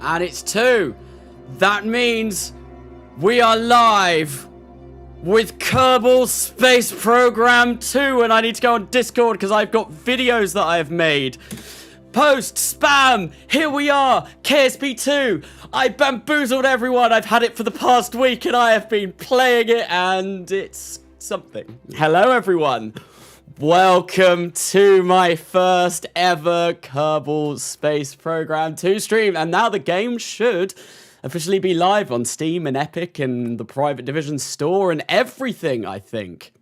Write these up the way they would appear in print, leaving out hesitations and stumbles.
And it's 2. That means we are live with Kerbal Space Program 2. And I need to go on Discord because I've got videos that I have made. Post, spam, here we are, KSP2. I bamboozled everyone. I've had it for the past week and I have been playing it and it's something. Hello, everyone. Welcome to my first ever Kerbal Space Program 2 stream. And now the game should officially be live on Steam and Epic and the Private Division store and everything, I think.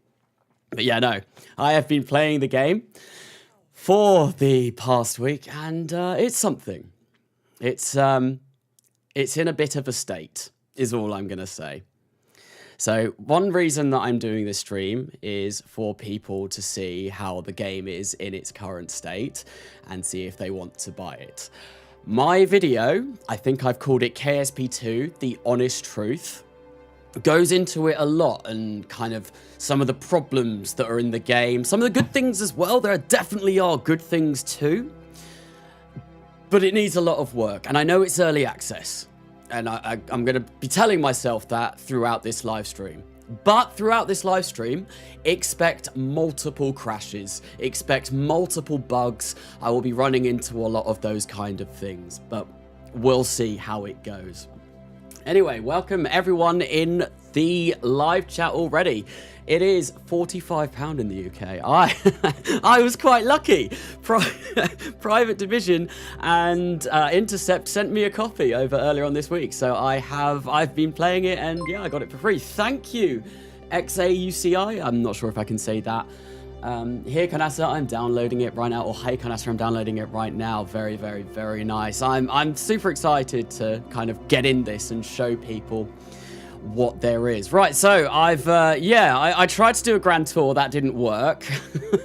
But yeah, no, I have been playing the game for the past week and it's something. It's in a bit of a state, is all I'm going to say. So one reason that I'm doing this stream is for people to see how the game is in its current state and see if they want to buy it. My video, I think I've called it KSP2, The Honest Truth, goes into it a lot and kind of some of the problems that are in the game, some of the good things as well. There definitely are good things too, but it needs a lot of work. And I know it's early access. And I'm going to be telling myself that throughout this live stream. But throughout this live stream, expect multiple crashes, expect multiple bugs. I will be running into a lot of those kind of things, but we'll see how it goes. Anyway, welcome everyone in the live chat already. It is £45 in the UK. I was quite lucky. Private Division and Intercept sent me a copy over earlier on this week. So I've been playing it and yeah, I got it for free. Thank you, XAUCI. I'm not sure if I can say that. Here, Carnasa, I'm downloading it right now. Or hey, Carnasa, I'm downloading it right now. Very, very, very nice. I'm super excited to kind of get in this and show people what there is. Right, so I tried to do a grand tour. That didn't work.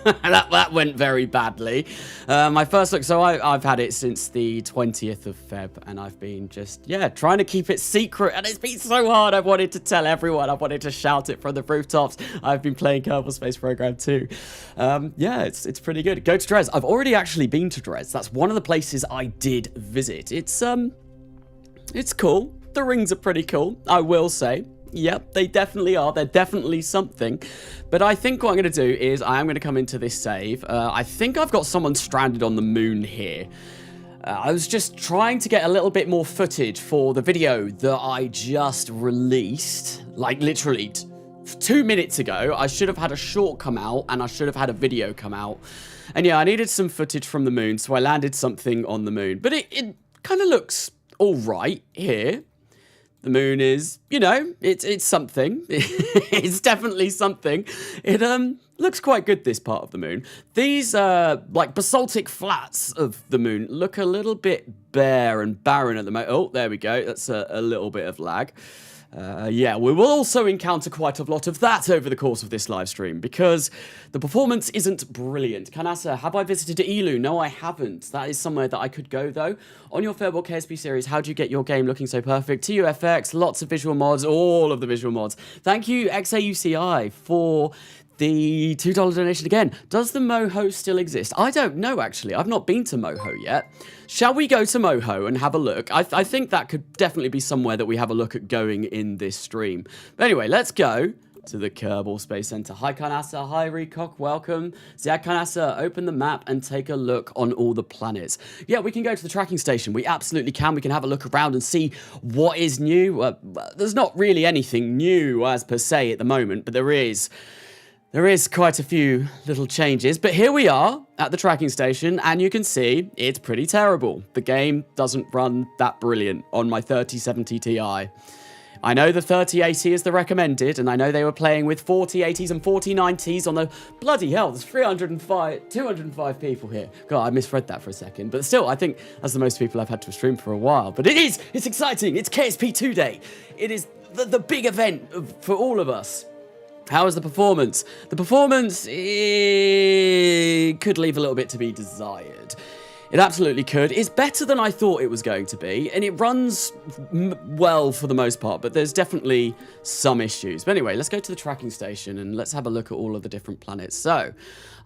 that went very badly. My first look, so I've had it since the 20th of Feb, and I've been just, trying to keep it secret, and it's been so hard. I've wanted to tell everyone. I've wanted to shout it from the rooftops. I've been playing Kerbal Space Program 2. It's pretty good. Go to Dres. I've already actually been to Dres. That's one of the places I did visit. It's cool. The rings are pretty cool, I will say. Yep, they definitely are. They're definitely something. But I think what I'm going to do is I am going to come into this save. I think I've got someone stranded on the moon here. I was just trying to get a little bit more footage for the video that I just released. Like, literally 2 minutes ago. I should have had a short come out, and I should have had a video come out. And yeah, I needed some footage from the moon, so I landed something on the moon. But it kind of looks all right here. The moon is, it's something. It's definitely something. It looks quite good, this part of the moon. These, like, basaltic flats of the moon look a little bit bare and barren at the moment. Oh, there we go. That's a little bit of lag. We will also encounter quite a lot of that over the course of this live stream because the performance isn't brilliant. Carnasa, have I visited Elu? No, I haven't. That is somewhere that I could go, though. On your Fairboard KSP series, how do you get your game looking so perfect? TUFX, lots of visual mods, all of the visual mods. Thank you, XAUCI, for the $2 donation again. Does the Moho still exist? I don't know, actually. I've not been to Moho yet. Shall we go to Moho and have a look? I think that could definitely be somewhere that we have a look at going in this stream. But anyway, let's go to the Kerbal Space Center. Hi, Carnasa. Hi, Recock. Welcome. Ziad Carnasa, open the map and take a look on all the planets. Yeah, we can go to the tracking station. We absolutely can. We can have a look around and see what is new. There's not really anything new as per se at the moment, but there is quite a few little changes, but here we are at the tracking station, and you can see it's pretty terrible. The game doesn't run that brilliant on my 3070 Ti. I know the 3080 is the recommended, and I know they were playing with 4080s and 4090s on the... Bloody hell, there's 205 people here. God, I misread that for a second, but still, I think that's the most people I've had to stream for a while. But it's exciting. It's KSP2 Day. It is the big event for all of us. How is the performance? The performance could leave a little bit to be desired. It absolutely could. It's better than I thought it was going to be, and it runs well for the most part, but there's definitely some issues. But anyway, let's go to the tracking station and let's have a look at all of the different planets. So,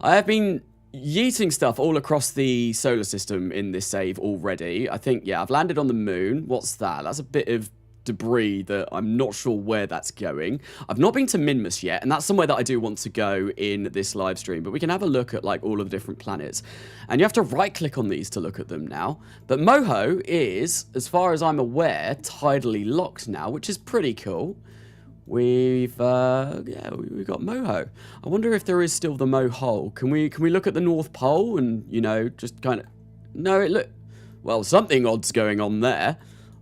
I have been yeeting stuff all across the solar system in this save already. I think, yeah, I've landed on the moon. What's that? That's a bit of debris that I'm not sure where that's going. I've not been to Minmus yet, and that's somewhere that I do want to go in this live stream, but we can have a look at like all of the different planets, and you have to right click on these to look at them now. But Moho is, as far as I'm aware, tidally locked now, which is pretty cool. We've got Moho. I wonder if there is still the Mohole. Can we look at the North Pole and, you know, just kind of... No, well, something odd's going on there.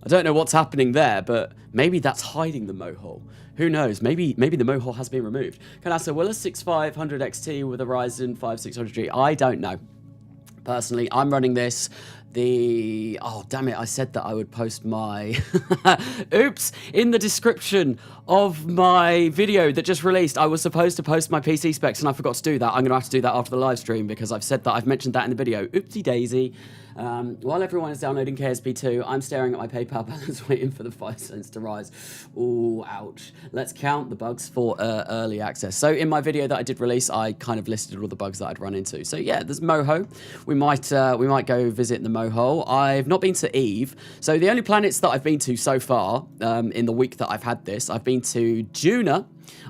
I don't know what's happening there, but maybe that's hiding the Mohole. Who knows? Maybe the Mohole has been removed. Carnasa, will a 6500 XT with a Ryzen 5 600G? I don't know. Personally, I'm running this. Oh, damn it, I said that I would post my... Oops! In the description of my video that just released, I was supposed to post my PC specs, and I forgot to do that. I'm going to have to do that after the live stream, because I've said that I've mentioned that in the video. Oopsie daisy. While everyone is downloading KSP2, I'm staring at my PayPal balance waiting for the 5 cents to rise. Ooh, ouch. Let's count the bugs for early access. So in my video that I did release, I kind of listed all the bugs that I'd run into. So yeah, there's Moho. We might go visit the Mohole. I've not been to Eve. So the only planets that I've been to so far, in the week that I've had this, I've been to Juna,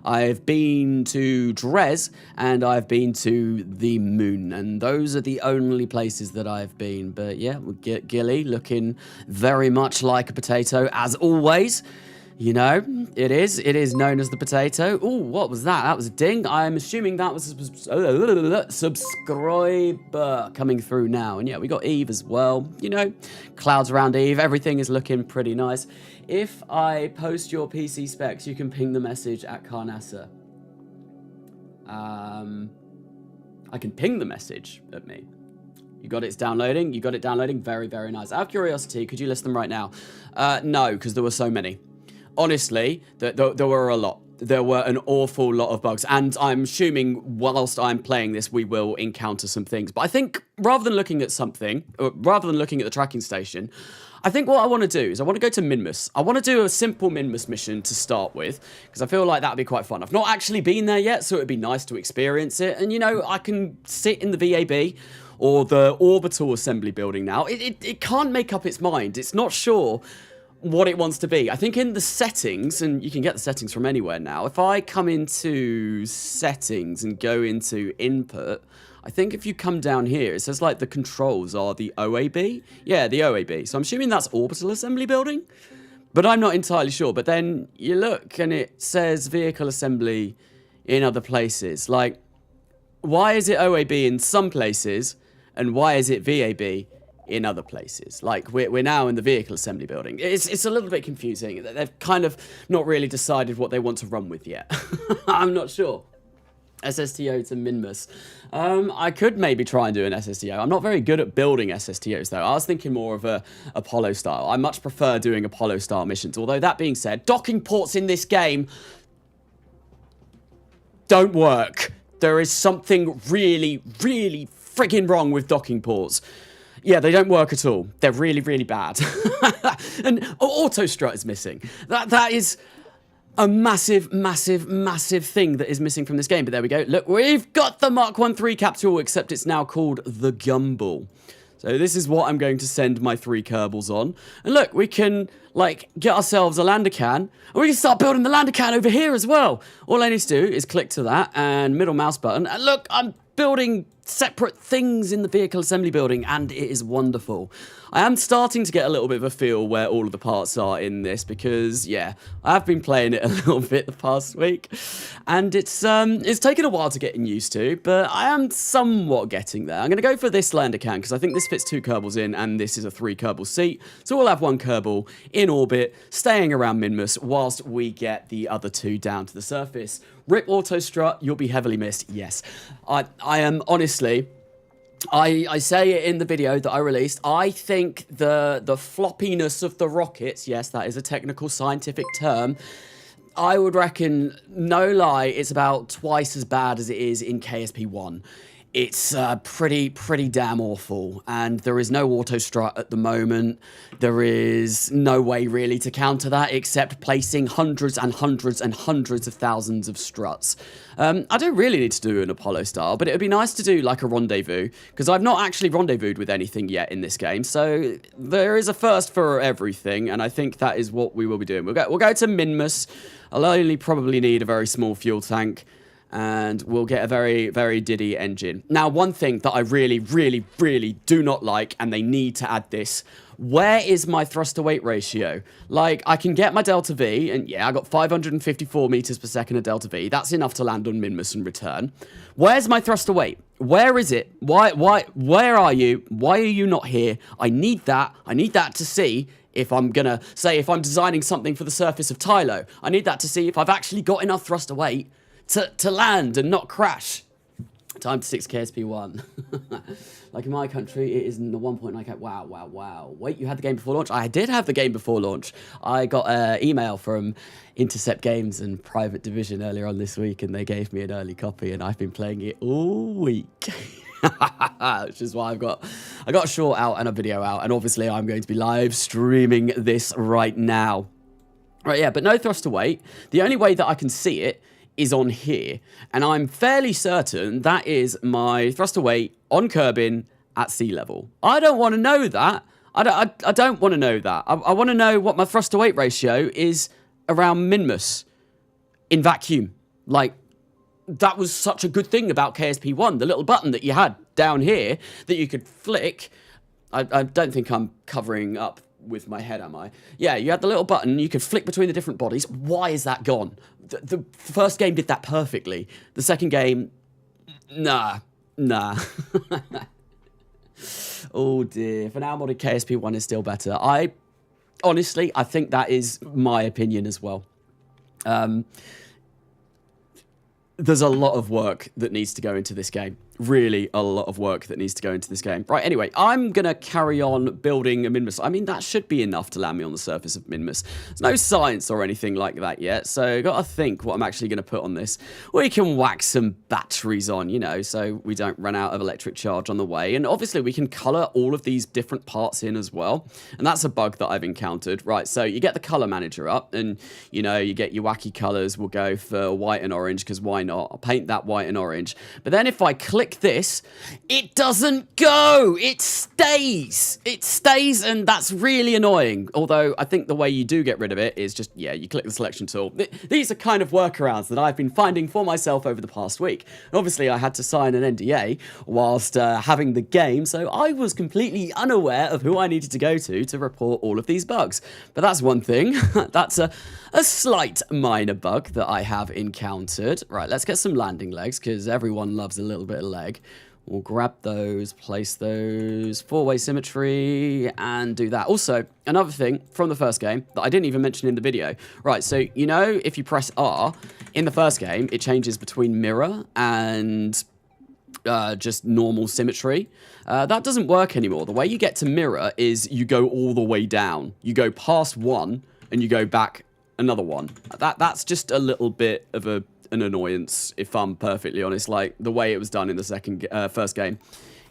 I've been to Drez, and I've been to the Moon, and those are the only places that I've been. But yeah, Gilly looking very much like a potato, as always. You know, it is known as the potato. Oh, what was that? That was a ding. I'm assuming that was a subscriber coming through now. And yeah, we got Eve as well. You know, clouds around Eve. Everything is looking pretty nice. If I post your PC specs, you can ping the message at Carnasa. I can ping the message at me. You got it's downloading. You got it downloading. Very, very nice. Out of curiosity, could you list them right now? No, because there were so many. Honestly, there were a lot. There were an awful lot of bugs, and I'm assuming whilst I'm playing this, we will encounter some things. But I think rather than looking at something, or rather than looking at the tracking station, I think what I want to do is I want to go to Minmus. I want to do a simple Minmus mission to start with, because I feel like that would be quite fun. I've not actually been there yet, so it would be nice to experience it. And, you know, I can sit in the VAB or the orbital assembly building now. It can't make up its mind. It's not sure what it wants to be. I think in the settings, and you can get the settings from anywhere now, if I come into settings and go into input, I think if you come down here, it says like the controls are the OAB. Yeah, the OAB. So I'm assuming that's orbital assembly building, but I'm not entirely sure. But then you look and it says vehicle assembly in other places. Like, why is it OAB in some places and why is it VAB in other places? Like, we're now in the vehicle assembly building. It's a little bit confusing. They've kind of not really decided what they want to run with yet. I'm not sure. SSTO to Minmus. I could maybe try and do an SSTO. I'm not very good at building SSTOs though. I was thinking more of a Apollo style. I much prefer doing Apollo style missions. Although that being said, docking ports in this game don't work. There is something really, really friggin' wrong with docking ports. Yeah, they don't work at all. They're really, really bad. And auto strut is missing. That is a massive, massive, massive thing that is missing from this game. But there we go. Look, we've got the Mark 1-3 capsule, except it's now called the Gumball. So this is what I'm going to send my 3 Kerbals on. And look, we can, like, get ourselves a lander can. And we can start building the lander can over here as well. All I need to do is click to that and middle mouse button. And look, I'm building separate things in the vehicle assembly building, and it is wonderful. I am starting to get a little bit of a feel where all of the parts are in this, because yeah, I have been playing it a little bit the past week, and it's taken a while to get used to, but I am somewhat getting there. I'm going to go for this lander can because I think this fits 2 Kerbals in, and this is a 3 Kerbal seat, so we'll have 1 Kerbal in orbit, staying around Minmus whilst we get the other 2 down to the surface. Rip Auto Strut, you'll be heavily missed. Yes, I am honestly, I say it in the video that I released, I think the floppiness of the rockets, yes, that is a technical scientific term, I would reckon, no lie, it's about twice as bad as it is in KSP1. it's pretty damn awful, and there is no auto strut at the moment. There is no way really to counter that except placing hundreds and hundreds and hundreds of thousands of struts. I don't really need to do an Apollo style, but it would be nice to do like a rendezvous, because I've not actually rendezvoused with anything yet in this game, so there is a first for everything, and I think that is what we will be doing. We'll go to Minmus. I'll only probably need a very small fuel tank, and we'll get a very diddy engine. Now, one thing that I really do not like, and they need to add this, where is my thrust to weight ratio? Like, I can get my delta V, and yeah, I got 554 meters per second of delta V. That's enough to land on Minmus and return. Where's my thrust to weight? Where is it? Where are you? Why are you not here? I need that. I need that to see if I'm gonna, say, if I'm designing something for the surface of Tylo. I need that to see if I've actually got enough thrust to weight to land and not crash. Time to 6 KSP1. Like in my country, it is in the 1.9K. Wow. Wait, you had the game before launch? I did have the game before launch. I got an email from Intercept Games and Private Division earlier on this week, and they gave me an early copy, and I've been playing it all week. Which is why I got a short out and a video out, and obviously I'm going to be live streaming this right now. Right, yeah, but no thrust to weight. The only way that I can see it is on here, and I'm fairly certain that is my thrust to weight on Kerbin at sea level. I don't want to know that. I don't want to know that. I want to know what my thrust to weight ratio is around Minmus in vacuum. Like, that was such a good thing about KSP1, the little button that you had down here that you could flick. I don't think I'm covering up with my head, am I? Yeah, you had the little button, you could flick between the different bodies. Why is that gone? The first game did that perfectly. The second game, nah. Oh dear. For now, modded KSP1 is still better. Honestly, I think that is my opinion as well. There's a lot of work that needs to go into this game. Really, a lot of work that needs to go into this game. Right, anyway, I'm going to carry on building a Minmus. I mean, that should be enough to land me on the surface of Minmus. There's no science or anything like that yet, so got to think what I'm actually going to put on this. We can whack some batteries on, you know, so we don't run out of electric charge on the way. And obviously, we can colour all of these different parts in as well. And that's a bug that I've encountered. Right, so you get the colour manager up, and, you know, you get your wacky colours. We'll go for white and orange, because why not? I'll paint that white and orange. But then if I click this, it doesn't go. It stays, and that's really annoying. Although I think the way you do get rid of it is just, yeah, you click the selection tool. These are kind of workarounds that I've been finding for myself over the past week. Obviously, I had to sign an NDA whilst having the game, so I was completely unaware of who I needed to go to report all of these bugs. But that's one thing. That's a slight minor bug that I have encountered. Right, let's get some landing legs, because everyone loves a little bit of leg. We'll grab those, place those, four-way symmetry, and do that. Also, another thing from the first game that I didn't even mention in the video. Right, so, you know, if you press R, in the first game, it changes between mirror and just normal symmetry. That doesn't work anymore. The way you get to mirror is you go all the way down. You go past one, and you go back another one. That's just a little bit of an annoyance, if I'm perfectly honest. Like, the way it was done in the first game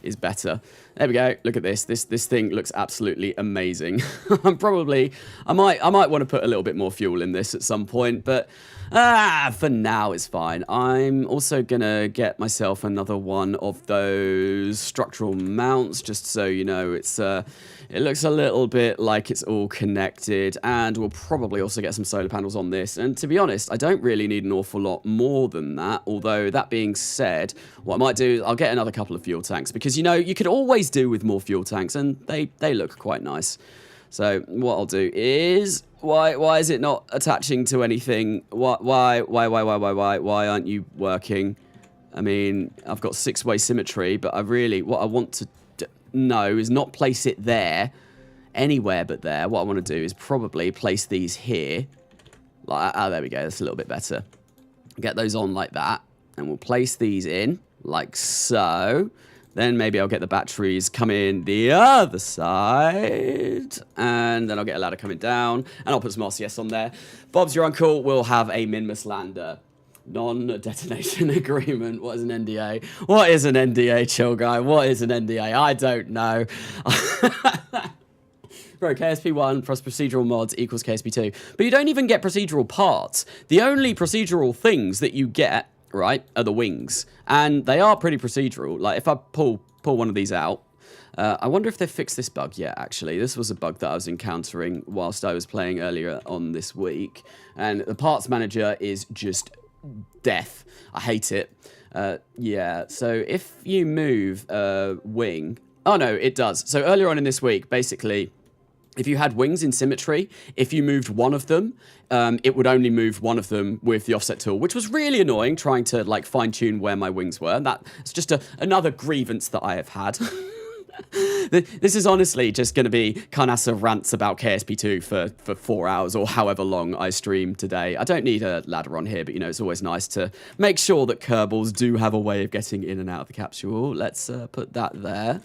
is better. There we go. Look at this. This thing looks absolutely amazing. I might want to put a little bit more fuel in this at some point, but for now it's fine. I'm also gonna get myself another one of those structural mounts, just so you know it looks a little bit like it's all connected, and we'll probably also get some solar panels on this. And to be honest, I don't really need an awful lot more than that, although that being said, what I might do is I'll get another couple of fuel tanks, because, you know, you could always do with more fuel tanks, and they look quite nice. So what I'll do is, why is it not attaching to anything? Why aren't you working? I mean, I've got six-way symmetry, but what I want to know is not place it there, anywhere but there. What I want to do is probably place these here. Like, oh, there we go. That's a little bit better. Get those on like that, and we'll place these in like so. Then maybe I'll get the batteries coming the other side, and then I'll get a ladder coming down, and I'll put some RCS on there. Bob's your uncle will have a Minmus lander. Non-detonation agreement. What is an NDA? What is an NDA, chill guy? What is an NDA? I don't know. Bro, KSP1 plus procedural mods equals KSP2. But you don't even get procedural parts. The only procedural things that you get, right, are the wings. And they are pretty procedural. Like, if I pull one of these out, I wonder if they've fixed this bug yet, actually. This was a bug that I was encountering whilst I was playing earlier on this week. And the parts manager is just death. I hate it. Yeah, so if you move a wing... Oh, no, it does. So earlier on in this week, basically... If you had wings in symmetry, if you moved one of them, it would only move one of them with the offset tool, which was really annoying, trying to like fine-tune where my wings were. That's just another grievance that I have had. This is honestly just going to be Carnasa rants about KSP2 for 4 hours or however long I stream today. I don't need a ladder on here, but, you know, it's always nice to make sure that Kerbals do have a way of getting in and out of the capsule. Let's put that there.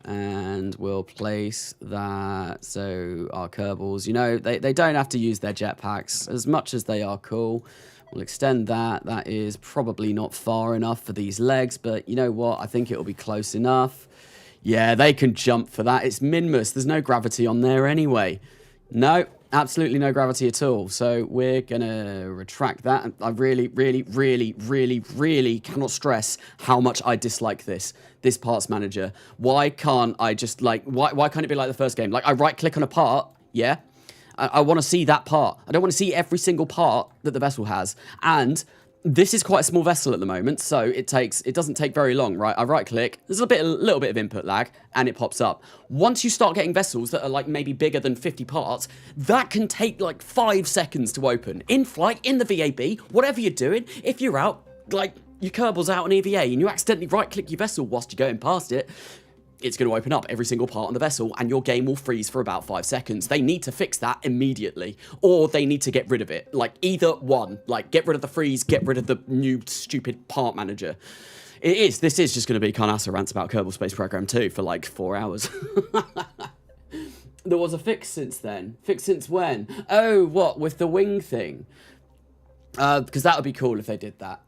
And we'll place that, so our Kerbals, you know, they don't have to use their jetpacks as much as they are cool. We'll extend that. That is probably not far enough for these legs, but you know what? I think it'll be close enough. Yeah, they can jump for that. It's Minmus. There's no gravity on there anyway. No, absolutely no gravity at all. So we're going to retract that. I really, really, really, really, really cannot stress how much I dislike this parts manager. Why can't I just, like, why can't it be like the first game? Like, I right-click on a part, yeah? I want to see that part. I don't want to see every single part that the vessel has. And this is quite a small vessel at the moment, so it doesn't take very long, right? I right-click, there's a little bit of input lag, and it pops up. Once you start getting vessels that are like maybe bigger than 50 parts, that can take like 5 seconds to open. In flight, in the VAB, whatever you're doing, if you're out, like your Kerbal's out on EVA, and you accidentally right-click your vessel whilst you're going past it, it's going to open up every single part on the vessel, and your game will freeze for about 5 seconds. They need to fix that immediately, or they need to get rid of it. Like, either one. Like, get rid of the freeze, get rid of the new stupid part manager. This is just going to be Carnasa rants about Kerbal Space Program 2 for, like, 4 hours. There was a fix since then. Fix since when? Oh, what? With the wing thing? Because that would be cool if they did that.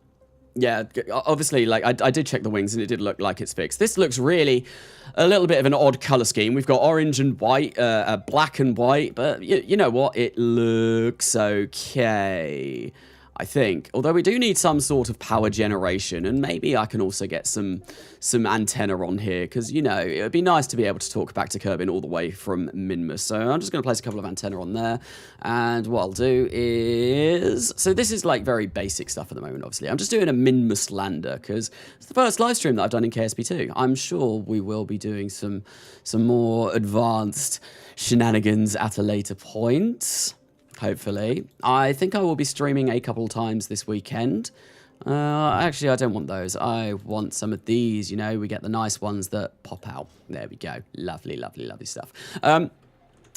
Yeah, obviously, like, I did check the wings, and it did look like it's fixed. This looks really a little bit of an odd colour scheme. We've got orange and white, black and white, but you know what? It looks okay, I think. Although we do need some sort of power generation, and maybe I can also get some antenna on here, because, you know, it would be nice to be able to talk back to Kerbin all the way from Minmus. So I'm just going to place a couple of antenna on there, and what I'll do is... So this is, like, very basic stuff at the moment, obviously. I'm just doing a Minmus lander, because it's the first live stream that I've done in KSP2. I'm sure we will be doing some more advanced shenanigans at a later point. Hopefully. I think I will be streaming a couple of times this weekend. Actually, I don't want those. I want some of these, you know. We get the nice ones that pop out. There we go. Lovely, lovely, lovely stuff.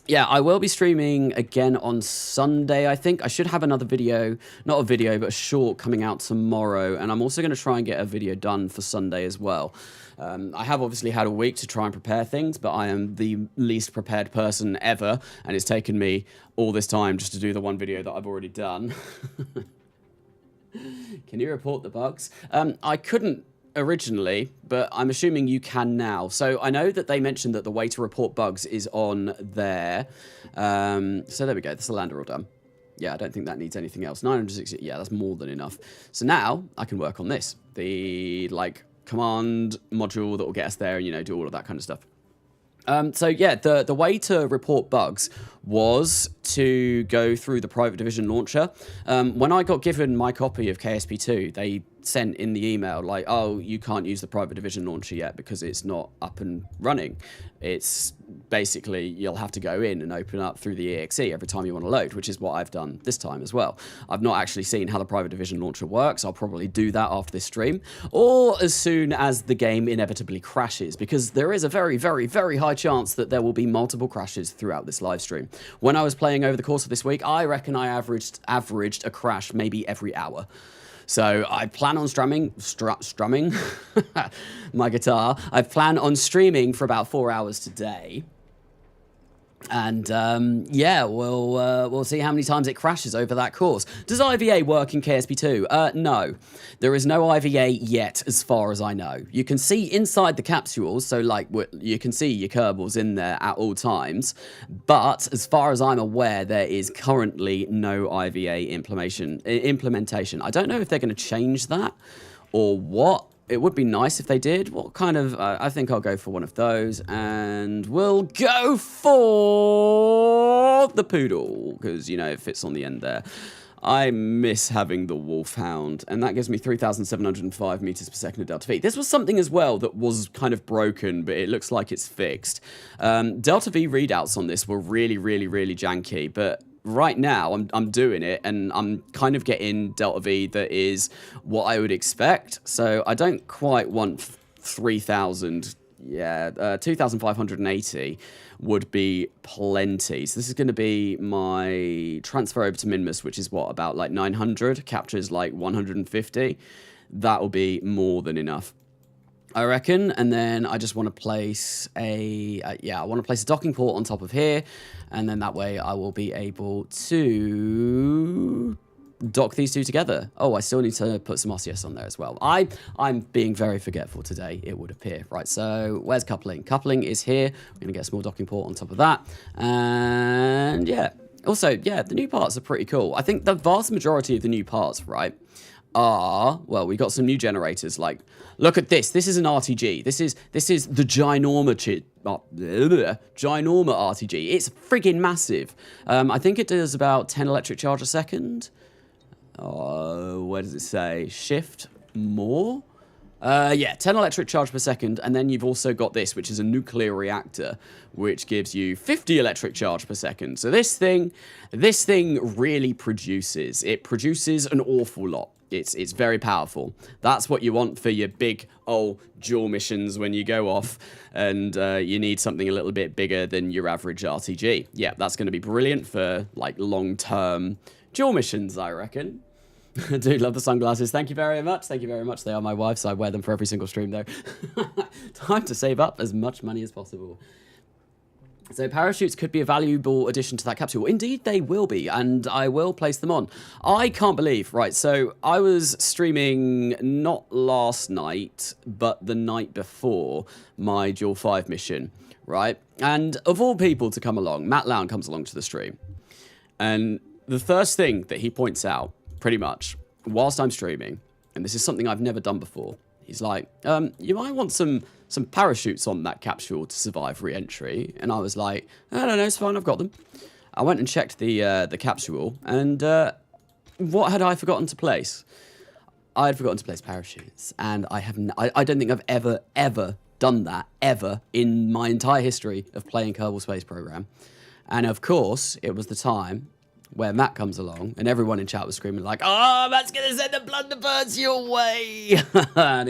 Yeah, I will be streaming again on Sunday, I think. I should have another video, not a video, but a short coming out tomorrow. And I'm also going to try and get a video done for Sunday as well. I have obviously had a week to try and prepare things, but I am the least prepared person ever, and it's taken me all this time just to do the one video that I've already done. Can you report the bugs? I couldn't originally, but I'm assuming you can now. So I know that they mentioned that the way to report bugs is on there. So there we go. That's the lander all done. Yeah, I don't think that needs anything else. 960, yeah, that's more than enough. So now I can work on this. The, like, command module that will get us there and, you know, do all of that kind of stuff. So yeah, the way to report bugs was to go through the private division launcher. When I got given my copy of KSP2, they sent in the email like, oh, you can't use the private division launcher yet because it's not up and running. It's basically, you'll have to go in and open up through the EXE every time you want to load, which is what I've done this time as well. I've not actually seen how the private division launcher works. I'll probably do that after this stream, or as soon as the game inevitably crashes, because there is a very, very, very high chance that there will be multiple crashes throughout this live stream. When I was playing over the course of this week, I reckon I averaged a crash maybe every hour. So I plan on strumming my guitar. I plan on streaming for about 4 hours today. And yeah, we'll see how many times it crashes over that course. Does IVA work in KSP2? No, there is no IVA yet, as far as I know. You can see inside the capsules, so like you can see your Kerbals in there at all times. But as far as I'm aware, there is currently no IVA implementation. I don't know if they're going to change that or what. It would be nice if they did. What kind of... I think I'll go for one of those. And we'll go for the poodle. Because, you know, it fits on the end there. I miss having the wolfhound. And that gives me 3,705 meters per second of delta V. This was something as well that was kind of broken, but it looks like it's fixed. Delta V readouts on this were really, really, really janky. But... right now, I'm doing it, and I'm kind of getting delta V that is what I would expect. So I don't quite want 3,000. Yeah, 2,580 would be plenty. So this is going to be my transfer over to Minmus, which is what, about like 900? Captures like 150. That will be more than enough, I reckon. And then I just want to place I want to place a docking port on top of here, and then that way I will be able to dock these two together. Oh, I still need to put some RCS on there as well. I'm being very forgetful today, it would appear. Right, so where's coupling? Coupling is here. We're going to get a small docking port on top of that. And yeah, also, yeah, the new parts are pretty cool. I think the vast majority of the new parts, right, well, we got some new generators. Like, look at this. This is an RTG. This is the Ginorma Ginorma RTG. It's friggin' massive. I think it does about 10 electric charge a second. Where does it say? Shift more? Yeah, 10 electric charge per second, and then you've also got this, which is a nuclear reactor, which gives you 50 electric charge per second. So this thing really produces. It produces an awful lot. It's very powerful. That's what you want for your big old dual missions when you go off and you need something a little bit bigger than your average RTG. Yeah, that's going to be brilliant for like long-term dual missions, I reckon. I do love the sunglasses. Thank you very much. Thank you very much. They are my wife's. I wear them for every single stream, though. Time to save up as much money as possible. So parachutes could be a valuable addition to that capsule. Indeed, they will be, and I will place them on. I can't believe, right, so I was streaming not last night, but the night before my Dual 5 mission, right? And of all people to come along, Matt Lown comes along to the stream. And the first thing that he points out, pretty much, whilst I'm streaming, and this is something I've never done before, he's like, you might want some parachutes on that capsule to survive re-entry. And I was like, I don't know, it's fine, I've got them. I went and checked the capsule, and what had I forgotten to place? I had forgotten to place parachutes, and I don't think I've ever done that, ever, in my entire history of playing Kerbal Space Program. And of course, it was the time where Matt comes along, and everyone in chat was screaming like, oh, Matt's going to send the blunderbirds your way. And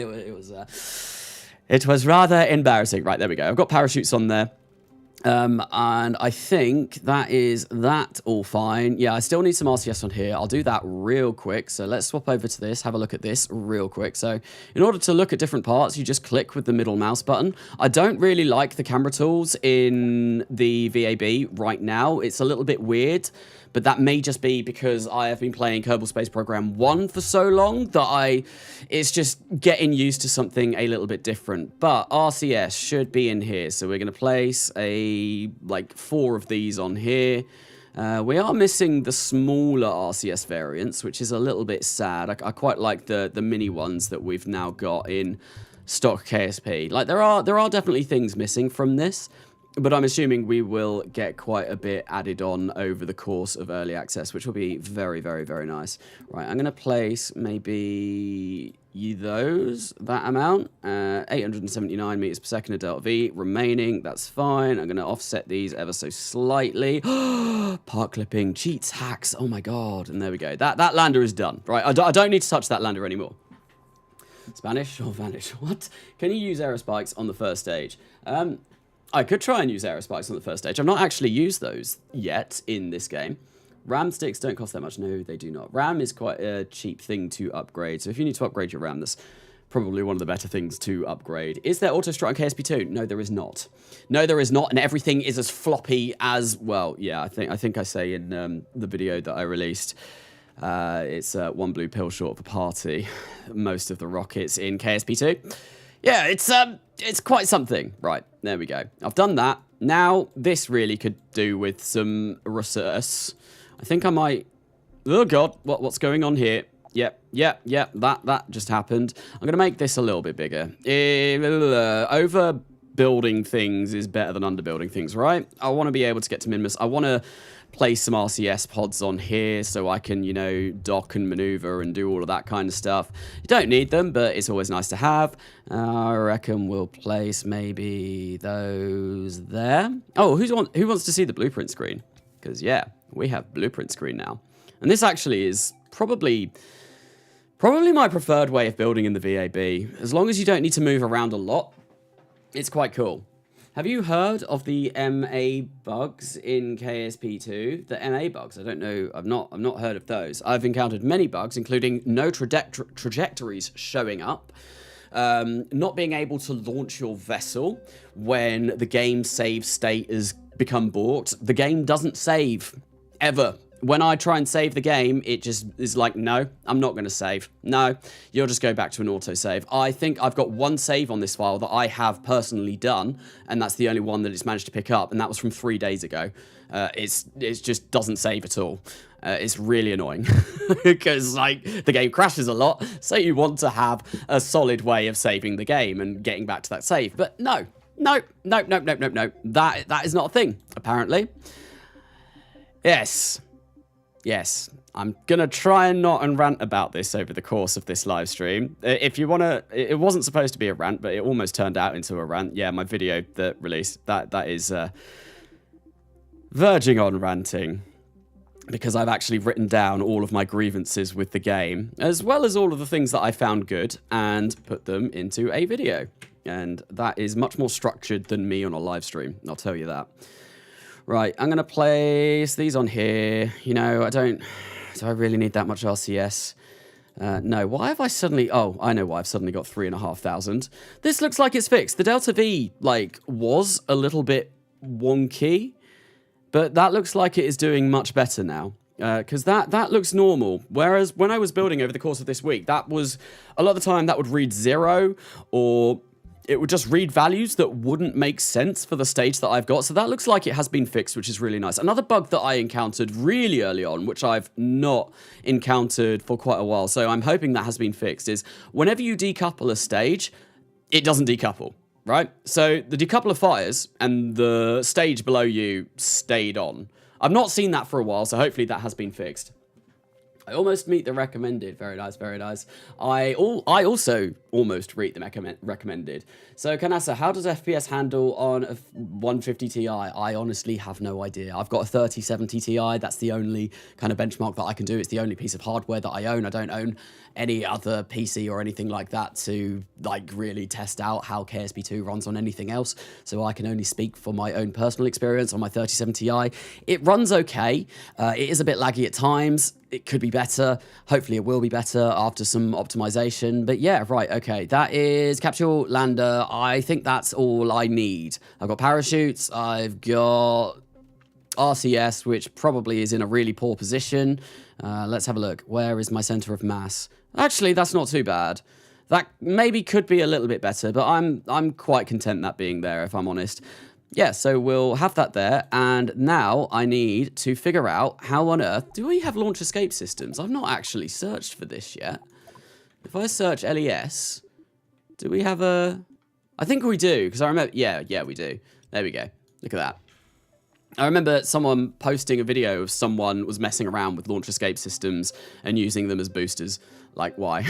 it was rather embarrassing. Right, there we go. I've got parachutes on there. And I think that is that all fine. Yeah, I still need some RCS on here. I'll do that real quick. So let's swap over to this, have a look at this real quick. So in order to look at different parts, you just click with the middle mouse button. I don't really like the camera tools in the VAB right now. It's a little bit weird, but that may just be because I have been playing Kerbal Space Program 1 for so long that it's just getting used to something a little bit different. But RCS should be in here. So we're going to place like 4 of these on here. We are missing the smaller RCS variants, which is a little bit sad. I quite like the mini ones that we've now got in stock KSP. Like there are definitely things missing from this, but I'm assuming we will get quite a bit added on over the course of early access, which will be very, very, very nice. Right, I'm going to place maybe that amount, 879 meters per second of delta V remaining. That's fine. I'm going to offset these ever so slightly. Park clipping, cheats, hacks. Oh my god! And there we go. That lander is done. Right, I don't need to touch that lander anymore. Spanish or vanish? What? Can you use aerospikes on the first stage? I could try and use aerospikes on the first stage. I've not actually used those yet in this game. RAM sticks don't cost that much. No, they do not. RAM is quite a cheap thing to upgrade. So if you need to upgrade your RAM, that's Probably one of the better things to upgrade. Is there auto strut on KSP2? No, there is not. No, there is not, and everything is as floppy as, well, yeah, I think I say in the video that I released, it's one blue pill short of a party. Most of the rockets in KSP2. Yeah, it's quite something. Right, there we go. I've done that. Now, this really could do with some research. I think I might... Oh, God, what's going on here? Yep, that just happened. I'm going to make this a little bit bigger. Overbuilding things is better than underbuilding things, right? I want to be able to get to Minimus. I want to place some RCS pods on here so I can, you know, dock and maneuver and do all of that kind of stuff. You don't need them, but it's always nice to have. I reckon we'll place maybe those there. Oh, who wants to see the blueprint screen? Because, yeah, we have blueprint screen now. And this actually is probably my preferred way of building in the VAB. As long as you don't need to move around a lot, it's quite cool. Have you heard of the MA bugs in KSP2? The MA bugs, I don't know, I've not heard of those. I've encountered many bugs, including no trajectories showing up, not being able to launch your vessel when the game save state has become balked. The game doesn't save, ever. When I try and save the game, it just is like, no, I'm not going to save. No, you'll just go back to an autosave. I think I've got one save on this file that I have personally done, and that's the only one that it's managed to pick up, and that was from 3 days ago. It just doesn't save at all. It's really annoying because like the game crashes a lot, so you want to have a solid way of saving the game and getting back to that save. But no. That is not a thing, apparently. Yes, I'm gonna try and not rant about this over the course of this live stream. If you wanna, it wasn't supposed to be a rant, but it almost turned out into a rant. Yeah, my video that released, that is verging on ranting, because I've actually written down all of my grievances with the game, as well as all of the things that I found good, and put them into a video. And that is much more structured than me on a live stream, I'll tell you that. Right, I'm going to place these on here. You know, do I really need that much RCS? No, why have I suddenly... Oh, I know why I've suddenly got 3,500. This looks like it's fixed. The Delta V, like, was a little bit wonky, but that looks like it is doing much better now. Because that looks normal. Whereas when I was building over the course of this week, that was... A lot of the time, that would read 0, or... It would just read values that wouldn't make sense for the stage that I've got. So that looks like it has been fixed, which is really nice. Another bug that I encountered really early on, which I've not encountered for quite a while, so I'm hoping that has been fixed, is whenever you decouple a stage, it doesn't decouple, right? So the decoupler fires and the stage below you stayed on. I've not seen that for a while, so hopefully that has been fixed. I almost meet the recommended. Very nice, very nice. I also almost read the recommended. So, Carnasa, how does FPS handle on a 150 Ti? I honestly have no idea. I've got a 3070 Ti. That's the only kind of benchmark that I can do. It's the only piece of hardware that I own. I don't own any other PC or anything like that to like really test out how KSP2 runs on anything else. So I can only speak for my own personal experience on my 3070 Ti. It runs okay. It is a bit laggy at times. It could be better. Hopefully it will be better after some optimization. But yeah, right, okay. That is capsule lander. I think that's all I need. I've got parachutes. I've got RCS, which probably is in a really poor position. Let's have a look. Where is my center of mass? Actually, that's not too bad. That maybe could be a little bit better, but I'm quite content that being there, if I'm honest. Yeah, so we'll have that there, and now I need to figure out how on earth... Do we have launch escape systems? I've not actually searched for this yet. If I search LES, do we have a... I think we do, because I remember... Yeah, we do. There we go. Look at that. I remember someone posting a video of someone was messing around with launch escape systems and using them as boosters. Like, why?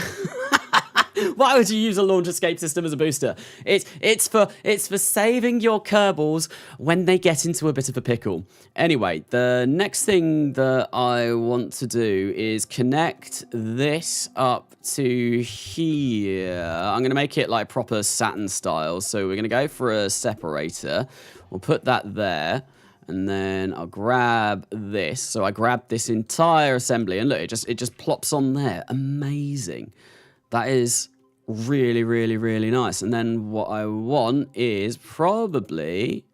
Why would you use a launch escape system as a booster? It's for saving your Kerbals when they get into a bit of a pickle. Anyway, the next thing that I want to do is connect this up to here. I'm going to make it like proper Saturn style. So we're going to go for a separator. We'll put that there. And then I'll grab this. So I grab this entire assembly, and look, it just plops on there. Amazing. That is really, really, really nice. And then what I want is probably...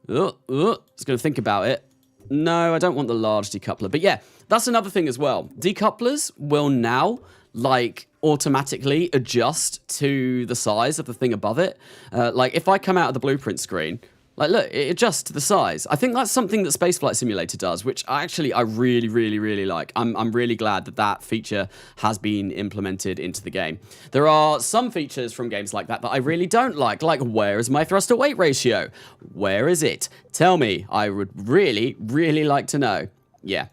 just going to think about it. No, I don't want the large decoupler. But yeah, that's another thing as well. Decouplers will now, like, automatically adjust to the size of the thing above it. Like, if I come out of the blueprint screen... Like, look, it adjusts to the size. I think that's something that Spaceflight Simulator does, which I really, really, really like. I'm really glad that that feature has been implemented into the game. There are some features from games like that I really don't like where is my thrust-to-weight ratio? Where is it? Tell me. I would really, really like to know. Yeah,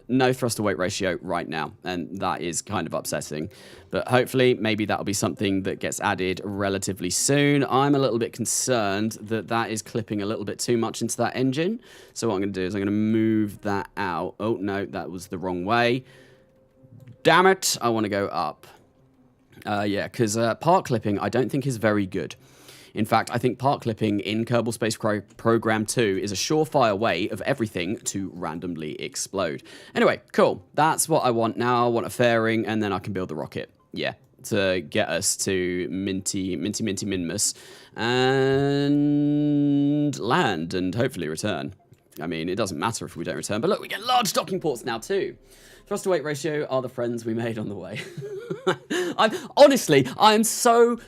no thrust-to-weight ratio right now, and that is kind of upsetting. But hopefully, maybe that'll be something that gets added relatively soon. I'm a little bit concerned that that is clipping a little bit too much into that engine. So what I'm going to do is I'm going to move that out. Oh, no, that was the wrong way. Damn it, I want to go up. Yeah, because part clipping I don't think is very good. In fact, I think part clipping in Kerbal Space Program 2 is a surefire way of everything to randomly explode. Anyway, cool. That's what I want now. I want a fairing, and then I can build the rocket. Yeah, to get us to Minty Minmus and land and hopefully return. I mean, it doesn't matter if we don't return, but look, we get large docking ports now too. Thrust-to-weight ratio are the friends we made on the way. Honestly, I'm so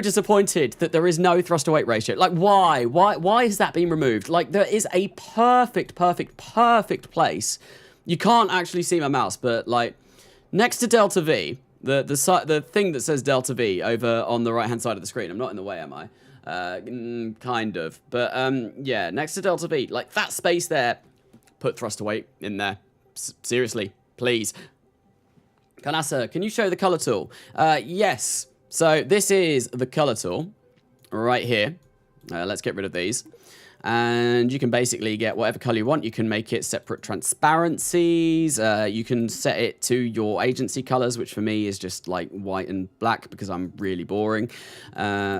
disappointed that there is no thrust-to-weight ratio. Like, why? Why has that been removed? Like, there is a perfect place. You can't actually see my mouse, but, like, next to Delta V, the thing that says Delta V over on the right-hand side of the screen. I'm not in the way, am I? Kind of. But, yeah, next to Delta V, like, that space there, put thrust-to-weight in there. Seriously. Please. Carnasa, can you show the color tool? Yes. So this is the color tool right here. Let's get rid of these. And you can basically get whatever color you want. You can make it separate transparencies. You can set it to your agency colors, which for me is just like white and black because I'm really boring.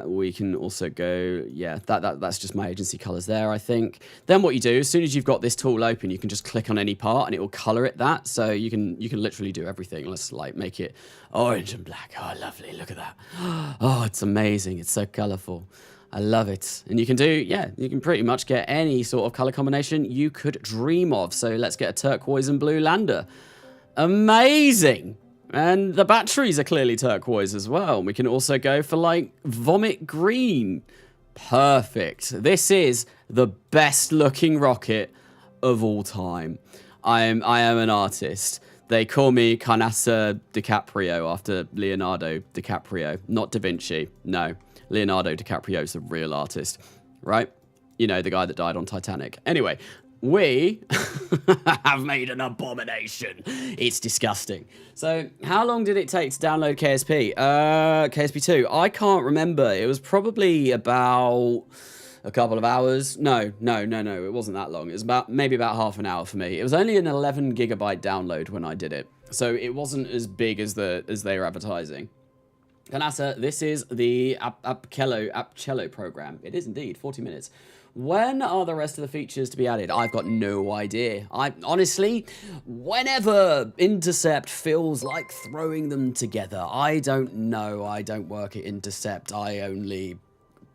We can also go, yeah, that's just my agency colors there, I think. Then what you do, as soon as you've got this tool open, you can just click on any part and it will color it that. So you can literally do everything. Let's like make it orange and black. Oh, lovely. Look at that. Oh, it's amazing. It's so colorful. I love it. And you can do, yeah, you can pretty much get any sort of color combination you could dream of. So let's get a turquoise and blue lander. Amazing. And the batteries are clearly turquoise as well. We can also go for like vomit green. Perfect. This is the best looking rocket of all time. I am an artist. They call me Carnasa DiCaprio after Leonardo DiCaprio, not Da Vinci. No. Leonardo DiCaprio is the real artist, right? You know, the guy that died on Titanic. Anyway, we have made an abomination. It's disgusting. So, how long did it take to download KSP? KSP2. I can't remember. It was probably about a couple of hours. No. It wasn't that long. It was maybe about half an hour for me. It was only an 11 gigabyte download when I did it. So, it wasn't as big as they were advertising. Carnasa, this is the Apcello program. It is indeed 40 minutes. When are the rest of the features to be added? I've got no idea. Honestly, whenever Intercept feels like throwing them together, I don't know. I don't work at Intercept. I only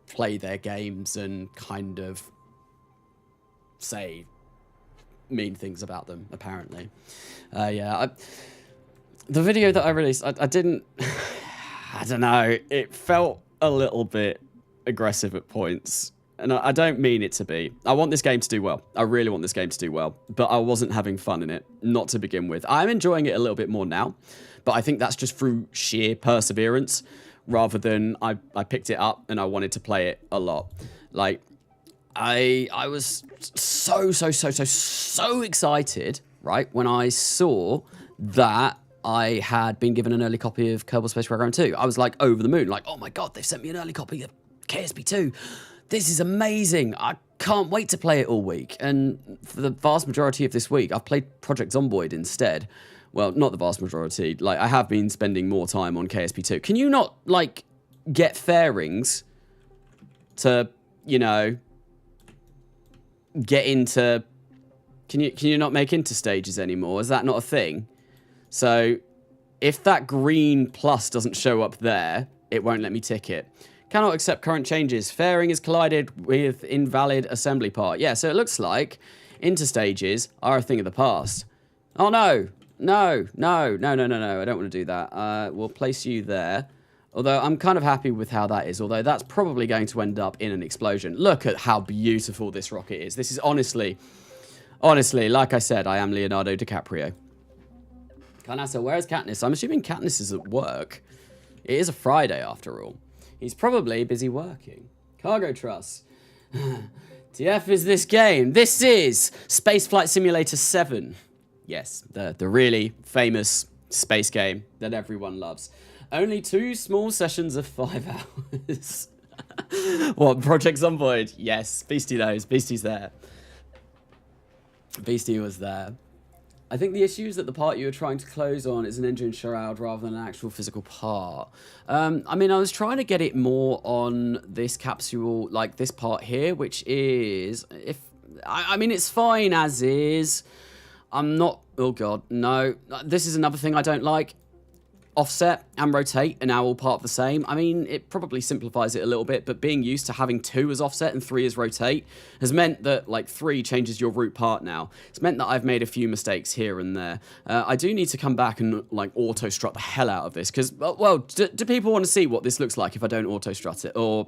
play their games and kind of say mean things about them, apparently. Yeah, the video that I released, I didn't... I don't know, it felt a little bit aggressive at points. And I don't mean it to be. I want this game to do well. I really want this game to do well. But I wasn't having fun in it, not to begin with. I'm enjoying it a little bit more now. But I think that's just through sheer perseverance, rather than I picked it up and I wanted to play it a lot. Like, I was so excited, right, when I saw that I had been given an early copy of Kerbal Space Program 2. I was like over the moon, like, oh my god, they've sent me an early copy of KSP2. This is amazing. I can't wait to play it all week. And for the vast majority of this week, I've played Project Zomboid instead. Well, not the vast majority. Like, I have been spending more time on KSP2. Can you not, like, get fairings to, you know, get into... Can you not make interstages anymore? Is that not a thing? So, if that green plus doesn't show up there, it won't let me tick it. Cannot accept current changes. Fairing is collided with invalid assembly part. Yeah, so it looks like interstages are a thing of the past. Oh, no. No. I don't want to do that. We'll place you there. Although I'm kind of happy with how that is. Although that's probably going to end up in an explosion. Look at how beautiful this rocket is. This is honestly, like I said, I am Leonardo DiCaprio. Carnasa, where is Katniss? I'm assuming Katniss is at work. It is a Friday after all. He's probably busy working. Cargo Truss. TF is this game. This is Space Flight Simulator 7. Yes, the really famous space game that everyone loves. Only 2 small sessions of 5 hours. What, Project Zomboid? Yes, Beastie knows. Beastie's there. Beastie was there. I think the issue is that the part you were trying to close on is an engine shroud rather than an actual physical part. I mean, I was trying to get it more on this capsule, like this part here, which is, I mean, it's fine as is. I'm not, oh God, no. This is another thing I don't like. Offset and rotate are now all part of the same. I mean, it probably simplifies it a little bit, but being used to having 2 as offset and 3 as rotate has meant that, like, 3 changes your root part now. It's meant that I've made a few mistakes here and there. I do need to come back and, like, auto-strut the hell out of this, because, well, do people want to see what this looks like if I don't auto-strut it, or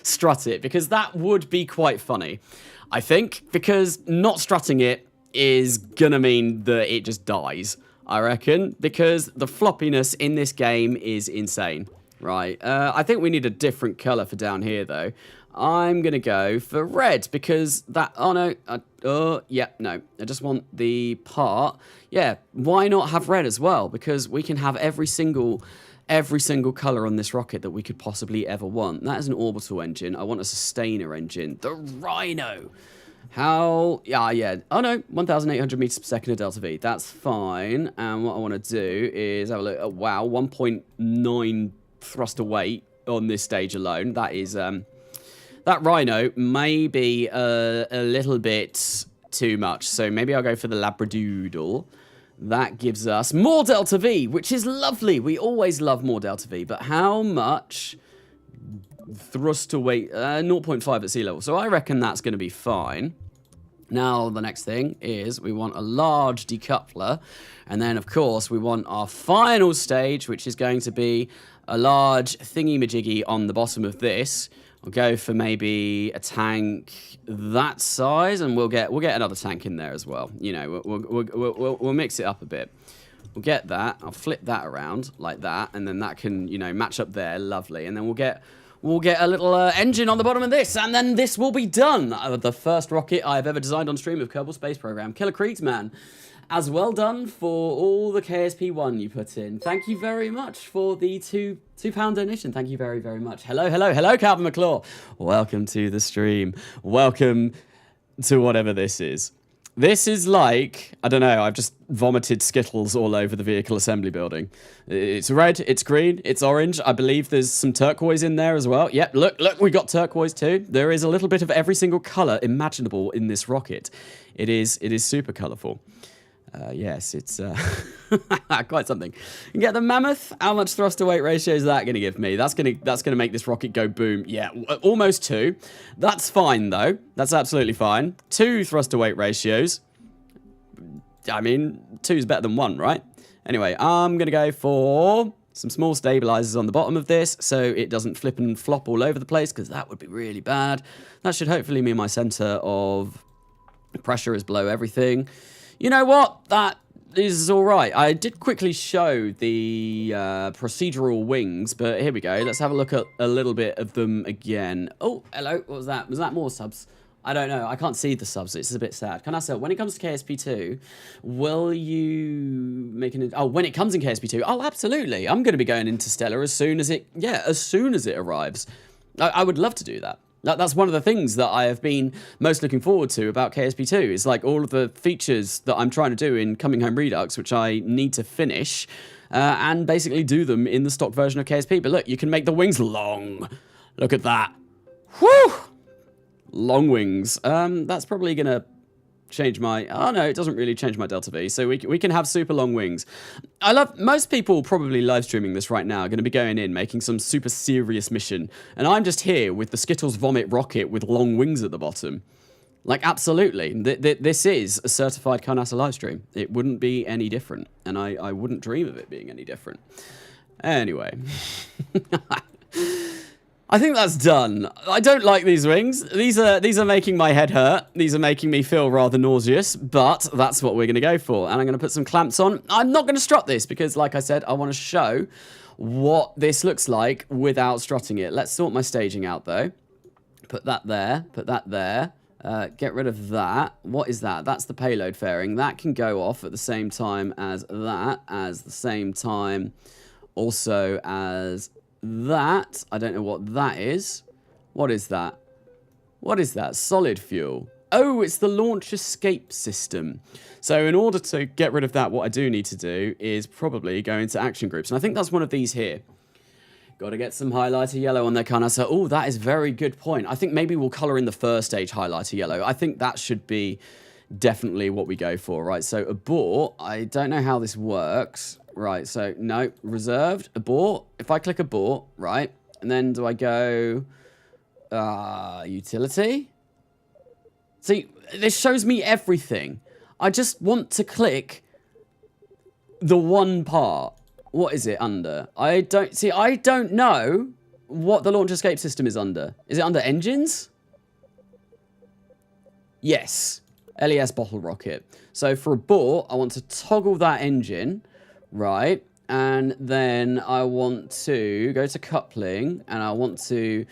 strut it? Because that would be quite funny, I think, because not strutting it is gonna mean that it just dies. I reckon, because the floppiness in this game is insane, right? I think we need a different colour for down here, though. I'm going to go for red, because that... Oh, no. Yeah, no. I just want the part. Yeah, why not have red as well? Because we can have every single colour on this rocket that we could possibly ever want. That is an orbital engine. I want a sustainer engine. The Rhino. How, yeah, oh no, 1,800 meters per second of delta V, that's fine. And what I want to do is have a look at, wow, 1.9 thruster weight on this stage alone. That is, that Rhino may be a little bit too much. So maybe I'll go for the Labradoodle. That gives us more delta V, which is lovely. We always love more delta V, but how much... Thruster weight, 0.5 at sea level. So I reckon that's going to be fine. Now, the next thing is we want a large decoupler. And then, of course, we want our final stage, which is going to be a large thingy-majiggy on the bottom of this. We'll go for maybe a tank that size, and we'll get another tank in there as well. You know, we'll mix it up a bit. We'll get that. I'll flip that around like that, and then that can, you know, match up there. Lovely. And then we'll get a little engine on the bottom of this, and then this will be done. The first rocket I've ever designed on stream of Kerbal Space Program. Killer Creeks, man. As well done for all the KSP1 you put in. Thank you very much for the £2 donation. Thank you very, very much. Hello, Calvin McClaw. Welcome to the stream. Welcome to whatever this is. This is like, I don't know, I've just vomited Skittles all over the vehicle assembly building. It's red, it's green, it's orange. I believe there's some turquoise in there as well. Yep, look, we got turquoise too. There is a little bit of every single colour imaginable in this rocket. It is super colourful. Yes, it's quite something. You get the Mammoth. How much thrust to weight ratio is that going to give me? That's gonna make this rocket go boom. Yeah, almost 2. That's fine though. That's absolutely fine. 2 thrust to weight ratios. I mean, 2 is better than 1, right? Anyway, I'm gonna go for some small stabilizers on the bottom of this so it doesn't flip and flop all over the place, because that would be really bad. That should hopefully mean my center of pressure is below everything. You know what? That is all right. I did quickly show the procedural wings, but here we go. Let's have a look at a little bit of them again. Oh, hello. What was that? Was that more subs? I don't know. I can't see the subs. It's a bit sad. Carnasa, when it comes to KSP2, will you make an... Oh, when it comes in KSP2? Oh, absolutely. I'm going to be going Interstellar as soon as it... Yeah, as soon as it arrives. I would love to do that. That's one of the things that I have been most looking forward to about KSP2 is like all of the features that I'm trying to do in Coming Home Redux, which I need to finish and basically do them in the stock version of KSP. But look, you can make the wings long. Look at that. Whew! Long wings. That's probably going to change my... Oh, no, it doesn't really change my delta V. So we can have super long wings. Most people probably live streaming this right now are going to be going in, making some super serious mission. And I'm just here with the Skittles Vomit rocket with long wings at the bottom. Like, absolutely. This is a certified Carnasa live stream. It wouldn't be any different. And I wouldn't dream of it being any different. Anyway. I think that's done. I don't like these wings. These are making my head hurt. These are making me feel rather nauseous, but that's what we're going to go for. And I'm going to put some clamps on. I'm not going to strut this because, like I said, I want to show what this looks like without strutting it. Let's sort my staging out, though. Put that there. Put that there. Get rid of that. What is that? That's the payload fairing. That can go off at the same time as that, as the same time also as... that. I don't know what that is. What is that? What is that? Solid fuel. Oh, it's the launch escape system. So in order to get rid of that, what I do need to do is probably go into action groups. And I think that's one of these here. Got to get some highlighter yellow on there, Carnasa. Oh, that is a very good point. I think maybe we'll colour in the first stage highlighter yellow. I think that should be definitely what we go for, right? So abort. I don't know how this works. Right, so, no, reserved, abort. If I click abort, right, and then do I go, utility? See, this shows me everything. I just want to click the one part. What is it under? I don't know what the launch escape system is under. Is it under engines? Yes, LES bottle rocket. So for abort, I want to toggle that engine. Right, and then I want to go to coupling, and I want to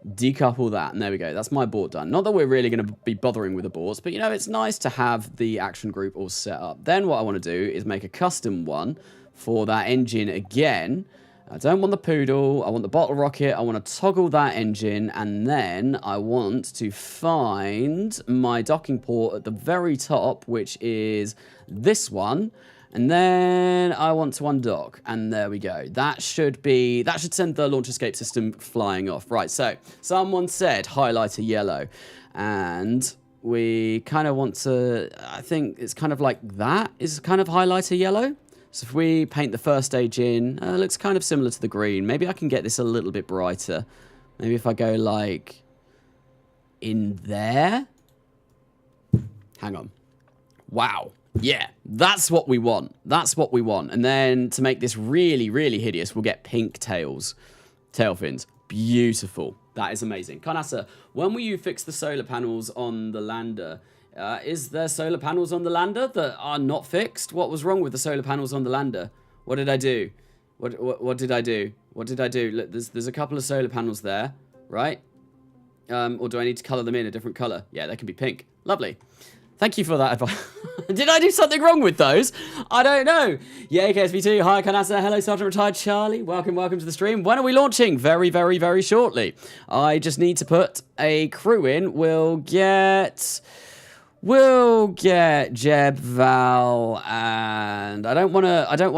decouple that, and there we go. That's my abort done. Not that we're really going to be bothering with aborts, but, you know, it's nice to have the action group all set up. Then what I want to do is make a custom one for that engine again. I don't want the poodle. I want the bottle rocket. I want to toggle that engine, and then I want to find my docking port at the very top, which is this one. And then I want to undock, and there we go. That should send the launch escape system flying off. Right, so someone said highlighter yellow, and we kind of want to, I think it's kind of like that is kind of highlighter yellow. So if we paint the first stage in, it looks kind of similar to the green. Maybe I can get this a little bit brighter. Maybe if I go like in there. Hang on. Wow. Yeah, that's what we want. That's what we want. And then to make this really, really hideous, we'll get pink tails. Tail fins. Beautiful. That is amazing. Carnasa, when will you fix the solar panels on the lander? Is there solar panels on the lander that are not fixed? What was wrong with the solar panels on the lander? What did I do? What did I do? What did I do? Look, there's a couple of solar panels there, right? Or do I need to colour them in a different colour? Yeah, they can be pink. Lovely. Thank you for that advice. Did I do something wrong with those? I don't know. Yeah, KSP2. Hi, Carnasa. Hello, Sergeant Retired Charlie. Welcome to the stream. When are we launching? Very, very, very shortly. I just need to put a crew in. We'll get Jeb, Val, and I don't want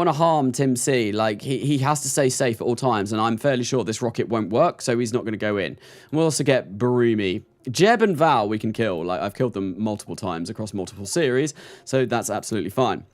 to harm Tim C. Like he has to stay safe at all times, and I'm fairly sure this rocket won't work, so he's not going to go in. We'll also get Barumi. Jeb and Val we can kill. Like I've killed them multiple times across multiple series, so that's absolutely fine.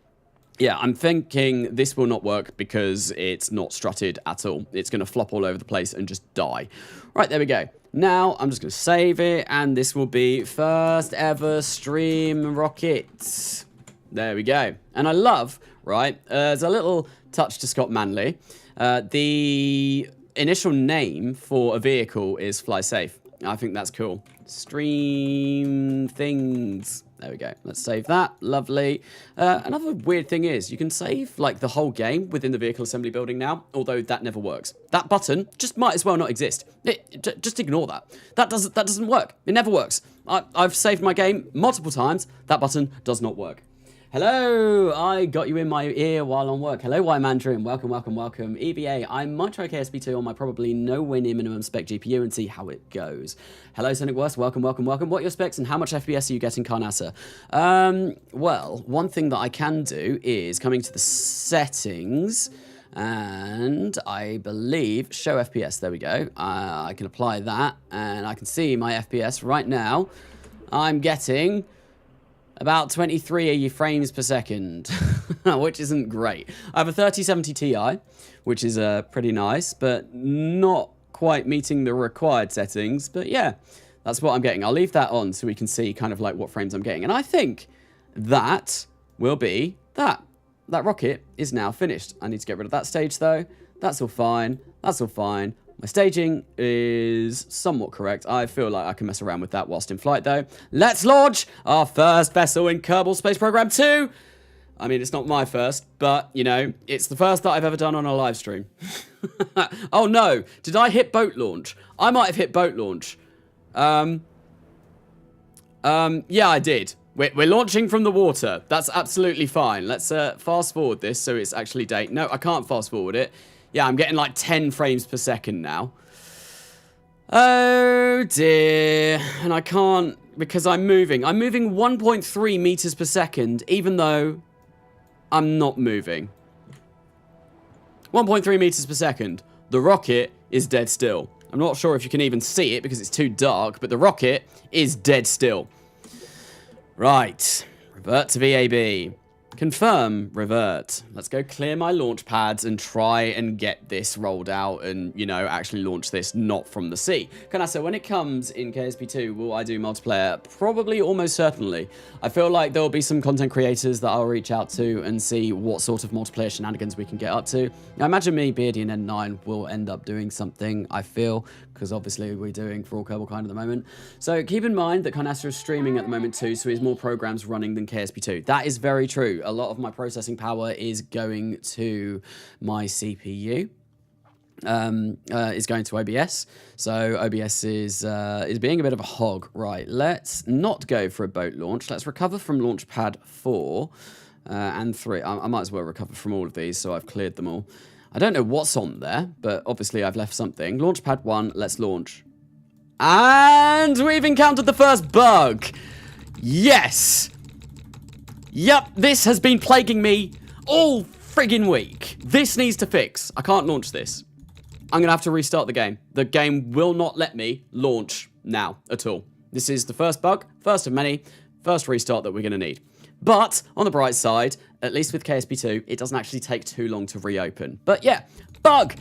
Yeah, I'm thinking this will not work because it's not strutted at all. It's going to flop all over the place and just die. Right, there we go. Now, I'm just going to save it, and this will be first ever stream rocket. There we go. And I love, right, there's a little touch to Scott Manley. The initial name for a vehicle is Fly Safe. I think that's cool. Stream things. There we go. Let's save that. Lovely. Another weird thing is you can save like the whole game within the vehicle assembly building now, although that never works. That button just might as well not exist. Just ignore that. That doesn't work. It never works. I've saved my game multiple times. That button does not work. Hello, I got you in my ear while on work. Hello, Y-Mandarin. Welcome. EVA, I might try KSP2 on my probably nowhere near minimum spec GPU and see how it goes. Hello, Sonic Worst. Welcome. What are your specs and how much FPS are you getting, Carnasa? Well, one thing that I can do is coming to the settings, and I believe show FPS. There we go. I can apply that, and I can see my FPS right now. I'm getting About 23 frames per second, which isn't great. I have a 3070 Ti, which is pretty nice, but not quite meeting the required settings. But yeah, that's what I'm getting. I'll leave that on so we can see kind of like what frames I'm getting. And I think that will be that. That rocket is now finished. I need to get rid of that stage though. That's all fine. That's all fine. My staging is somewhat correct. I feel like I can mess around with that whilst in flight, though. Let's launch our first vessel in Kerbal Space Program 2. I mean, it's not my first, but, you know, it's the first that I've ever done on a live stream. Oh, no. Did I hit boat launch? I might have hit boat launch. Yeah, I did. We're launching from the water. That's absolutely fine. Let's fast forward this so it's actually date. No, I can't fast forward it. Yeah, I'm getting like 10 frames per second now. Oh dear. And I can't, because I'm moving. I'm moving 1.3 meters per second, even though I'm not moving. 1.3 meters per second. The rocket is dead still. I'm not sure if you can even see it because it's too dark, but the rocket is dead still. Right. Revert to VAB. Confirm, revert. Let's go clear my launch pads and try and get this rolled out and, you know, actually launch this not from the sea. Carnasa, when it comes in KSP2, will I do multiplayer? Probably, almost certainly. I feel like there will be some content creators that I'll reach out to and see what sort of multiplayer shenanigans we can get up to. I imagine me, Beardy, and N9 will end up doing something, I feel, because obviously we're doing For All Kerbal Kind at the moment. So keep in mind that Carnasa is streaming at the moment too, so he has more programs running than KSP2. That is very true. A lot of my processing power is going to my CPU. Is going to OBS. So OBS is being a bit of a hog. Right, let's not go for a boat launch. Let's recover from launch pad 4 and 3. I might as well recover from all of these, so I've cleared them all. I don't know what's on there, but obviously I've left something. Launch pad 1, let's launch. And we've encountered the first bug. Yes. Yep, this has been plaguing me all friggin' week. This needs to fix. I can't launch this. I'm going to have to restart the game. The game will not let me launch now at all. This is the first bug, first of many, first restart that we're going to need. But, on the bright side, at least with KSP2, it doesn't actually take too long to reopen. But yeah, bug,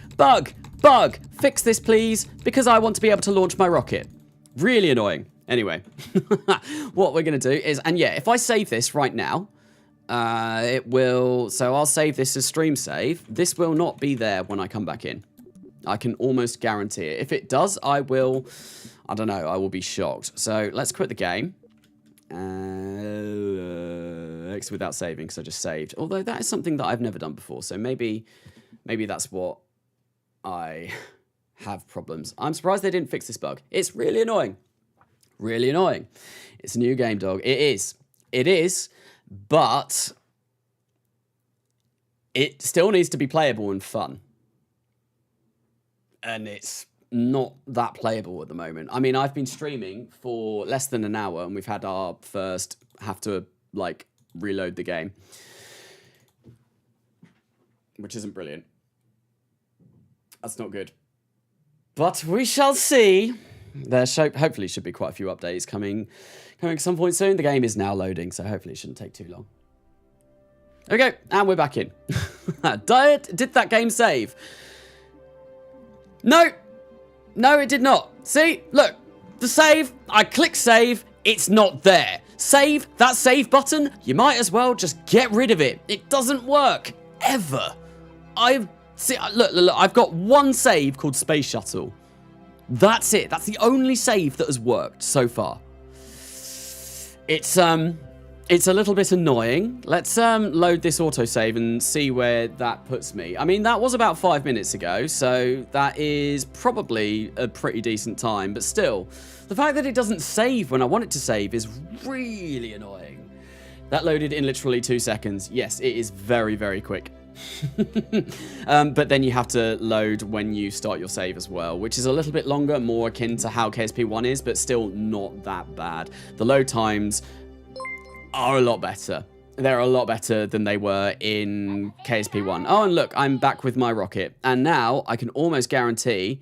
fix this please, because I want to be able to launch my rocket. Really annoying. Anyway, what we're going to do is, and yeah, if I save this right now, it will, so I'll save this as stream save. This will not be there when I come back in. I can almost guarantee it. If it does, I will, I don't know, I will be shocked. So let's quit the game. Exit without saving, so just saved. Although that is something that I've never done before, so maybe that's what I have problems. I'm surprised they didn't fix this bug. It's really annoying. Really annoying. It's a new game, dog. It is. It is, but it still needs to be playable and fun. And it's not that playable at the moment. I mean, I've been streaming for less than an hour and we've had our first have to, like, reload the game. Which isn't brilliant. That's not good. But we shall see. There hopefully should be quite a few updates coming at some point soon. The game is now loading, so hopefully it shouldn't take too long. Okay, and we're back in. Did that game save? No. No, it did not. See? Look. The save. I click save. It's not there. Save. That save button. You might as well just get rid of it. It doesn't work. Ever. Look. I've got one save called Space Shuttle. That's it. That's the only save that has worked so far. It's a little bit annoying. Let's load this autosave and see where that puts me. I mean, that was about 5 minutes ago, so that is probably a pretty decent time, but still, the fact that it doesn't save when I want it to save is really annoying. That loaded in literally 2 seconds. Yes, it is very, very quick. But then you have to load when you start your save as well, which is a little bit longer, more akin to how KSP1 is, but still not that bad. The load times are a lot better. They're a lot better than they were in KSP1. Oh, and look, I'm back with my rocket. And now I can almost guarantee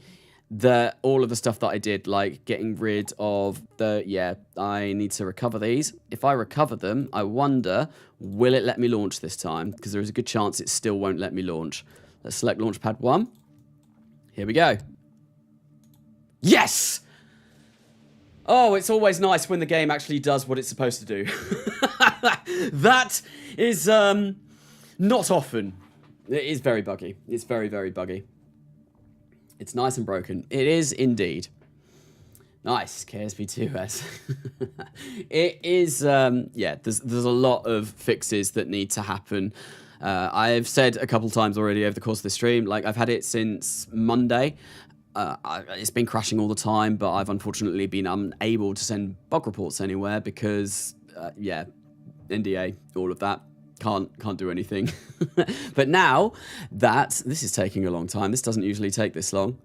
all of the stuff that I did, like getting rid of I need to recover these. If I recover them, I wonder, will it let me launch this time? Because there is a good chance it still won't let me launch. Let's select Launchpad 1. Here we go. Yes! Oh, it's always nice when the game actually does what it's supposed to do. That is not often. It is very buggy. It's very, very buggy. It's nice and broken. It is indeed. Nice, KSP2S. It is, there's a lot of fixes that need to happen. I've said a couple times already over the course of the stream, like I've had it since Monday. It's been crashing all the time, but I've unfortunately been unable to send bug reports anywhere because, NDA, all of that. Can't do anything. But now that this is taking a long time, this doesn't usually take this long.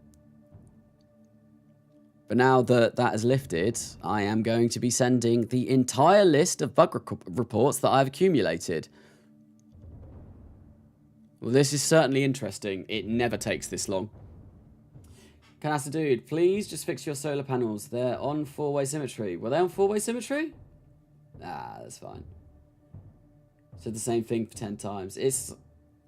But now that that is lifted, I am going to be sending the entire list of bug reports that I've accumulated. Well, this is certainly interesting. It never takes this long. Carnasa dude, please just fix your solar panels. They're on 4-way symmetry. Were they on 4-way symmetry? Ah, that's fine. Said the same thing for 10 times. It's...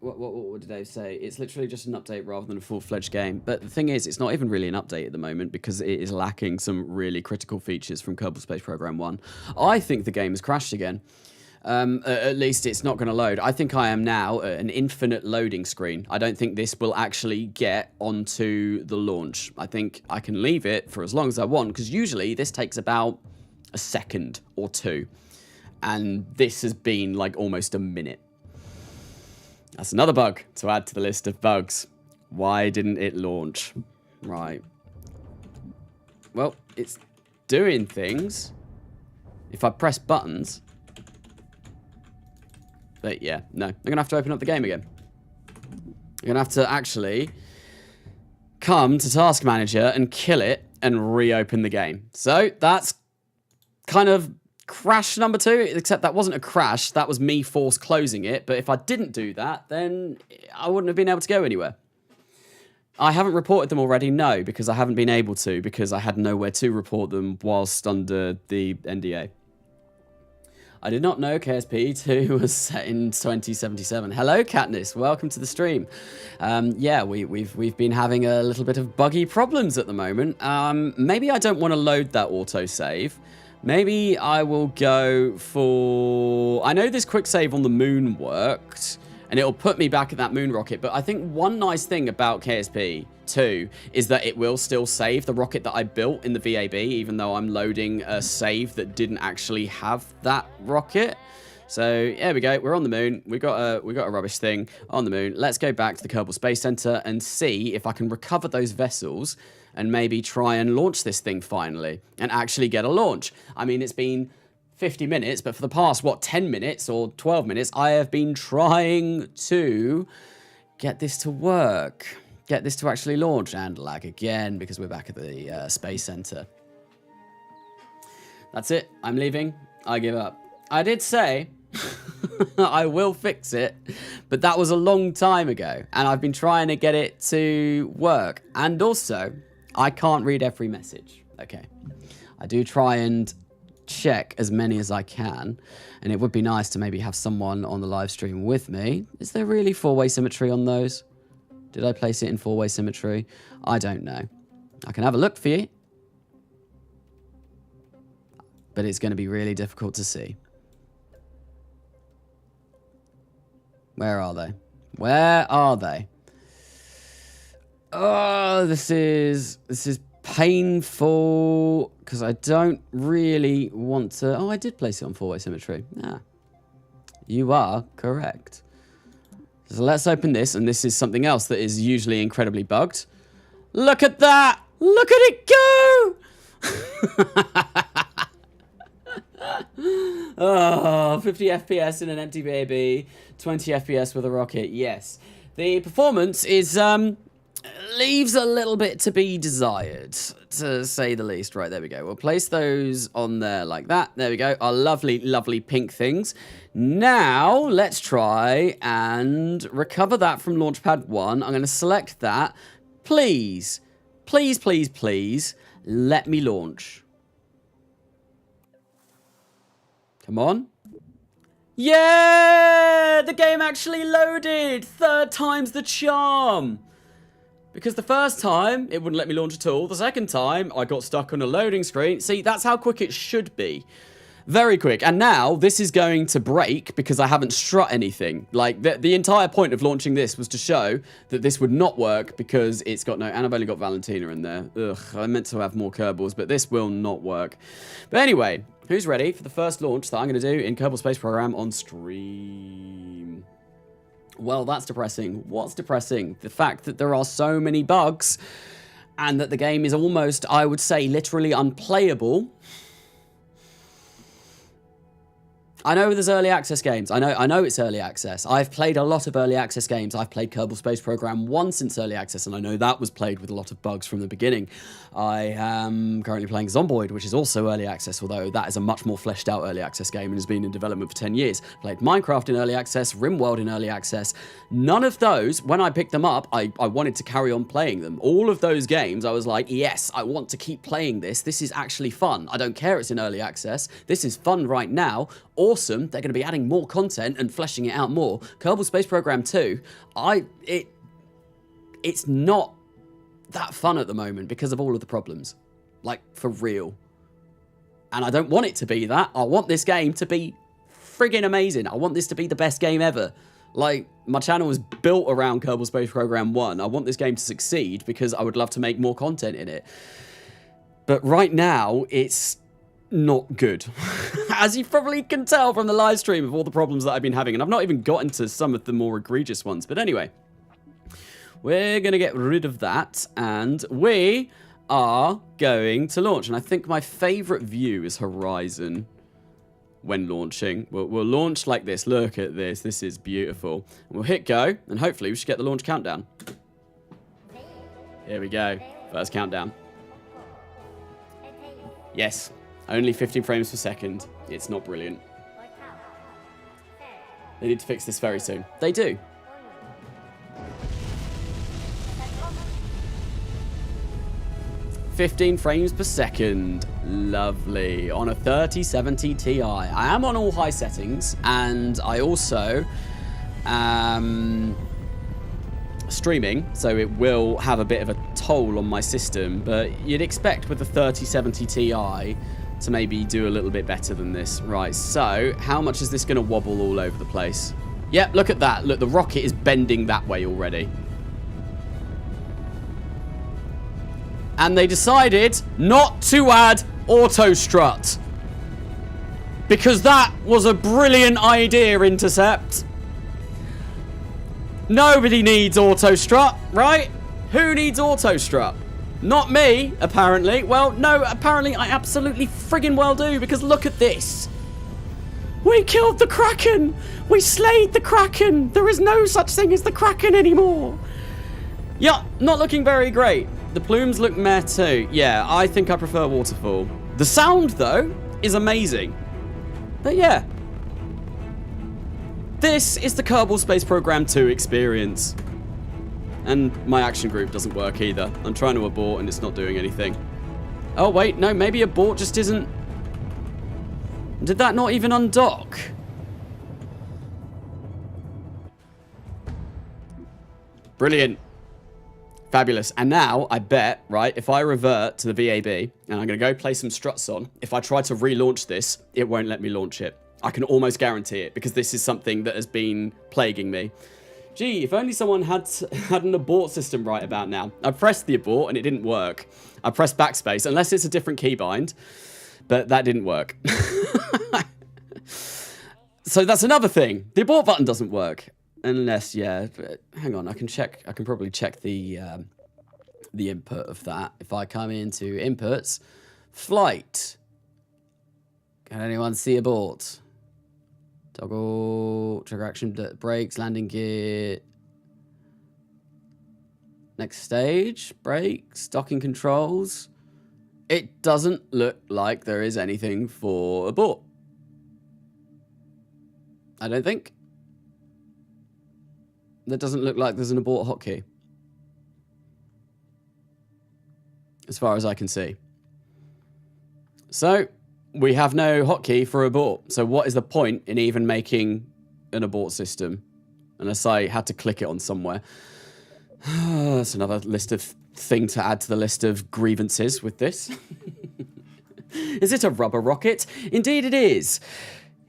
What did Dave say? It's literally just an update rather than a full-fledged game. But the thing is, it's not even really an update at the moment because it is lacking some really critical features from Kerbal Space Program 1. I think the game has crashed again. At least it's not going to load. I think I am now at an infinite loading screen. I don't think this will actually get onto the launch. I think I can leave it for as long as I want because usually this takes about a second or two. And this has been like almost a minute. That's another bug to add to the list of bugs. Why didn't it launch? Right. Well, it's doing things. If I press buttons. But yeah, no. I'm going to have to open up the game again. I'm going to have to actually come to Task Manager and kill it and reopen the game. So that's kind of crash number 2, except that wasn't a crash. That was me force closing it. But if I didn't do that, then I wouldn't have been able to go anywhere. I haven't reported them already, no, because I haven't been able to, because I had nowhere to report them whilst under the NDA. I did not know KSP2 was set in 2077. Hello, Katniss. Welcome to the stream. Yeah, we've been having a little bit of buggy problems at the moment. Maybe I don't want to load that autosave. Maybe I will go for... I know this quick save on the moon worked, and it'll put me back at that moon rocket, but I think one nice thing about KSP2 is that it will still save the rocket that I built in the VAB, even though I'm loading a save that didn't actually have that rocket. So, there we go. We're on the moon. We got a rubbish thing on the moon. Let's go back to the Kerbal Space Center and see if I can recover those vessels and maybe try and launch this thing finally and actually get a launch. I mean, it's been 50 minutes, but for the past, 10 minutes or 12 minutes, I have been trying to get this to work, get this to actually launch, and lag again because we're back at the Space Center. That's it. I'm leaving. I give up. I did say I will fix it, but that was a long time ago, and I've been trying to get it to work. And also, I can't read every message. Okay. I do try and check as many as I can, and it would be nice to maybe have someone on the live stream with me. Is there really 4-way symmetry on those? Did I place it in 4-way symmetry? I don't know. I can have a look for you, but it's going to be really difficult to see. Where are they? Where are they? Oh, this is painful because I don't really want to... Oh, I did place it on 4-way symmetry. Yeah. You are correct. So let's open this, and this is something else that is usually incredibly bugged. Look at that! Look at it go! Oh, 50 FPS in an empty baby, 20 FPS with a rocket. Yes. The performance is... leaves a little bit to be desired, to say the least. Right, there we go. We'll place those on there like that. There we go. Our lovely, lovely pink things. Now, let's try and recover that from Launchpad 1. I'm going to select that. Please, Please, please, please, let me launch. Come on. Yeah! The game actually loaded! 3rd time's the charm! Because the first time, it wouldn't let me launch at all. The second time, I got stuck on a loading screen. See, that's how quick it should be. Very quick. And now, this is going to break because I haven't strut anything. Like, the entire point of launching this was to show that this would not work because it's got no... And I've only got Valentina in there. Ugh, I meant to have more Kerbals, but this will not work. But anyway, who's ready for the first launch that I'm going to do in Kerbal Space Program on stream? Well, that's depressing. What's depressing? The fact that there are so many bugs and that the game is almost, I would say, literally unplayable. I know there's early access games. I know it's early access. I've played a lot of early access games. I've played Kerbal Space Program 1 since early access, and I know that was played with a lot of bugs from the beginning. I am currently playing Zomboid, which is also early access, although that is a much more fleshed out early access game and has been in development for 10 years. Played Minecraft in early access, RimWorld in early access. None of those, when I picked them up, I wanted to carry on playing them. All of those games, I was like, yes, I want to keep playing this. This is actually fun. I don't care it's in early access. This is fun right now. Awesome. They're going to be adding more content and fleshing it out more. Kerbal Space Program 2, it's not that fun at the moment because of all of the problems. Like, for real. And I don't want it to be that. I want this game to be friggin' amazing. I want this to be the best game ever. Like, my channel was built around Kerbal Space Program 1. I want this game to succeed because I would love to make more content in it. But right now, it's not good. As you probably can tell from the live stream of all the problems that I've been having. And I've not even gotten to some of the more egregious ones. But anyway, we're going to get rid of that. And we are going to launch. And I think my favorite view is Horizon when launching. We'll launch like this. Look at this. This is beautiful. And we'll hit go. And hopefully we should get the launch countdown. Here we go. First countdown. Yes. Only 15 frames per second. It's not brilliant. They need to fix this very soon. They do. "15 frames per second. Lovely. On a 3070 Ti. I am on all high settings, and I also am streaming, so it will have a bit of a toll on my system, but you'd expect with the 3070 Ti to maybe do a little bit better than this. Right, so how much is this going to wobble all over the place? Yep, look at that. Look, the rocket is bending that way already. And they decided not to add auto strut. Because that was a brilliant idea, Intercept. Nobody needs auto strut, right? Who needs auto strut? Not me, apparently. Well, no, apparently I absolutely friggin' well do, because look at this. We killed the Kraken! We slayed the Kraken! There is no such thing as the Kraken anymore! Yeah, not looking very great. The plumes look meh too. Yeah, I think I prefer Waterfall. The sound, though, is amazing. But yeah. This is the Kerbal Space Program 2 experience. And my action group doesn't work either. I'm trying to abort and it's not doing anything. Oh, wait, no, maybe abort just isn't... Did that not even undock? Brilliant. Fabulous. And now, I bet, right, if I revert to the VAB, and I'm going to go play some struts on, if I try to relaunch this, it won't let me launch it. I can almost guarantee it, because this is something that has been plaguing me. Gee, if only someone had an abort system right about now. I pressed the abort and it didn't work. I pressed backspace, unless it's a different keybind, but that didn't work. So that's another thing. The abort button doesn't work. Unless, yeah, hang on, I can probably check the input of that. If I come into inputs, flight. Can anyone see abort? Toggle, trigger action, brakes, landing gear. Next stage, brakes, docking controls. It doesn't look like there is anything for abort. I don't think. That doesn't look like there's an abort hotkey. as far as I can see. So, we have no hotkey for abort. So what is the point in even making an abort system? Unless I had to click it on somewhere. That's another list of thing to add to the list of grievances with this. Is it a rubber rocket? Indeed it is.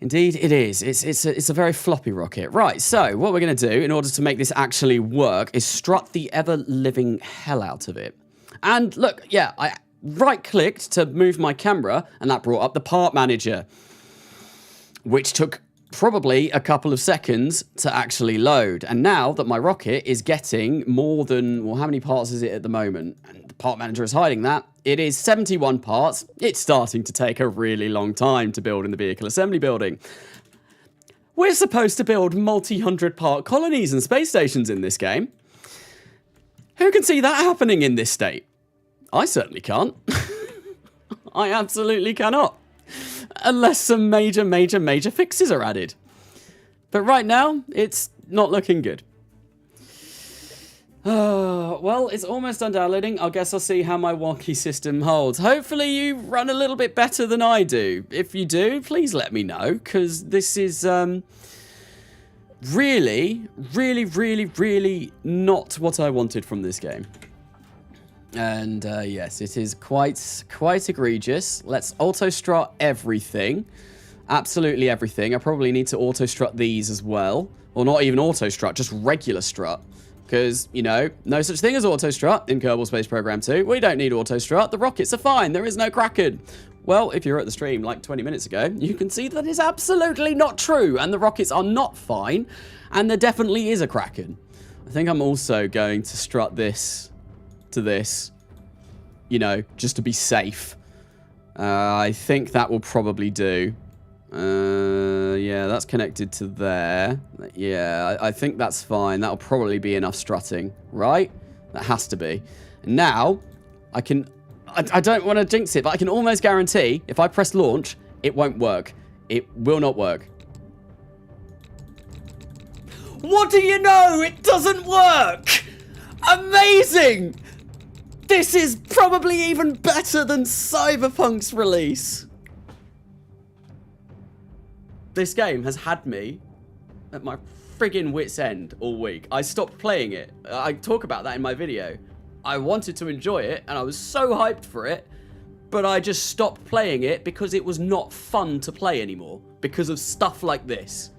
Indeed it is. It's a very floppy rocket. Right, so what we're going to do in order to make this actually work is strut the ever-living hell out of it. And look, yeah, I right-clicked to move my camera, and that brought up the part manager, which took probably a couple of seconds to actually load. And now that my rocket is getting more than, well, how many parts is it at the moment? And the part manager is hiding that. It is 71 parts. It's starting to take a really long time to build in the vehicle assembly building. We're supposed to build multi-hundred part colonies and space stations in this game. Who can see that happening in this state? I certainly can't. I absolutely cannot. Unless some major fixes are added. But right now, it's not looking good. Well, it's almost done downloading. I guess I'll see how my wonky system holds. Hopefully you run a little bit better than I do. If you do, please let me know, because this is really not what I wanted from this game. And yes, it is quite egregious. Let's auto-strut everything. Absolutely everything. I probably need to auto-strut these as well. Or not even auto-strut, just regular strut. Because, you know, no such thing as auto-strut in Kerbal Space Program 2. We don't need auto-strut. The rockets are fine. There is no Kraken. Well, if you're at the stream like 20 minutes ago, you can see that is absolutely not true. And the rockets are not fine. And there definitely is a Kraken. I think I'm also going to strut this to this, you know, just to be safe. I think that will probably do. Yeah, that's connected to there. Yeah, I think that's fine. That'll probably be enough strutting, right? That has to be. And now, I don't want to jinx it, but I can almost guarantee if I press launch, it won't work. It will not work. What do you know? It doesn't work! Amazing! This is probably even better than Cyberpunk's release. This game has had me at my friggin' wit's end all week. I stopped playing it. I talk about that in my video. I wanted to enjoy it, and I was so hyped for it, but I just stopped playing it because it was not fun to play anymore because of stuff like this.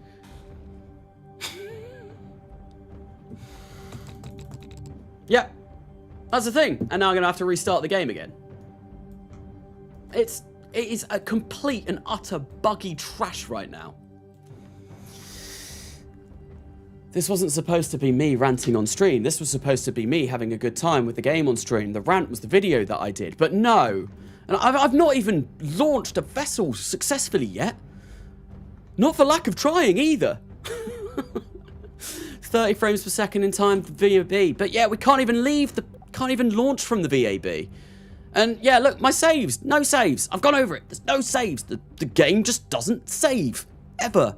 Yeah. That's the thing, and now I'm going to have to restart the game again. It is a complete and utter buggy trash right now. This wasn't supposed to be me ranting on stream. This was supposed to be me having a good time with the game on stream. The rant was the video that I did, but no. And I've not even launched a vessel successfully yet. Not for lack of trying either. 30 frames per second in time for VAB. But yeah, we can't even launch from the VAB. And yeah, look, my saves, no saves. I've gone over it. There's no saves. The game just doesn't save ever.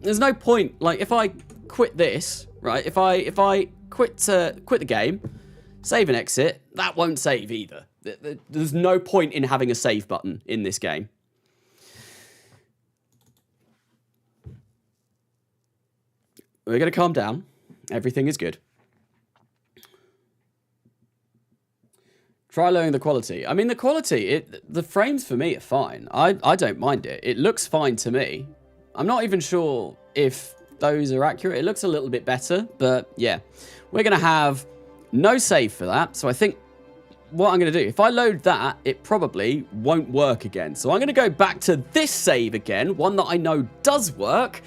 There's no point. Like if I quit this, right? If I quit the game, save and exit, that won't save either. There's no point in having a save button in this game. We're going to calm down. Everything is good. Try lowering the quality. I mean, the quality, the frames for me are fine. I don't mind it. It looks fine to me. I'm not even sure if those are accurate. It looks a little bit better, but yeah. We're going to have no save for that. So I think what I'm going to do, if I load that, it probably won't work again. So I'm going to go back to this save again, one that I know does work,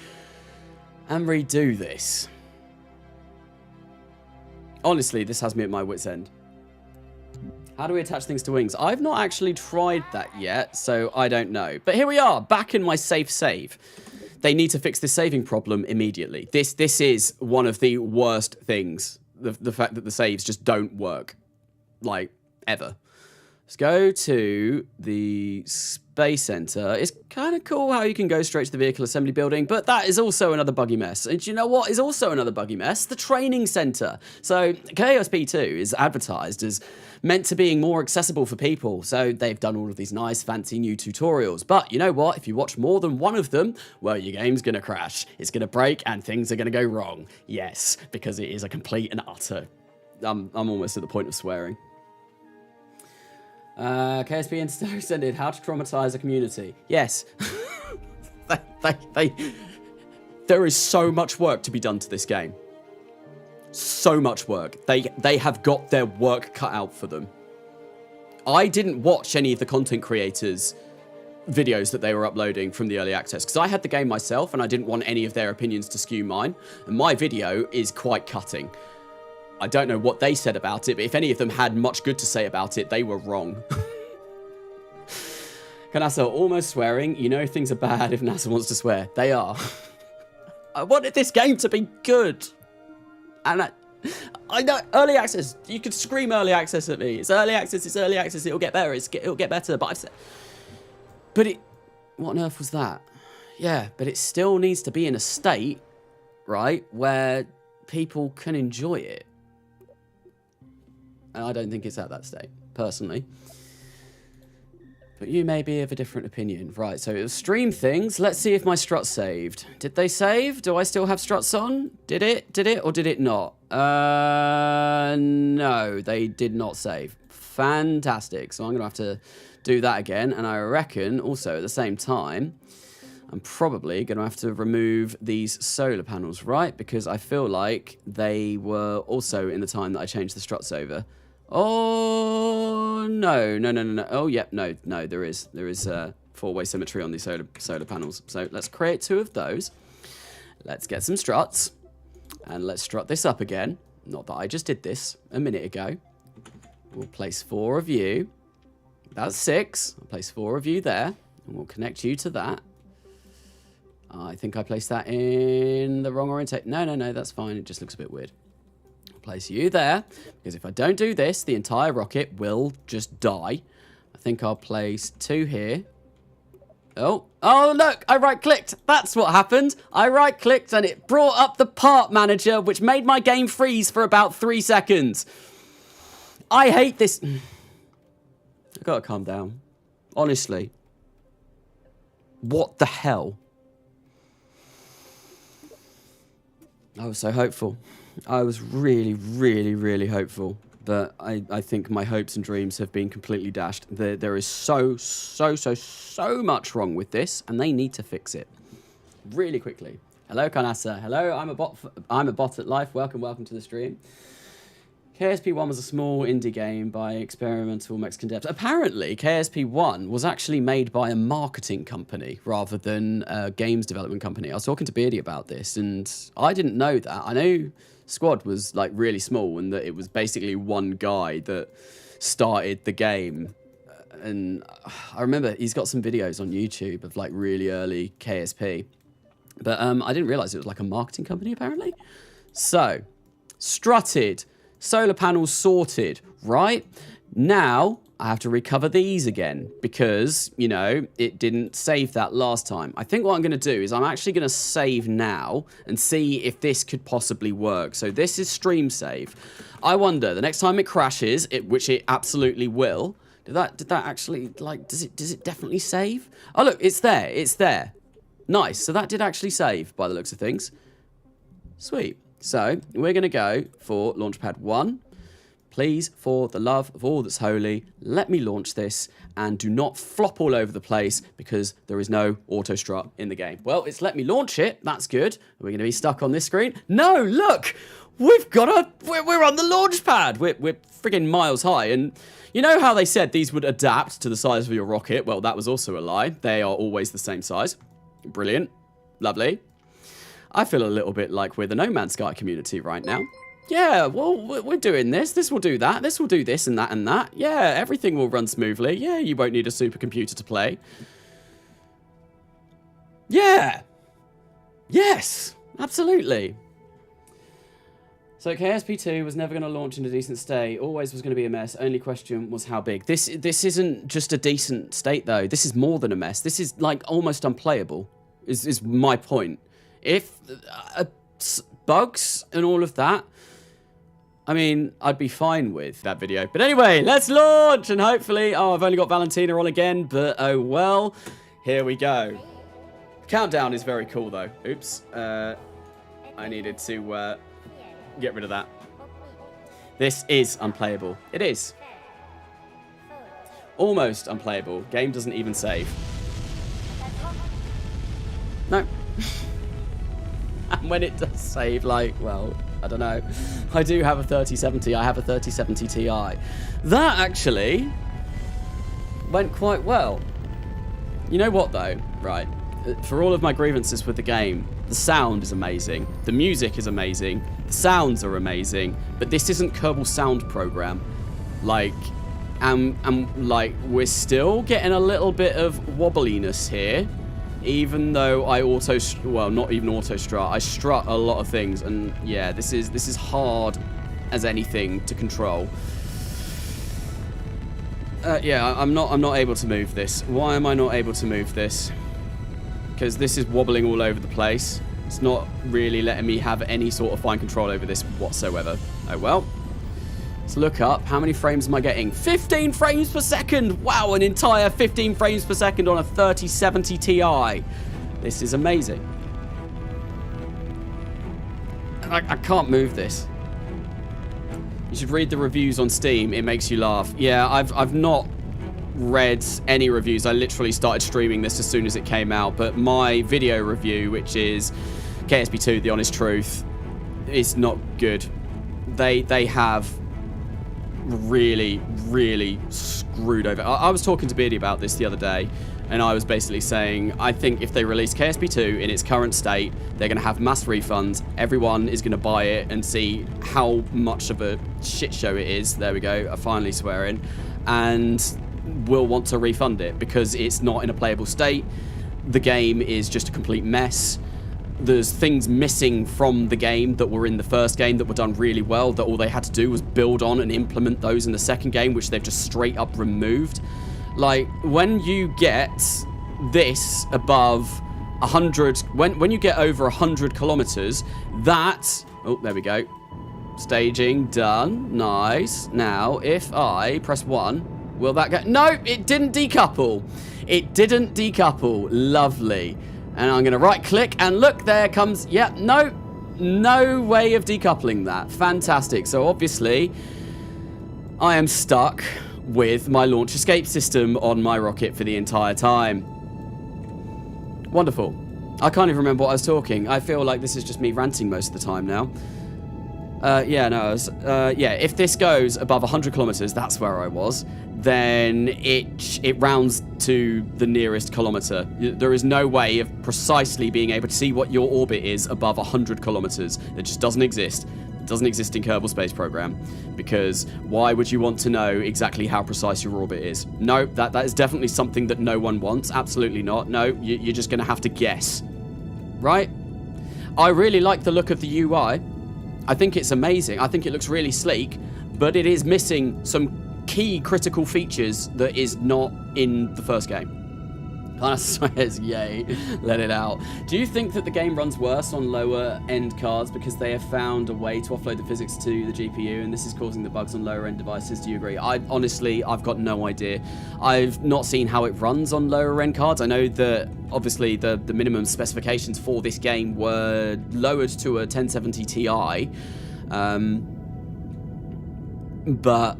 and redo this. Honestly, this has me at my wit's end. How do we attach things to wings? I've not actually tried that yet, so I don't know. But here we are, back in my safe save. They need to fix this saving problem immediately. This is one of the worst things. The fact that the saves just don't work. Like, ever. Let's go to the Space Center. It's kind of cool how you can go straight to the vehicle assembly building, but that is also another buggy mess. And do you know what is also another buggy mess? The training center. So KSP2 is advertised as meant to being more accessible for people. So they've done all of these nice, fancy new tutorials. But you know what? If you watch more than one of them, well, your game's going to crash. It's going to break and things are going to go wrong. Yes, because it is a complete and utter... I'm almost at the point of swearing. KSP extended how to traumatize a community. Yes. There is so much work to be done to this game. So much work. They have got their work cut out for them. I didn't watch any of the content creators' videos that they were uploading from the early access because I had the game myself and I didn't want any of their opinions to skew mine. And my video is quite cutting. I don't know what they said about it, but if any of them had much good to say about it, they were wrong. Carnasa, almost swearing. You know things are bad if NASA wants to swear. They are. I wanted this game to be good. And I know early access. You could scream early access at me. It's early access. It's early access. It'll get better. It'll get better. But I've said... But it... What on earth was that? Yeah, but it still needs to be in a state, right, where people can enjoy it. And I don't think it's at that state, personally. But you may be of a different opinion. Right, so it was stream things. Let's see if my struts saved. Did they save? Do I still have struts on? Did it? Did it or did it not? No, they did not save. Fantastic. So I'm going to have to do that again. And I reckon, also at the same time, I'm probably going to have to remove these solar panels, right? Because I feel like they were also in the time that I changed the struts over. Oh, no. Oh, yep, no, there is four-way symmetry on these solar panels. So let's create 2 of those. Let's get some struts. And let's strut this up again. Not that I just did this a minute ago. We'll place 4 of you. That's 6. I'll place 4 of you there. And we'll connect you to that. I think I placed that in the wrong orientation. No, that's fine. It just looks a bit weird. Place you there, because if I don't do this, the entire rocket will just die. I think I'll place 2 here. Oh, look, I right-clicked. That's what happened. I right-clicked and it brought up the part manager, which made my game freeze for about 3 seconds. I hate this. I gotta calm down. Honestly. What the hell? I was so hopeful. I was really, really, really hopeful. But I think my hopes and dreams have been completely dashed. There is so much wrong with this, and they need to fix it really quickly. Hello, Carnasa. Hello, I'm a bot at life. Welcome to the stream. KSP1 was a small indie game by experimental Mexican devs. Apparently, KSP1 was actually made by a marketing company rather than a games development company. I was talking to Beardy about this, and I didn't know that. I know Squad was like really small and that it was basically one guy that started the game. And I remember he's got some videos on YouTube of like really early KSP. But I didn't realize it was like a marketing company apparently. So, strutted. Solar panels sorted, right? Now, I have to recover these again because, you know, it didn't save that last time. I think what I'm going to do is I'm actually going to save now and see if this could possibly work. So this is stream save. I wonder, the next time it crashes, which it absolutely will, did that actually, like, does it definitely save? Oh, look, it's there. Nice, so that did actually save by the looks of things. Sweet. So, we're going to go for Launchpad 1. Please, for the love of all that's holy, let me launch this and do not flop all over the place because there is no auto strut in the game. Well, it's let me launch it. That's good. Are we going to be stuck on this screen? No, look! We've got we're on the launch pad. We're friggin' miles high. And you know how they said these would adapt to the size of your rocket? Well, that was also a lie. They are always the same size. Brilliant. Lovely. I feel a little bit like we're the No Man's Sky community right now. Yeah, well, we're doing this. This will do that. This will do this and that and that. Yeah, everything will run smoothly. Yeah, you won't need a supercomputer to play. Yeah. Yes, absolutely. So KSP2 was never going to launch in a decent state, always was going to be a mess, only question was how big. This isn't just a decent state though, this is more than a mess. This is like almost unplayable, is my point. If bugs and all of that, I mean, I'd be fine with that video. But anyway, let's launch and hopefully, oh, I've only got Valentina on again, but oh well, here we go. Countdown is very cool though. Oops, I needed to get rid of that. This is unplayable. It is. Almost unplayable. Game doesn't even save. No. And when it does save, like, well, I don't know. I do have a 3070. I have a 3070 Ti. That actually went quite well. You know what, though? Right. For all of my grievances with the game, the sound is amazing. The music is amazing. The sounds are amazing. But this isn't Kerbal Sound Program. Like, like, we're still getting a little bit of wobbliness here. Even though I well, not even auto-strut. I strut a lot of things. And yeah, this is hard as anything to control. Yeah, I'm not able to move this. Why am I not able to move this? Because this is wobbling all over the place. It's not really letting me have any sort of fine control over this whatsoever. Oh well. Let's look up. How many frames am I getting? 15 frames per second! Wow, an entire 15 frames per second on a 3070 Ti. This is amazing. I can't move this. You should read the reviews on Steam. It makes you laugh. Yeah, I've not read any reviews. I literally started streaming this as soon as it came out, but my video review, which is KSP2 The Honest Truth, is not good. They have really screwed over. I was talking to Beardy about this the other day, and I was basically saying, I think if they release KSP2 in its current state, they're going to have mass refunds. Everyone is going to buy it and see how much of a shit show it is. There we go. I finally swearing. And will want to refund it because it's not in a playable state. The game is just a complete mess. There's things missing from the game that were in the first game that were done really well, that all they had to do was build on and implement those in the second game, which they've just straight up removed. Like, when you get this above 100, when you get over 100 kilometers, that, oh, there we go. Staging done. Nice. Now, if I press 1, will that go? No, it didn't decouple. It didn't decouple. Lovely. And I'm going to right click and look, there comes, yeah, no way of decoupling that. Fantastic. So obviously I am stuck with my launch escape system on my rocket for the entire time. Wonderful. I can't even remember what I was talking. I feel like this is just me ranting most of the time now. Yeah, no, yeah, if this goes above 100 kilometers, that's where I was, then it rounds to the nearest kilometer. There is no way of precisely being able to see what your orbit is above 100 kilometers. It just doesn't exist. It doesn't exist in Kerbal Space Program, because why would you want to know exactly how precise your orbit is? No, that is definitely something that no one wants. Absolutely not. No, you're just going to have to guess. Right? I really like the look of the UI. I think it's amazing. I think it looks really sleek, but it is missing some key critical features that is not in the first game. Carnasa swears, yay, let it out. Do you think that the game runs worse on lower end cards because they have found a way to offload the physics to the GPU and this is causing the bugs on lower end devices? Do you agree? Honestly, I've got no idea. I've not seen how it runs on lower end cards. I know that obviously the minimum specifications for this game were lowered to a 1070 Ti, but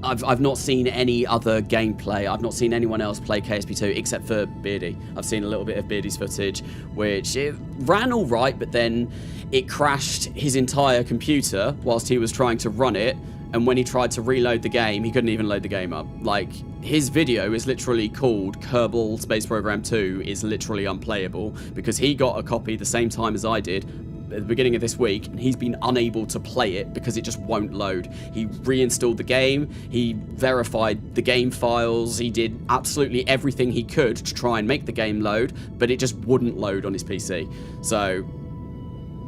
I've not seen any other gameplay. I've not seen anyone else play KSP2 except for Beardy. I've seen a little bit of Beardy's footage, which it ran all right, but then it crashed his entire computer whilst he was trying to run it. And when he tried to reload the game, he couldn't even load the game up. Like, his video is literally called Kerbal Space Program 2 is literally unplayable because he got a copy the same time as I did at the beginning of this week, and he's been unable to play it because it just won't load. He reinstalled the game, he verified the game files, he did absolutely everything he could to try and make the game load, but it just wouldn't load on his PC. So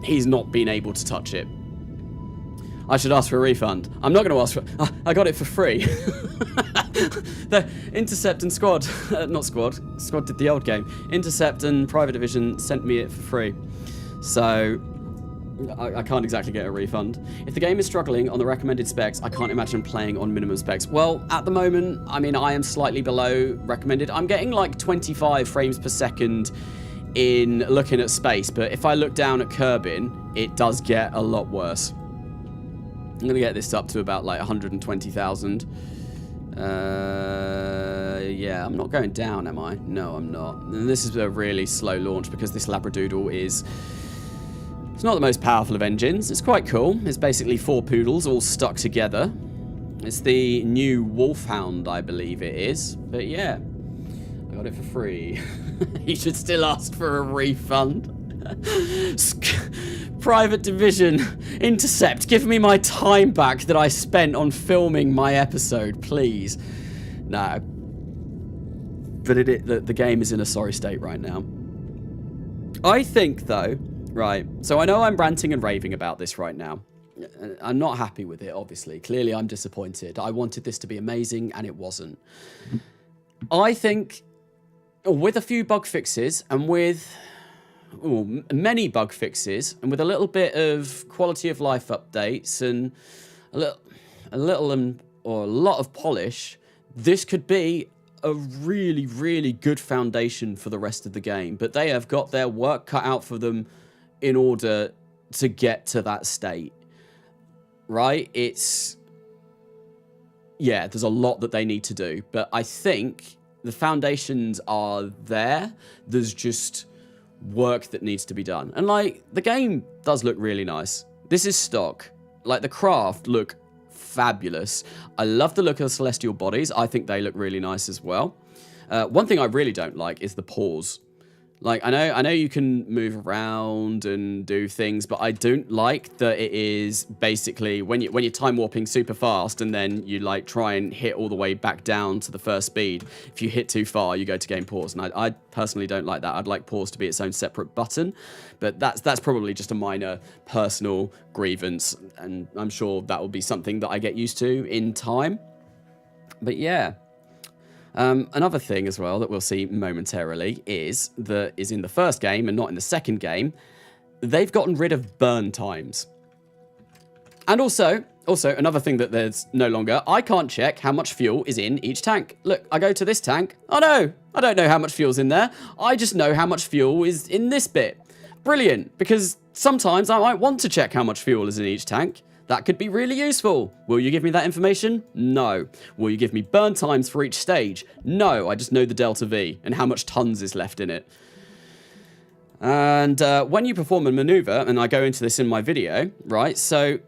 he's not been able to touch it. I should ask for a refund. I'm not going to ask for... I got it for free. The Intercept and Squad... not Squad. Squad did the old game. Intercept and Private Division sent me it for free. So... I can't exactly get a refund. If the game is struggling on the recommended specs, I can't imagine playing on minimum specs. Well, at the moment, I mean, I am slightly below recommended. I'm getting like 25 frames per second in looking at space, but if I look down at Kerbin, it does get a lot worse. I'm going to get this up to about like 120,000. Yeah, I'm not going down, am I? No, I'm not. And this is a really slow launch because this Labradoodle is... It's not the most powerful of engines. It's quite cool. It's basically 4 poodles all stuck together. It's the new Wolfhound, I believe it is. But yeah, I got it for free. You should still ask for a refund. Private Division, Intercept, give me my time back that I spent on filming my episode, please. No. But the game is in a sorry state right now. I think, though... Right, so I know I'm ranting and raving about this right now. I'm not happy with it, obviously. Clearly, I'm disappointed. I wanted this to be amazing, and it wasn't. I think with a few bug fixes, and with many bug fixes, and with a little bit of quality of life updates, and a lot of polish, this could be a really, really good foundation for the rest of the game. But they have got their work cut out for them in order to get to that state, right? It's... Yeah, there's a lot that they need to do, but I think the foundations are there. There's just work that needs to be done. And, like, the game does look really nice. This is stock. Like, the craft look fabulous. I love the look of the celestial bodies. I think they look really nice as well. One thing I really don't like is the pause. Like, I know you can move around and do things, but I don't like that it is basically when you're time warping super fast and then you like try and hit all the way back down to the first speed. If you hit too far, you go to game pause, and I personally don't like that. I'd like pause to be its own separate button, but that's probably just a minor personal grievance, and I'm sure that will be something that I get used to in time. But yeah. Another thing as well that we'll see momentarily is in the first game and not in the second game, they've gotten rid of burn times. And also another thing that there's no longer, I can't check how much fuel is in each tank. Look, I go to this tank. Oh no, I don't know how much fuel's in there. I just know how much fuel is in this bit. Brilliant, because sometimes I might want to check how much fuel is in each tank. That could be really useful. Will you give me that information? No. Will you give me burn times for each stage? No, I just know the delta V and how much tons is left in it. And when you perform a maneuver, and I go into this in my video, right? So,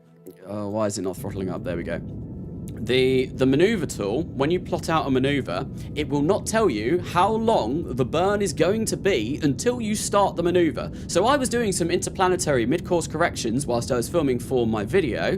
why is it not throttling up? There we go. The maneuver tool, when you plot out a maneuver, it will not tell you how long the burn is going to be until you start the maneuver. So I was doing some interplanetary mid-course corrections whilst I was filming for my video,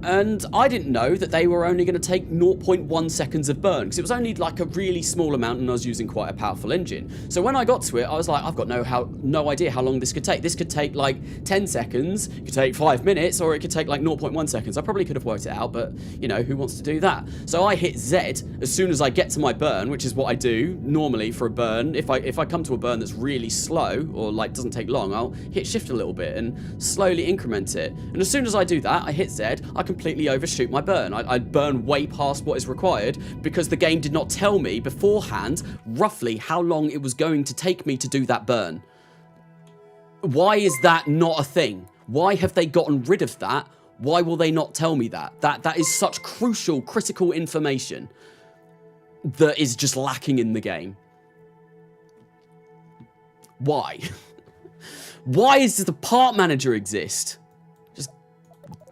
and I didn't know that they were only going to take 0.1 seconds of burn, because it was only like a really small amount and I was using quite a powerful engine. So when I got to it, I was like, I've got no idea how long this could take. This could take like 10 seconds, it could take 5 minutes, or it could take like 0.1 seconds. I probably could have worked it out, but you know, who wants to do that? So I hit Z as soon as I get to my burn, which is what I do normally for a burn. If I come to a burn that's really slow or like doesn't take long, I'll hit shift a little bit and slowly increment it. And as soon as I do that, I hit Z, I completely overshoot my burn. I burn way past what is required because the game did not tell me beforehand roughly how long it was going to take me to do that burn. Why is that not a thing? Why have they gotten rid of that? Why will they not tell me that? That is such crucial, critical information that is just lacking in the game. Why? Why does the part manager exist? Just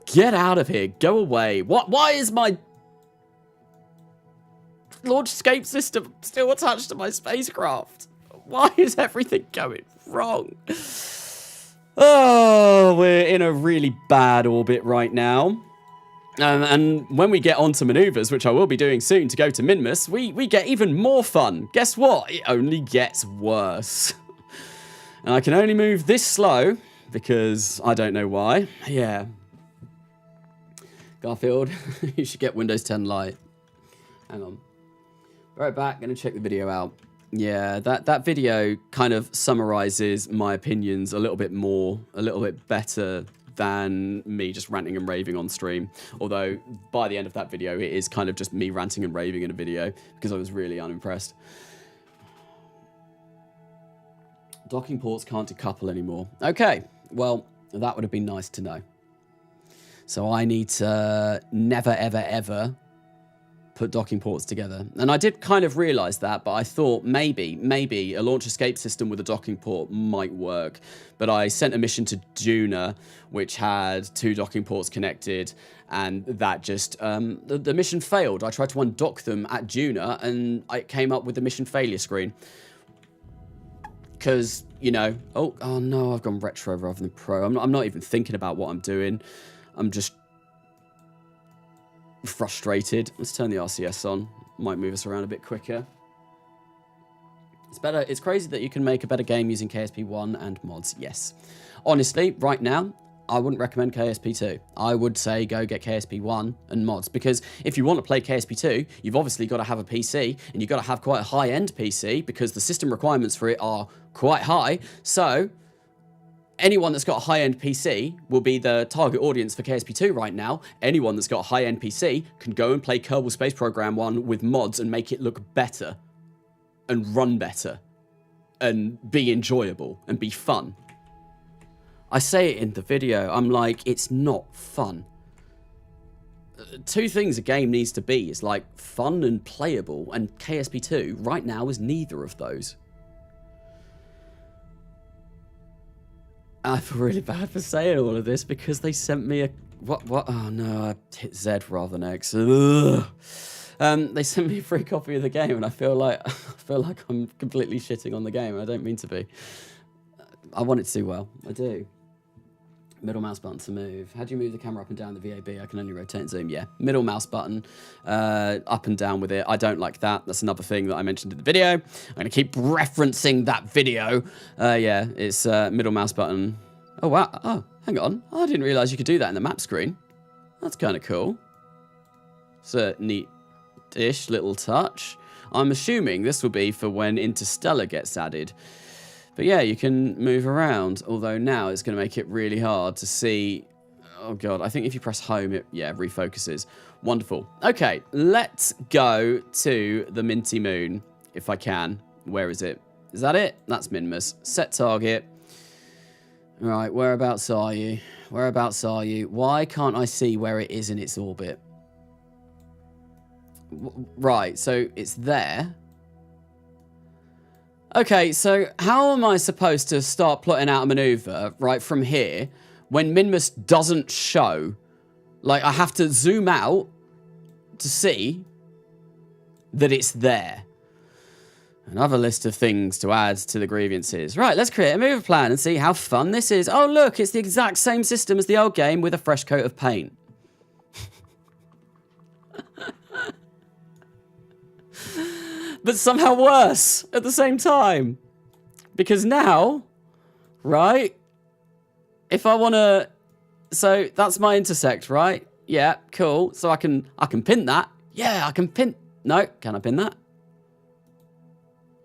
get out of here. Go away. Why is my launch escape system still attached to my spacecraft? Why is everything going wrong? Oh, we're in a really bad orbit right now. And when we get onto maneuvers, which I will be doing soon to go to Minmus, we get even more fun. Guess what? It only gets worse. And I can only move this slow because I don't know why. Yeah. Garfield, you should get Windows 10 Lite. Hang on. Right back, gonna check the video out. Yeah, that video kind of summarizes my opinions a little bit better than me just ranting and raving on stream. Although, by the end of that video, it is kind of just me ranting and raving in a video, because I was really unimpressed. Docking ports can't decouple anymore. Okay, well, that would have been nice to know. So I need to never, ever, ever put docking ports together. And I did kind of realize that, but I thought maybe a launch escape system with a docking port might work. But I sent a mission to Juna, which had 2 docking ports connected, and that just, the mission failed. I tried to undock them at Juna, and it came up with the mission failure screen. Because, you know, oh no, I've gone retro rather than pro. I'm not even thinking about what I'm doing. I'm just frustrated. Let's turn the RCS on. Might move us around a bit quicker. It's better. It's crazy that you can make a better game using KSP1 and mods. Yes. Honestly, right now, I wouldn't recommend KSP2. I would say go get KSP1 and mods, because if you want to play KSP2, you've obviously got to have a PC, and you've got to have quite a high-end PC, because the system requirements for it are quite high. So anyone that's got a high-end PC will be the target audience for KSP2 right now. Anyone that's got a high-end PC can go and play Kerbal Space Program 1 with mods and make it look better and run better and be enjoyable and be fun. I say it in the video, I'm like, it's not fun. 2 things a game needs to be is like fun and playable, and KSP2 right now is neither of those. I feel really bad for saying all of this, because they sent me a... What? Oh, no, I hit Z rather than X. Ugh. They sent me a free copy of the game, and I feel like I'm completely shitting on the game, and I don't mean to be. I want it to do well. I do. Middle mouse button to move. How do you move the camera up and down the VAB? I can only rotate and zoom. Yeah, middle mouse button, up and down with it. I don't like that. That's another thing that I mentioned in the video. I'm going to keep referencing that video. Yeah, it's middle mouse button. Oh, wow. Oh, hang on. I didn't realize you could do that in the map screen. That's kind of cool. It's a neat-ish little touch. I'm assuming this will be for when Interstellar gets added. But yeah, you can move around, although now it's going to make it really hard to see. Oh god, I think if you press home, it, yeah, refocuses. Wonderful. Okay, let's go to the Minty Moon, if I can. Where is it? Is that it? That's Minmus. Set target. Right, whereabouts are you? Whereabouts are you? Why can't I see where it is in its orbit? Right, so it's there. Okay, so how am I supposed to start plotting out a maneuver right from here when Minmus doesn't show? Like, I have to zoom out to see that it's there. Another list of things to add to the grievances. Right, let's create a maneuver plan and see how fun this is. Oh, look, it's the exact same system as the old game with a fresh coat of paint. But somehow worse at the same time. Because now, right, if I want to, so that's my intersect, right? Yeah, cool. So I can pin that. Yeah, I can pin, no, can I pin that?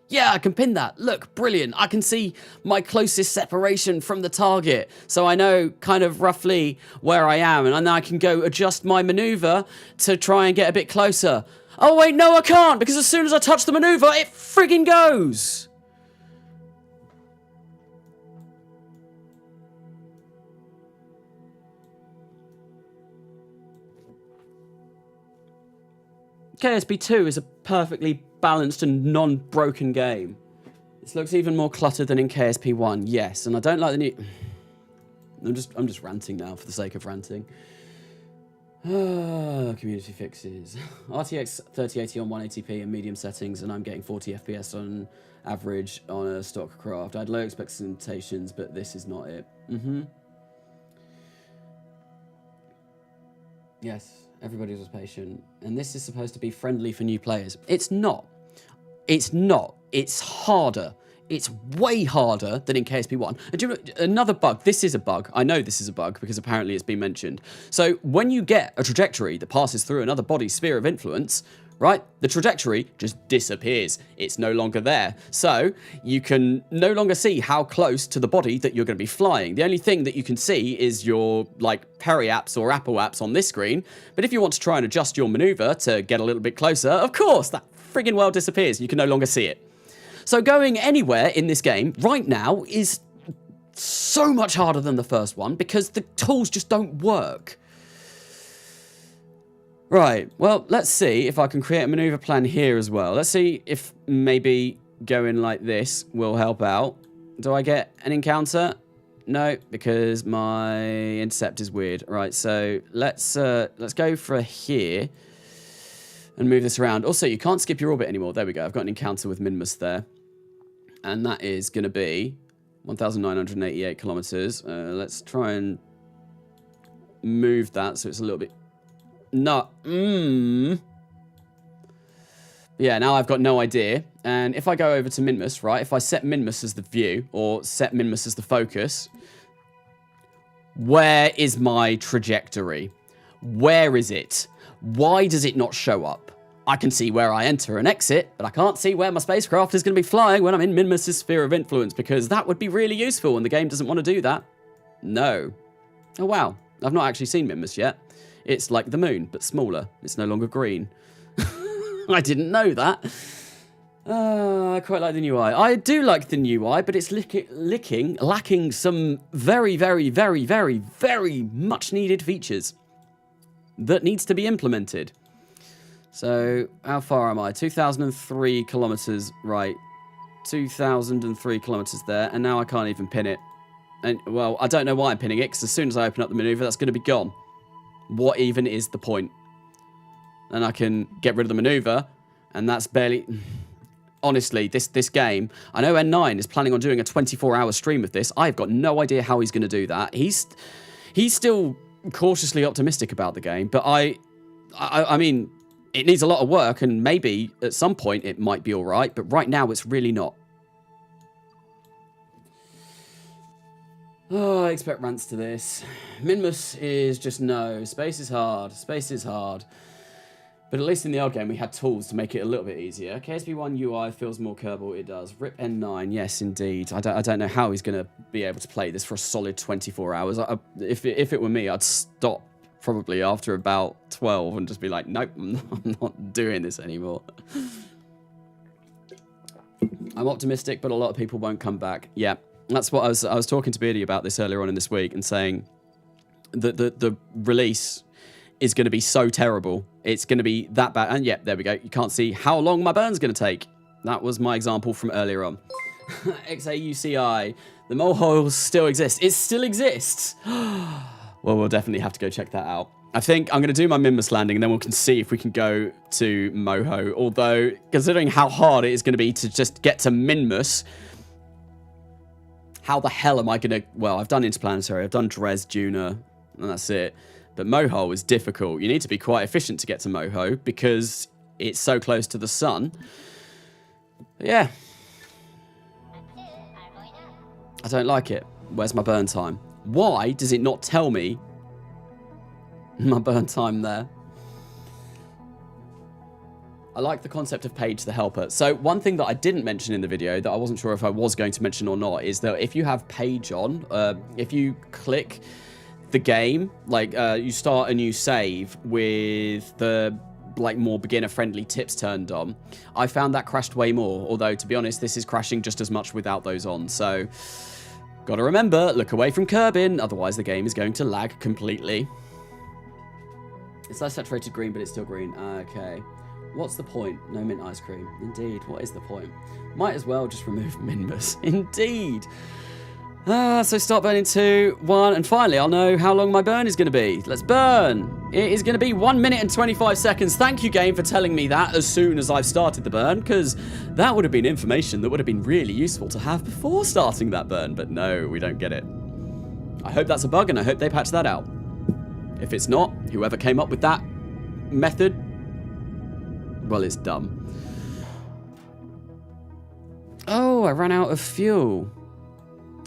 Yeah, I can pin that. Look, brilliant. I can see my closest separation from the target. So I know kind of roughly where I am. And then I can go adjust my maneuver to try and get a bit closer. Oh, wait, no, I can't, because as soon as I touch the maneuver, it friggin' goes. KSP2 is a perfectly balanced and non-broken game. This looks even more cluttered than in KSP1, yes, and I don't like the new... I'm just ranting now for the sake of ranting. Community fixes. RTX 3080 on 180p and medium settings, and I'm getting 40 FPS on average on a stock craft. I had low expectations, but this is not it. Yes, everybody was patient. And this is supposed to be friendly for new players. It's not. It's not. It's harder. It's way harder than in KSP1. And do you know, another bug, this is a bug. I know this is a bug because apparently it's been mentioned. So when you get a trajectory that passes through another body's sphere of influence, right, the trajectory just disappears. It's no longer there. So you can no longer see how close to the body that you're going to be flying. The only thing that you can see is your, like, periaps or Apple apps on this screen. But if you want to try and adjust your maneuver to get a little bit closer, of course, that friggin' world disappears. You can no longer see it. So going anywhere in this game right now is so much harder than the first one because the tools just don't work. Right, well, let's see if I can create a maneuver plan here as well. Let's see if maybe going like this will help out. Do I get an encounter? No, because my intercept is weird. Right, so let's go for here and move this around. Also, you can't skip your orbit anymore. There we go. I've got an encounter with Minmus there. And that is going to be 1,988 kilometers. Let's try and move that so it's a little bit... No. Yeah, now I've got no idea. And if I go over to Minmus, right, if I set Minmus as the view or set Minmus as the focus, where is my trajectory? Where is it? Why does it not show up? I can see where I enter and exit, but I can't see where my spacecraft is going to be flying when I'm in Minmus's sphere of influence, because that would be really useful, and the game doesn't want to do that. No. Oh, wow. I've not actually seen Minmus yet. It's like the moon, but smaller. It's no longer green. I didn't know that. I quite like the new eye. I do like the new eye, but it's lacking some very, very, very, very, very much needed features that needs to be implemented. So, how far am I? 2,003 kilometers, right. 2,003 kilometers there, and now I can't even pin it. And, well, I don't know why I'm pinning it, because as soon as I open up the maneuver, that's going to be gone. What even is the point? And I can get rid of the maneuver, and that's barely... Honestly, this game... I know N9 is planning on doing a 24-hour stream of this. I've got no idea how he's going to do that. He's still cautiously optimistic about the game, but I mean... It needs a lot of work, and maybe at some point it might be all right, but right now it's really not. Oh, I expect rants to this. Minmus is just no. Space is hard. Space is hard. But at least in the old game we had tools to make it a little bit easier. KSP1 UI feels more Kerbal. It does. RIP N9. Yes, indeed. I don't know how he's going to be able to play this for a solid 24 hours. If it were me, I'd stop. Probably after about 12 and just be like, nope, I'm not doing this anymore. I'm optimistic, but a lot of people won't come back. Yeah, that's what I was talking to Beardy about this earlier on in this week and saying that the release is going to be so terrible. It's going to be that bad. And yeah, there we go. You can't see how long my burn's going to take. That was my example from earlier on. XAUCI. The mole holes still exist. It still exists. Well, we'll definitely have to go check that out. I think I'm going to do my Minmus landing, and then we can see if we can go to Moho. Although, considering how hard it is going to be to just get to Minmus, how the hell am I going to... Well, I've done Interplanetary, I've done Dres, Juna, and that's it. But Moho is difficult. You need to be quite efficient to get to Moho, because it's so close to the sun. But yeah. I don't like it. Where's my burn time? Why does it not tell me my burn time there? I like the concept of Paige the Helper. So one thing that I didn't mention in the video that I wasn't sure if I was going to mention or not is that if you have Paige on, if you click the game, like you start a new save with the like more beginner friendly tips turned on, I found that crashed way more. Although to be honest, this is crashing just as much without those on. So gotta remember, look away from Kerbin, otherwise the game is going to lag completely. It's less saturated green, but it's still green. Okay. What's the point? No mint ice cream. Indeed, what is the point? Might as well just remove Minmus. Indeed. So start burning 2, 1, and finally I'll know how long my burn is going to be. Let's burn. It is going to be 1 minute and 25 seconds. Thank you, game, for telling me that as soon as I've started the burn, because that would have been information that would have been really useful to have before starting that burn, but no, we don't get it. I hope that's a bug, and I hope they patch that out. If it's not, whoever came up with that method, well, it's dumb. Oh, I ran out of fuel.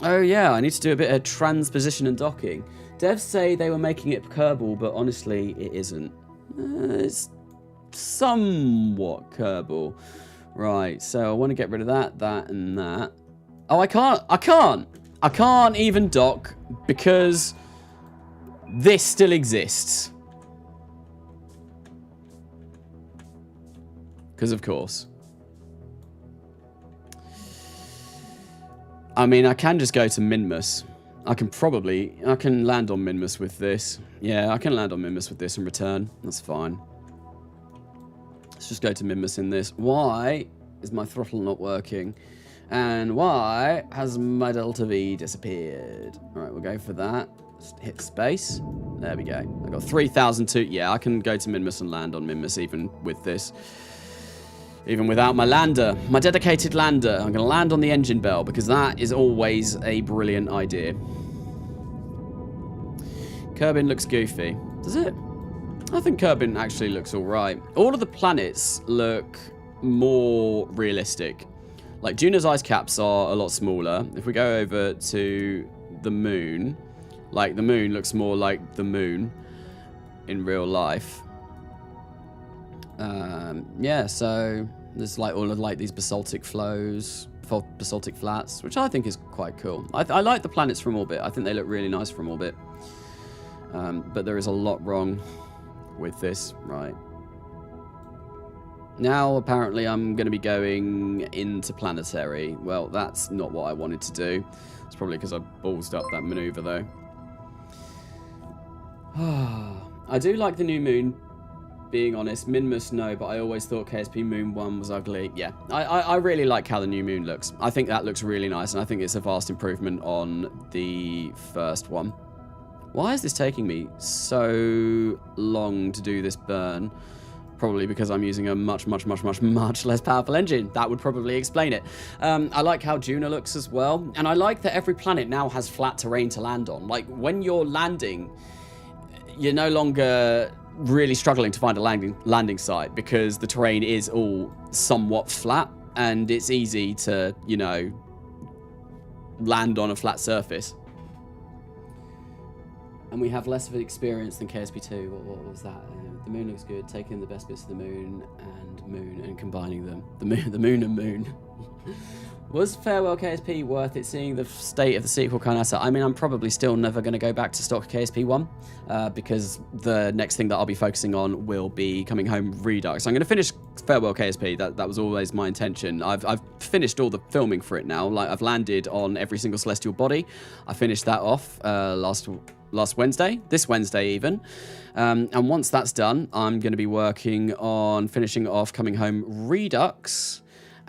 Oh yeah, I need to do a bit of transposition and docking. Devs say they were making it Kerbal, but honestly, it isn't. It's somewhat Kerbal. Right, so I want to get rid of that, and that. Oh, I can't even dock because this still exists. Because of course. I mean, I can just go to Minmus. I can land on Minmus with this. Yeah, I can land on Minmus with this and return. That's fine. Let's just go to Minmus in this. Why is my throttle not working? And why has my Delta V disappeared? All right, we'll go for that. Just hit space. There we go. I got 3,002. Yeah, I can go to Minmus and land on Minmus even with this. Even without my lander, my dedicated lander. I'm going to land on the engine bell because that is always a brilliant idea. Kerbin looks goofy. Does it? I think Kerbin actually looks alright. All of the planets look more realistic. Like, Juno's ice caps are a lot smaller. If we go over to the moon, like, the moon looks more like the moon in real life. Yeah, so there's like all of like these basaltic flows, basaltic flats, which I think is quite cool. I like the planets from orbit. I think they look really nice from orbit. But there is a lot wrong with this. Right. Now, apparently, I'm going to be going into planetary. Well, that's not what I wanted to do. It's probably because I ballsed up that maneuver, though. I do like the new moon. Being honest, Minmus, no, but I always thought KSP Moon 1 was ugly. Yeah, I really like how the new moon looks. I think that looks really nice, and I think it's a vast improvement on the first one. Why is this taking me so long to do this burn? Probably because I'm using a much less powerful engine. That would probably explain it. I like how Juno looks as well, and I like that every planet now has flat terrain to land on. Like, when you're landing, you're no longer really struggling to find a landing site because the terrain is all somewhat flat and it's easy to, you know, land on a flat surface. And we have less of an experience than KSP2. What was that? The moon looks good. Taking the best bits of the moon and combining them. The moon and moon. Was Farewell KSP worth it, seeing the state of the sequel Carnasa? I mean, I'm probably still never going to go back to stock KSP1 because the next thing that I'll be focusing on will be Coming Home Redux. I'm going to finish Farewell KSP. That was always my intention. I've finished all the filming for it now. Like, I've landed on every single celestial body. I finished that off last Wednesday, this Wednesday even. And once that's done, I'm going to be working on finishing off Coming Home Redux.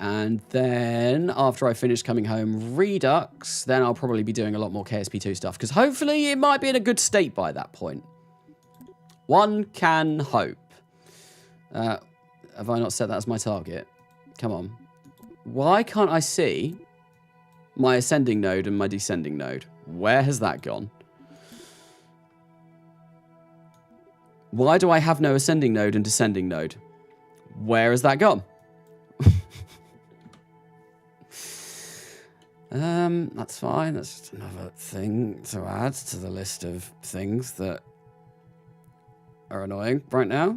And then, after I finish Coming Home Redux, then I'll probably be doing a lot more KSP2 stuff. Because hopefully it might be in a good state by that point. One can hope. Have I not set that as my target? Come on. Why can't I see my ascending node and my descending node? Where has that gone? Why do I have no ascending node and descending node? Where has that gone? That's fine. That's just another thing to add to the list of things that are annoying right now.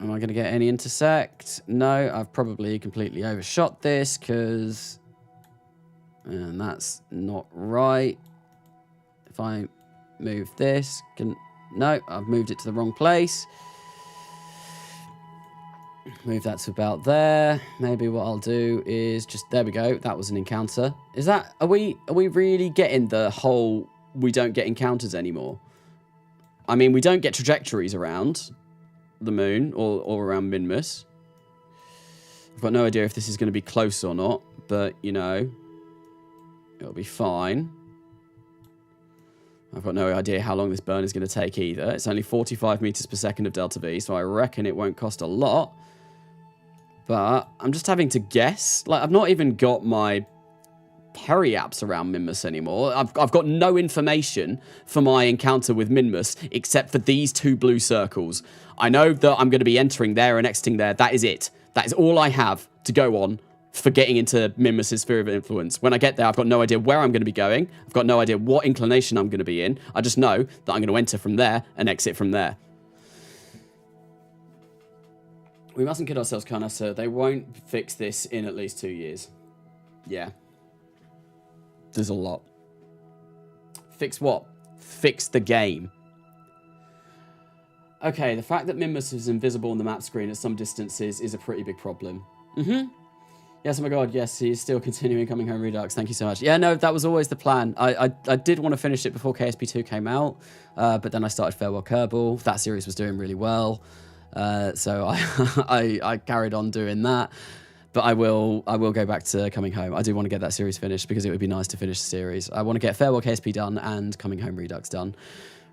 Am I going to get any intersect? No, I've probably completely overshot this because... And that's not right. If I move this... No, I've moved it to the wrong place. Move that to about there. Maybe what I'll do is just... There we go. That was an encounter. Is that... Are we really getting the whole... We don't get encounters anymore? I mean, we don't get trajectories around the moon or around Minmus. I've got no idea if this is going to be close or not. But, you know... It'll be fine. I've got no idea how long this burn is going to take either. It's only 45 meters per second of delta V, so I reckon it won't cost a lot. But I'm just having to guess. Like, I've not even got my peri-apps around Minmus anymore. I've got no information for my encounter with Minmus except for these two blue circles. I know that I'm going to be entering there and exiting there. That is it. That is all I have to go on for getting into Minmus's sphere of influence. When I get there, I've got no idea where I'm going to be going. I've got no idea what inclination I'm going to be in. I just know that I'm going to enter from there and exit from there. We mustn't kid ourselves, Carnasa. They won't fix this in at least 2 years. Yeah. There's a lot. Fix what? Fix the game. Okay, the fact that Minmus is invisible on the map screen at some distances is a pretty big problem. Yes, oh my god, yes, he's still continuing Coming Home Redux. Thank you so much. Yeah, no, that was always the plan. I did want to finish it before KSP2 came out, but then I started Farewell Kerbal. That series was doing really well. So I carried on doing that, but I will go back to Coming Home. I do want to get that series finished because it would be nice to finish the series. I want to get Farewell KSP done and Coming Home Redux done.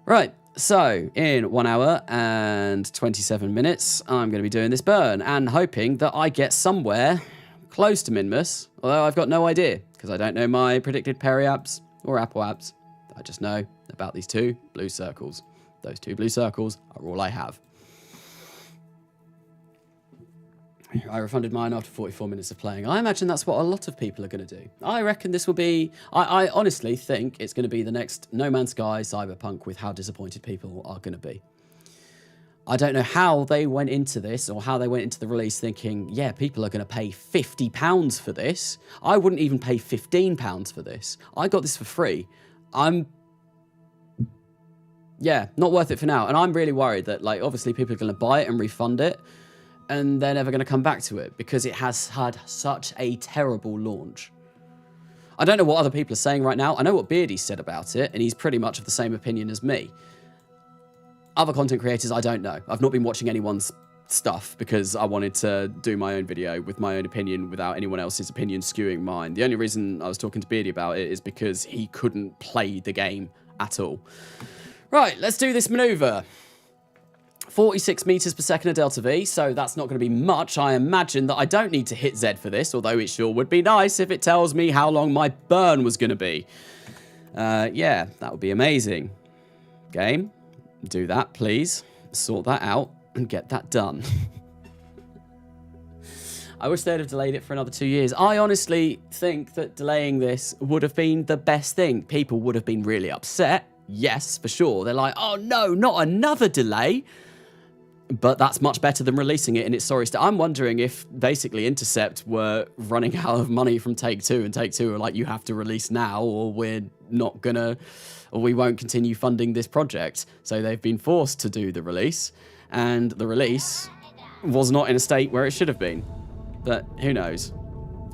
Right, so in 1 hour and 27 minutes, I'm going to be doing this burn and hoping that I get somewhere close to Minmus, although I've got no idea because I don't know my predicted Perry apps or Apple apps. I just know about these 2 blue circles. Those 2 blue circles are all I have. I refunded mine after 44 minutes of playing. I imagine that's what a lot of people are going to do. I reckon this will be... I honestly think it's going to be the next No Man's Sky Cyberpunk with how disappointed people are going to be. I don't know how they went into this or how they went into the release thinking, yeah, people are going to pay £50 for this. I wouldn't even pay £15 for this. I got this for free. Yeah, not worth it for now. And I'm really worried that, like, obviously people are going to buy it and refund it, and they're never going to come back to it because it has had such a terrible launch. I don't know what other people are saying right now. I know what Beardy said about it, and he's pretty much of the same opinion as me. Other content creators, I don't know. I've not been watching anyone's stuff because I wanted to do my own video with my own opinion without anyone else's opinion skewing mine. The only reason I was talking to Beardy about it is because he couldn't play the game at all. Right, let's do this maneuver. 46 meters per second of delta V, so that's not going to be much. I imagine that I don't need to hit Z for this, although it sure would be nice if it tells me how long my burn was going to be. Yeah, that would be amazing. Game, do that, please. Sort that out and get that done. I wish they'd have delayed it for another 2 years. I honestly think that delaying this would have been the best thing. People would have been really upset. Yes, for sure. They're like, oh no, not another delay. But that's much better than releasing it in its sorry state. I'm wondering if basically Intercept were running out of money from Take-Two, and Take-Two were like, you have to release now or we're not gonna, or we won't continue funding this project. So they've been forced to do the release, and the release was not in a state where it should have been. But who knows?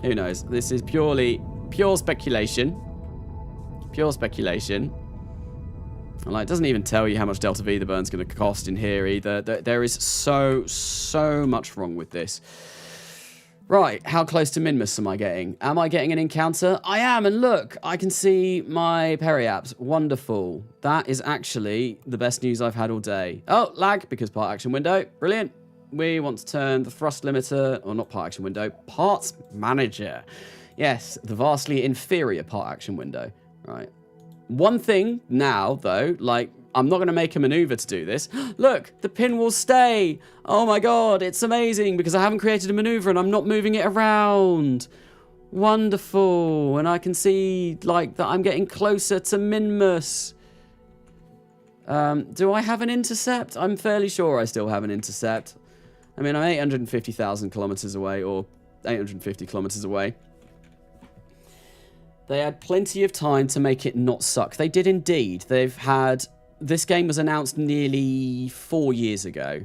Who knows? This is pure speculation. Pure speculation. And like, it doesn't even tell you how much delta V the burn's going to cost in here either. There is so much wrong with this. Right, how close to Minmus am I getting? Am I getting an encounter? I am, and look, I can see my periapps. Wonderful. That is actually the best news I've had all day. Oh, lag, because part action window. Brilliant. We want to turn the thrust limiter, or not part action window, parts manager. Yes, the vastly inferior part action window. Right. One thing now, though, like, I'm not going to make a maneuver to do this. Look, the pin will stay. Oh my god, it's amazing because I haven't created a maneuver and I'm not moving it around. Wonderful. And I can see, like, that I'm getting closer to Minmus. Do I have an intercept? I'm fairly sure I still have an intercept. I mean, I'm 850,000 kilometers away, or 850 kilometers away. They had plenty of time to make it not suck. They did indeed. They've had... This game was announced nearly 4 years ago.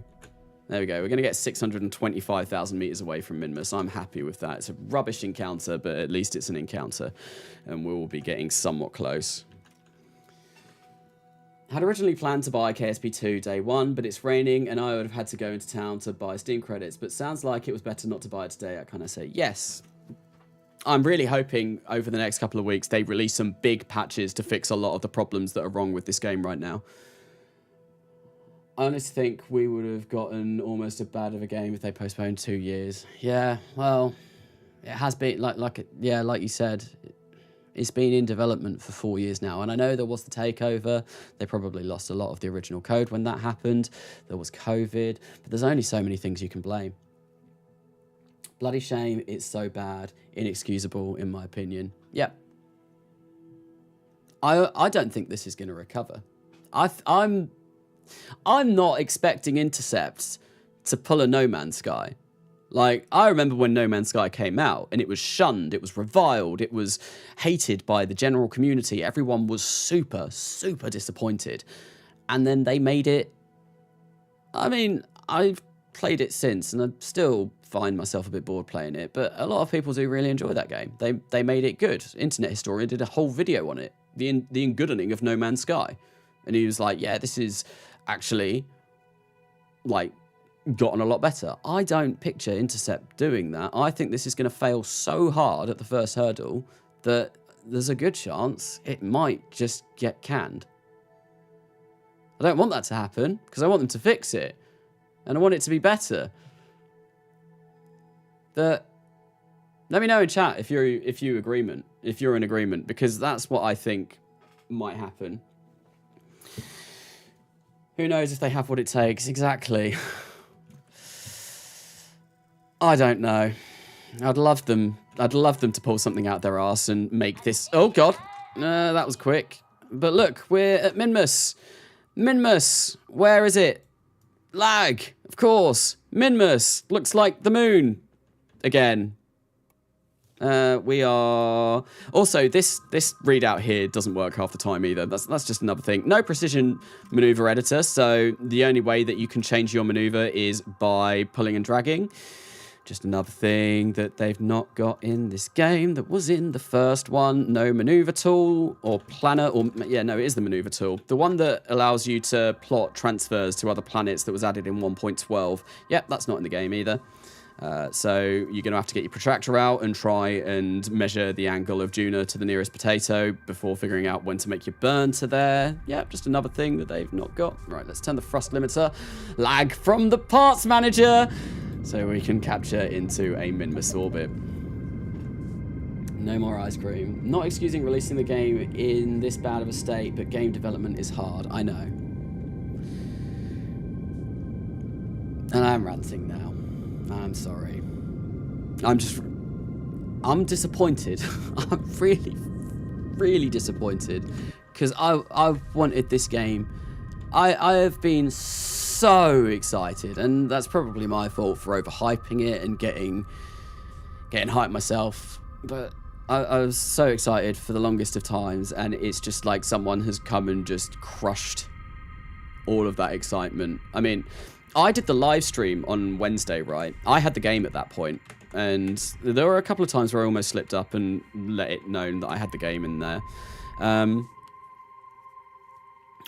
There we go. We're going to get 625,000 meters away from Minmus. I'm happy with that. It's a rubbish encounter, but at least it's an encounter. And we'll be getting somewhat close. Had originally planned to buy KSP2 day one, but it's raining and I would have had to go into town to buy Steam credits. But sounds like it was better not to buy it today at Carnasa. Yes. I'm really hoping over the next couple of weeks they release some big patches to fix a lot of the problems that are wrong with this game right now. I honestly think we would have gotten almost as bad of a game if they postponed 2 years. Yeah, well, it has been, like you said, it's been in development for 4 years now. And I know there was the takeover. They probably lost a lot of the original code when that happened. There was COVID. But there's only so many things you can blame. Bloody shame. It's so bad. Inexcusable, in my opinion. Yep. I don't think this is going to recover. I'm not expecting Intercepts to pull a No Man's Sky. Like, I remember when No Man's Sky came out, and it was shunned, it was reviled, it was hated by the general community. Everyone was super, super disappointed. And then they made it... I mean, I've played it since, and I still find myself a bit bored playing it, but a lot of people do really enjoy that game. They made it good. Internet Historian did a whole video on it, the engoodening of No Man's Sky. And he was like, yeah, this is actually, like, gotten a lot better. I don't picture Intercept doing that. I think this is going to fail so hard at the first hurdle that there's a good chance it might just get canned. I don't want that to happen because I want them to fix it and I want it to be better. But let me know in chat if you're in agreement, because that's what I think might happen. Who knows if they have what it takes exactly. I don't know. I'd love them to pull something out their arse and make this... Oh, God. That was quick. But look, we're at Minmus. Minmus. Where is it? Lag. Of course. Minmus. Looks like the moon. Again. We are... Also, this readout here doesn't work half the time either. That's just another thing. No precision maneuver editor, so the only way that you can change your maneuver is by pulling and dragging. Just another thing that they've not got in this game that was in the first one. No maneuver tool or planner, or yeah, no, it is the maneuver tool. The one that allows you to plot transfers to other planets that was added in 1.12. Yep, that's not in the game either. So you're going to have to get your protractor out and try and measure the angle of Juna to the nearest potato before figuring out when to make your burn to there. Yep, just another thing that they've not got. Right, let's turn the thrust limiter. Lag from the parts manager. So we can capture into a Minmus orbit. No more ice cream. Not excusing releasing the game in this bad of a state, but game development is hard. I know. And I'm ranting now. I'm sorry. I'm disappointed. I'm really, really disappointed. Because I've wanted this game. I have been so excited, and that's probably my fault for overhyping it and getting hyped myself. But I was so excited for the longest of times, and it's just like someone has come and just crushed all of that excitement. I mean, I did the live stream on Wednesday, right? I had the game at that point, and there were a couple of times where I almost slipped up and let it known that I had the game in there.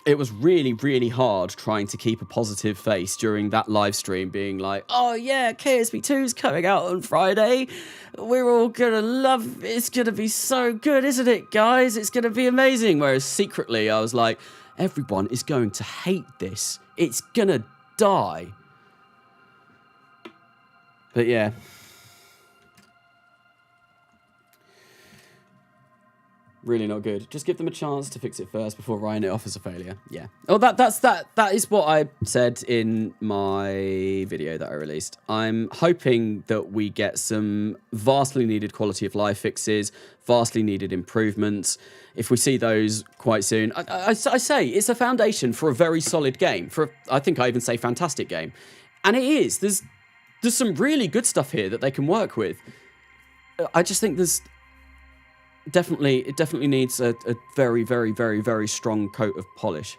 It was really, really hard trying to keep a positive face during that live stream, being like, oh yeah, KSP2's coming out on Friday. We're all gonna love it. It's gonna be so good, isn't it, guys? It's gonna be amazing. Whereas secretly, I was like, everyone is going to hate this. It's gonna die. But yeah. Really not good. Just give them a chance to fix it first before writing it off as a failure. Yeah. Oh, that is what I said in my video that I released. I'm hoping that we get some vastly needed quality of life fixes, vastly needed improvements. If we see those quite soon, I say it's a foundation for a very solid game. I think I even say fantastic game, and it is. There's some really good stuff here that they can work with. I just think it definitely needs a very, very, very, very strong coat of polish.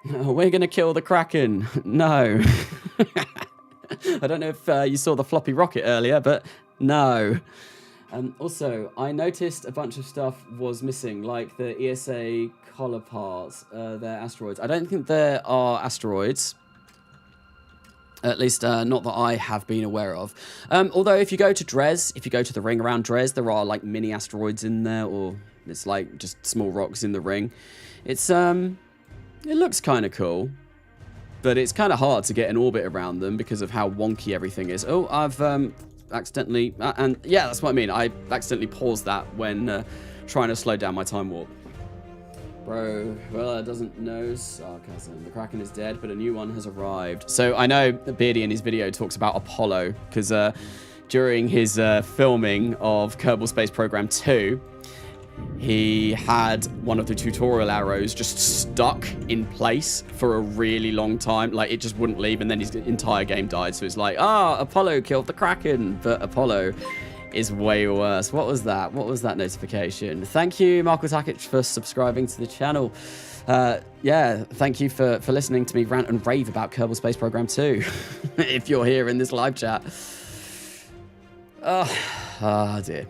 We're going to kill the Kraken. No. I don't know if you saw the floppy rocket earlier, but no. Also, I noticed a bunch of stuff was missing, like the ESA collar parts, they're asteroids. I don't think there are asteroids. At least not that I have been aware of. Although if you go to Dres, if you go to the ring around Dres, there are like mini asteroids in there, or it's like just small rocks in the ring. It's it looks kind of cool, but it's kind of hard to get an orbit around them because of how wonky everything is. Oh, I've accidentally, and yeah, that's what I mean. I accidentally paused that when trying to slow down my time warp. Bro, well, doesn't know sarcasm. The Kraken is dead, but a new one has arrived. So I know Beardy in his video talks about Apollo, because during his filming of Kerbal Space Program 2, he had one of the tutorial arrows just stuck in place for a really long time. Like, it just wouldn't leave, and then his entire game died. So it's like, Apollo killed the Kraken, but Apollo is way worse. What was that? What was that notification? Thank you, Marco Takic, for subscribing to the channel. Yeah, thank you for listening to me rant and rave about Kerbal Space Program 2. If you're here in this live chat. Oh dear.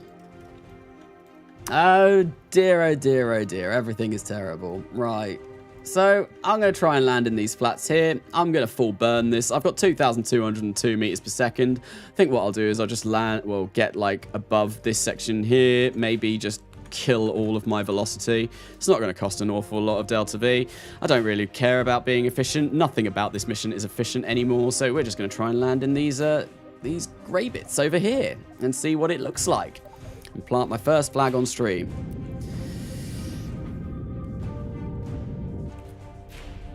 Oh dear, oh dear, oh dear. Everything is terrible. Right. So, I'm going to try and land in these flats here. I'm going to full burn this. I've got 2,202 meters per second. I think what I'll do is I'll just land, well, get like above this section here. Maybe just kill all of my velocity. It's not going to cost an awful lot of Delta V. I don't really care about being efficient. Nothing about this mission is efficient anymore. So, we're just going to try and land in these grey bits over here and see what it looks like. And plant my first flag on stream.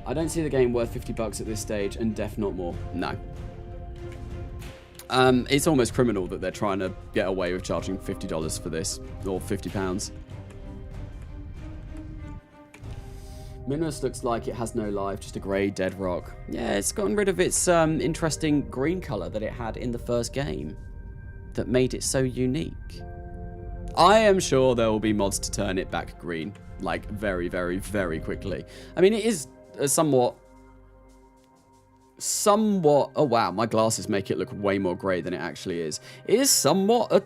I don't see the game worth $50 at this stage, and def not more. No. It's almost criminal that they're trying to get away with charging $50 for this, or £50. Minus looks like it has no life, just a grey dead rock. Yeah, it's gotten rid of its interesting green colour that it had in the first game that made it so unique. I am sure there will be mods to turn it back green, like very, very, very quickly. I mean, it is a somewhat, oh wow, my glasses make it look way more grey than it actually is. It is somewhat a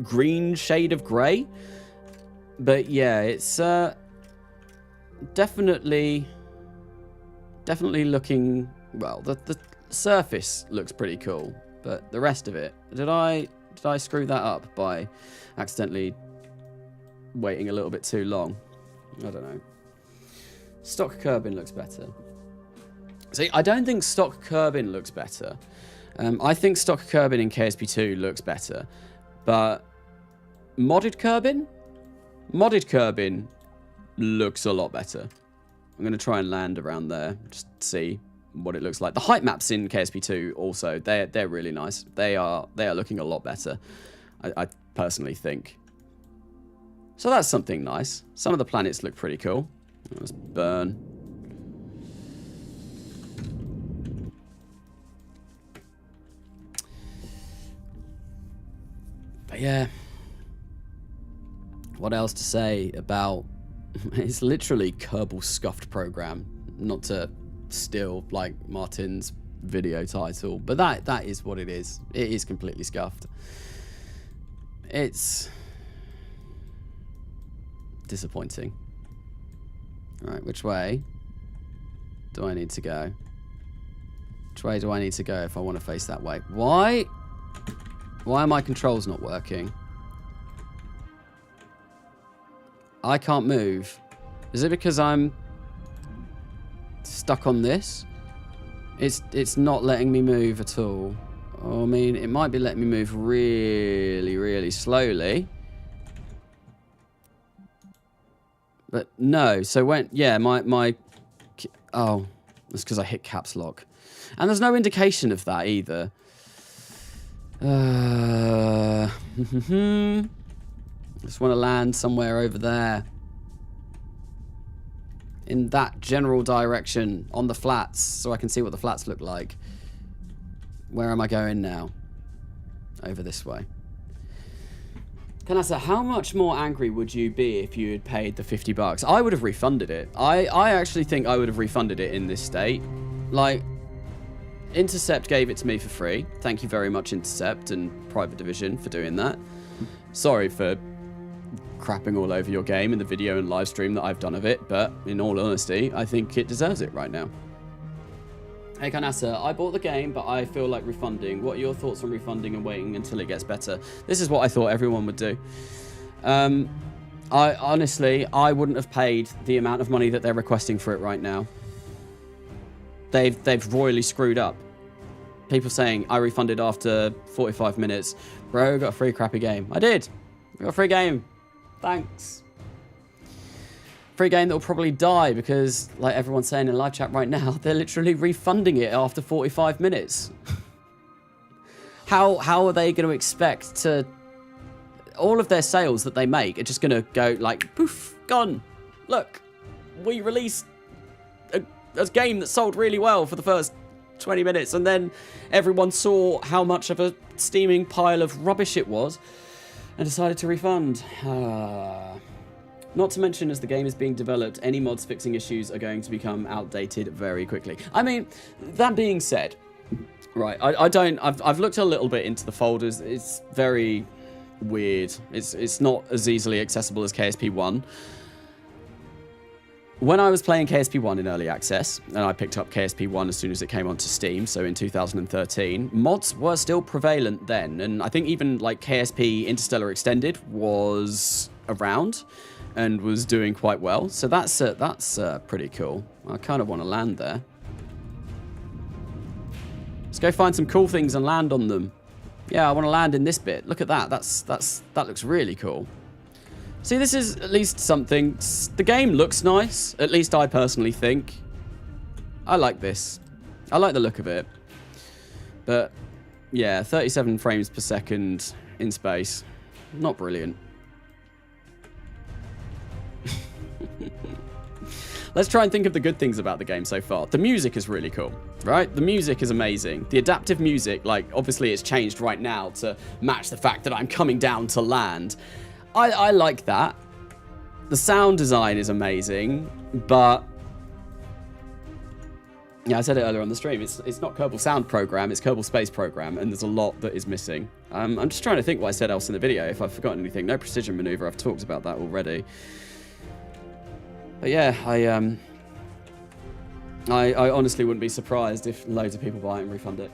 green shade of grey, but yeah, it's definitely looking, well, the surface looks pretty cool, but the rest of it, did I screw that up by accidentally waiting a little bit too long? I don't know. Stock Kerbin looks better. See, I don't think stock Kerbin looks better. I think stock Kerbin in KSP2 looks better. But modded Kerbin looks a lot better. I'm going to try and land around there, just see what it looks like. The height maps in KSP2 also, they're really nice. They are looking a lot better, I personally think. So that's something nice. Some of the planets look pretty cool. Let's burn. But yeah, what else to say about, it's literally Kerbal Scuffed Program, not to steal like Martin's video title, but that is what it is. It is completely scuffed. It's disappointing. Alright, which way do I need to go? Which way do I need to go if I want to face that way? Why are my controls not working? I can't move. Is it because I'm stuck on this? It's not letting me move at all. I mean, it might be letting me move really, really slowly. But no, so when, yeah, oh, that's because I hit caps lock. And there's no indication of that either. Just want to land somewhere over there. In that general direction, on the flats, so I can see what the flats look like. Where am I going now? Over this way. Carnasa, how much more angry would you be if you had paid the $50? I would have refunded it. I actually think I would have refunded it in this state. Like, Intercept gave it to me for free. Thank you very much, Intercept and Private Division, for doing that. Sorry for crapping all over your game in the video and live stream that I've done of it, but in all honesty, I think it deserves it right now. Hey Carnasa, I bought the game, but I feel like refunding. What are your thoughts on refunding and waiting until it gets better? This is what I thought everyone would do. I honestly, I wouldn't have paid the amount of money that they're requesting for it right now. They've royally screwed up. People saying, I refunded after 45 minutes. Bro, got a free crappy game. I did. I got a free game. Thanks. Free game that will probably die because, like everyone's saying in live chat right now, they're literally refunding it after 45 minutes. How are they going to expect to... All of their sales that they make are just going to go like, poof, gone. Look, we released a game that sold really well for the first 20 minutes, and then everyone saw how much of a steaming pile of rubbish it was and decided to refund. Not to mention, as the game is being developed, any mods fixing issues are going to become outdated very quickly. I mean, that being said, right, I've looked a little bit into the folders. It's very weird. It's not as easily accessible as KSP1. When I was playing KSP1 in early access, and I picked up KSP1 as soon as it came onto Steam, so in 2013, mods were still prevalent then, and I think even like KSP Interstellar Extended was around and was doing quite well, so that's pretty cool. I kind of want to land there. Let's go find some cool things and land on them. Yeah, I want to land in this bit. Look at that. That looks really cool. See, this is at least something. The game looks nice, at least I personally think. I like this. I like the look of it. But, yeah, 37 frames per second in space. Not brilliant. Let's try and think of the good things about the game so far. The music is really cool, right? The music is amazing. The adaptive music, like, obviously it's changed right now to match the fact that I'm coming down to land. I like that. The sound design is amazing, but... Yeah, I said it earlier on the stream. It's not Kerbal Sound Program, it's Kerbal Space Program, and there's a lot that is missing. I'm just trying to think what I said else in the video, if I've forgotten anything. No precision maneuver, I've talked about that already. But yeah, I honestly wouldn't be surprised if loads of people buy it and refund it.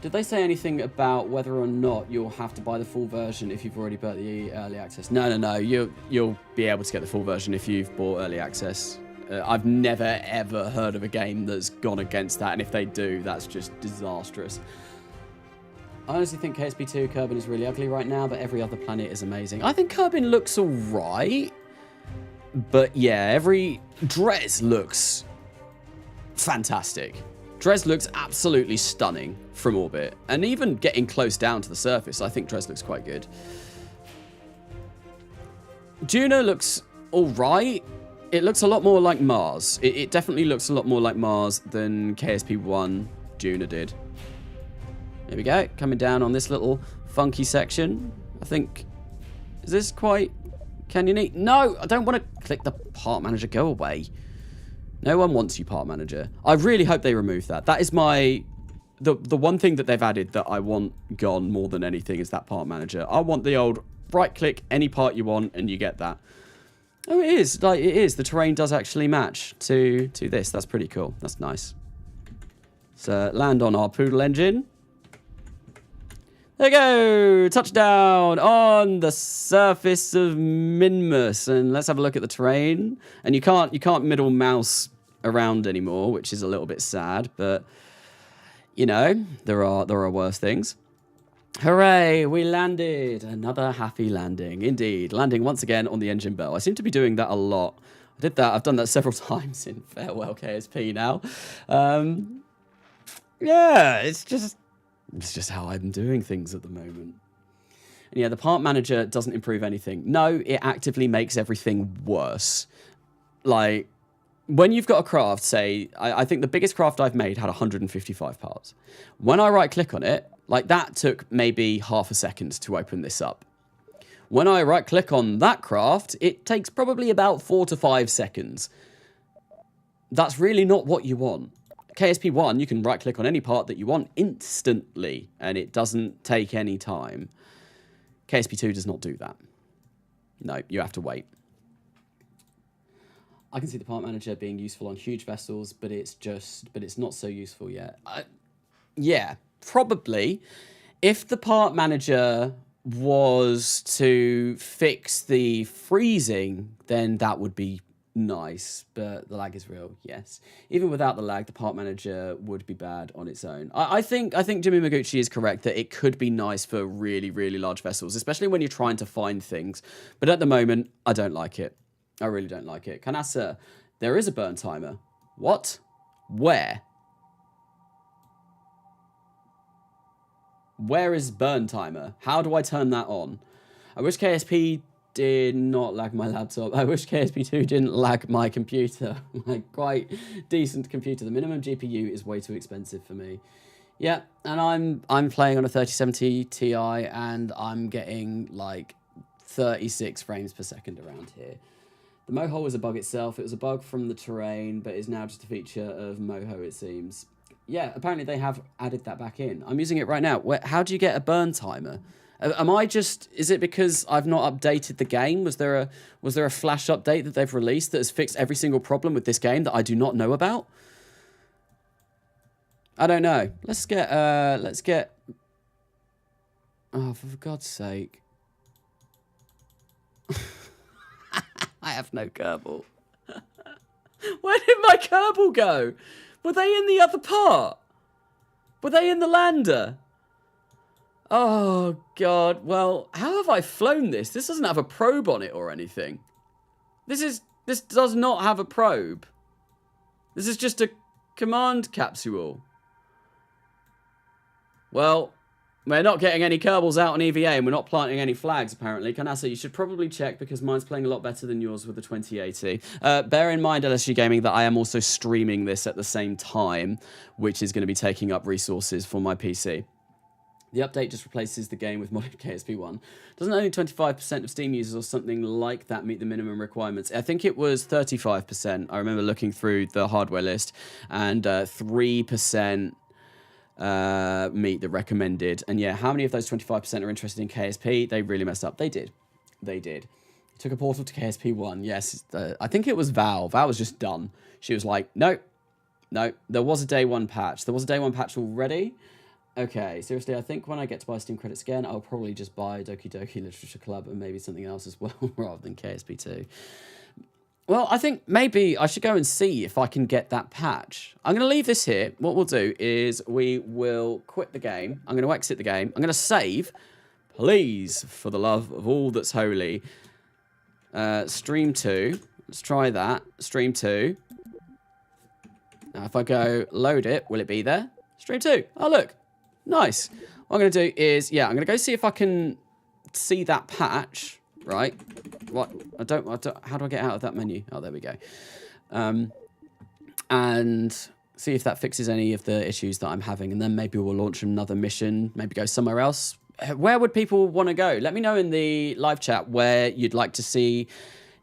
Did they say anything about whether or not you'll have to buy the full version if you've already bought the early access? No. You'll be able to get the full version if you've bought early access. I've never, ever heard of a game that's gone against that, and if they do, that's just disastrous. I honestly think KSP2 Kerbin is really ugly right now, but every other planet is amazing. I think Kerbin looks alright, but yeah, every... Dres looks fantastic. Dres looks absolutely stunning from orbit, and even getting close down to the surface, I think Dres looks quite good. Juno looks alright. It looks a lot more like Mars. It definitely looks a lot more like Mars than KSP1 Juno did. There we go, coming down on this little funky section. I think... Is this quite canyon-y? No, I don't want to click the part manager. Go away. No one wants you, part manager. I really hope they remove that. That is my... The one thing that they've added that I want gone more than anything is that part manager. I want the old right-click any part you want and you get that. Oh, it is. Like, it is. The terrain does actually match to this. That's pretty cool. That's nice. So, land on our poodle engine. There you go. Touchdown on the surface of Minmus. And let's have a look at the terrain. And you can't middle mouse around anymore, which is a little bit sad, but you know, there are worse things. Hooray, we landed. Another happy landing. Indeed. Landing once again on the engine bell. I seem to be doing that a lot. I've done that several times in Farewell KSP now. Yeah, it's just how I'm doing things at the moment. And yeah, the part manager doesn't improve anything. No, it actively makes everything worse. Like, when you've got a craft, say, I think the biggest craft I've made had 155 parts. When I right-click on it, like, that took maybe half a second to open this up. When I right-click on that craft, it takes probably about 4 to 5 seconds. That's really not what you want. KSP1, you can right-click on any part that you want instantly, and it doesn't take any time. KSP2 does not do that. No, you have to wait. I can see the part manager being useful on huge vessels, but it's not so useful yet. Yeah, probably. If the part manager was to fix the freezing, then that would be nice, but the lag is real, yes. Even without the lag, the part manager would be bad on its own. I think Jimmy Maguchi is correct that it could be nice for really, really large vessels, especially when you're trying to find things. But at the moment, I don't like it. I really don't like it. Carnasa, there is a burn timer. What? Where? Where is burn timer? How do I turn that on? I wish KSP did not lag my laptop. I wish KSP2 didn't lag my computer. My quite decent computer. The minimum GPU is way too expensive for me. Yeah, and I'm playing on a 3070 Ti and I'm getting like 36 frames per second around here. The Moho was a bug itself. It was a bug from the terrain, but is now just a feature of Moho, it seems. Yeah, apparently they have added that back in. I'm using it right now. How do you get a burn timer? Am I just... Is it because I've not updated the game? Was there a flash update that they've released that has fixed every single problem with this game that I do not know about? I don't know. Let's get... Oh, for God's sake. I have no Kerbal. Where did my Kerbal go? Were they in the other part? Were they in the lander? Oh, God. Well, how have I flown this? This doesn't have a probe on it or anything. This does not have a probe. This is just a command capsule. Well, we're not getting any Kerbals out on EVA and we're not planting any flags, apparently. Carnasa, you should probably check because mine's playing a lot better than yours with the 2080. Bear in mind, LSG Gaming, that I am also streaming this at the same time, which is going to be taking up resources for my PC. The update just replaces the game with modded KSP1. Doesn't only 25% of Steam users or something like that meet the minimum requirements? I think it was 35%. I remember looking through the hardware list, and 3% meet the recommended. And yeah, how many of those 25% are interested in KSP? They really messed up. They did. They did. Took a portal to KSP1. Yes, I think it was Val. Val was just done. She was like, no, no, there was a day one patch. There was a day one patch already. Okay, seriously, I think when I get to buy Steam credits again, I'll probably just buy Doki Doki Literature Club and maybe something else as well, rather than KSP2. Well, I think maybe I should go and see if I can get that patch. I'm going to leave this here. What we'll do is we will quit the game. I'm going to exit the game. I'm going to save. Please, for the love of all that's holy. Stream 2. Let's try that. Stream 2. Now, if I go load it, will it be there? Stream 2. Oh, look. Nice. What I'm going to do is, yeah, I'm going to go see if I can see that patch, right? What? I don't, how do I get out of that menu? Oh, there we go. And see if that fixes any of the issues that I'm having. And then maybe we'll launch another mission, maybe go somewhere else. Where would people want to go? Let me know in the live chat where you'd like to see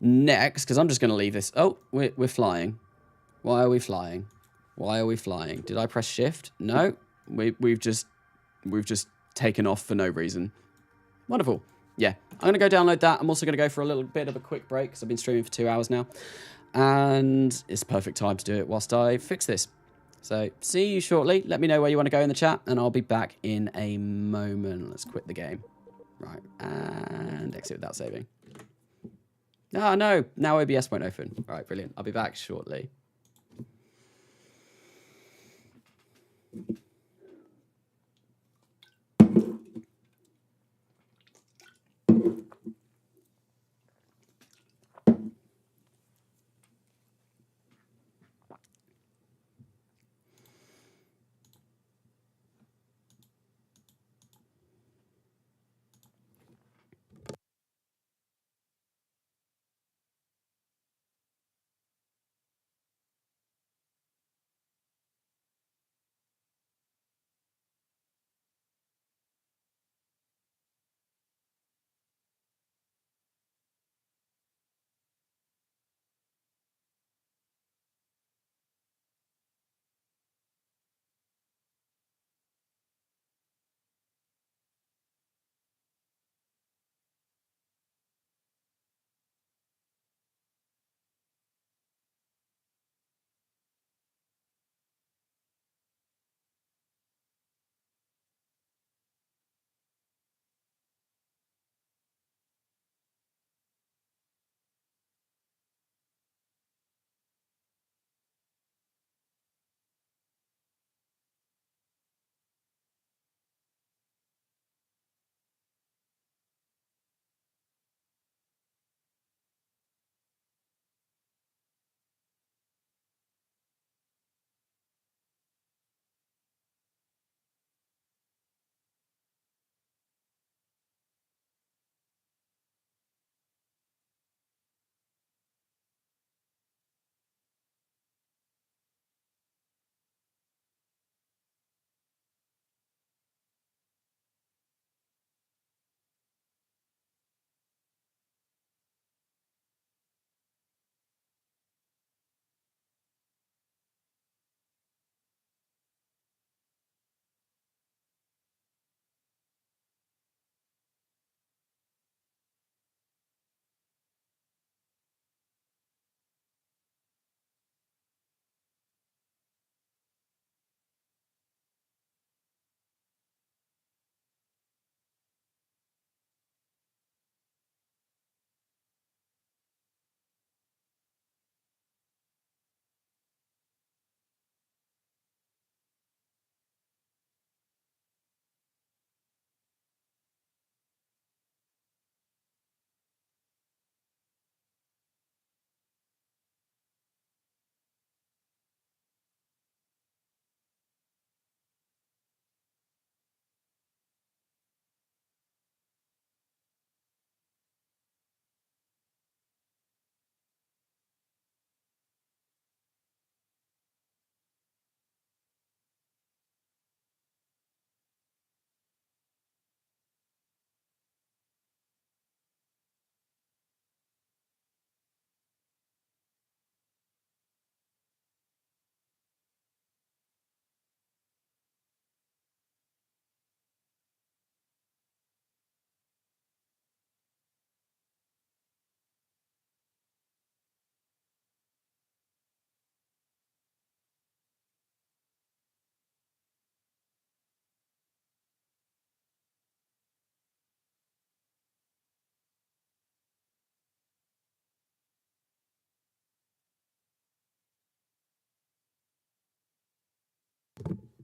next, because I'm just going to leave this. Oh, we're flying. Why are we flying? Why are we flying? Did I press shift? No. We've just taken off for no reason. Wonderful. Yeah, I'm going to go download that. I'm also going to go for a little bit of a quick break because I've been streaming for 2 hours now. And it's perfect time to do it whilst I fix this. So, see you shortly. Let me know where you want to go in the chat, and I'll be back in a moment. Let's quit the game. Right, and exit without saving. Ah, no. Now OBS won't open. All right, brilliant. I'll be back shortly.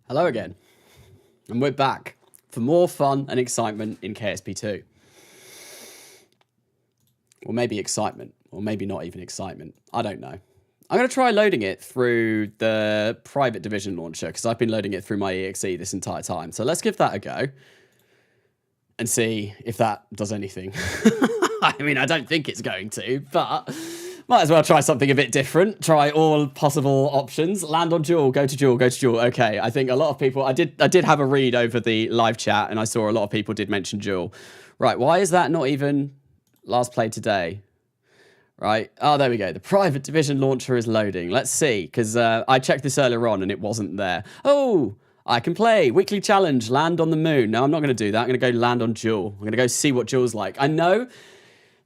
Hello again, and we're back for more fun and excitement in KSP2. Or maybe excitement, or maybe not even excitement. I don't know. I'm going to try loading it through the private division launcher, because I've been loading it through my EXE this entire time. So let's give that a go and see if that does anything. I mean, I don't think it's going to, but might as well try something a bit different. Try all possible options. Land on Jewel, go to Jewel, go to Jewel. Okay, I think a lot of people... I did have a read over the live chat, and I saw a lot of people did mention Jewel. Right, why is that not even last played today? Right, oh, there we go. The private division launcher is loading. Let's see, because I checked this earlier on, and it wasn't there. Oh, I can play. Weekly challenge, land on the moon. No, I'm not going to do that. I'm going to go land on Jewel. I'm going to go see what Jewel's like. I know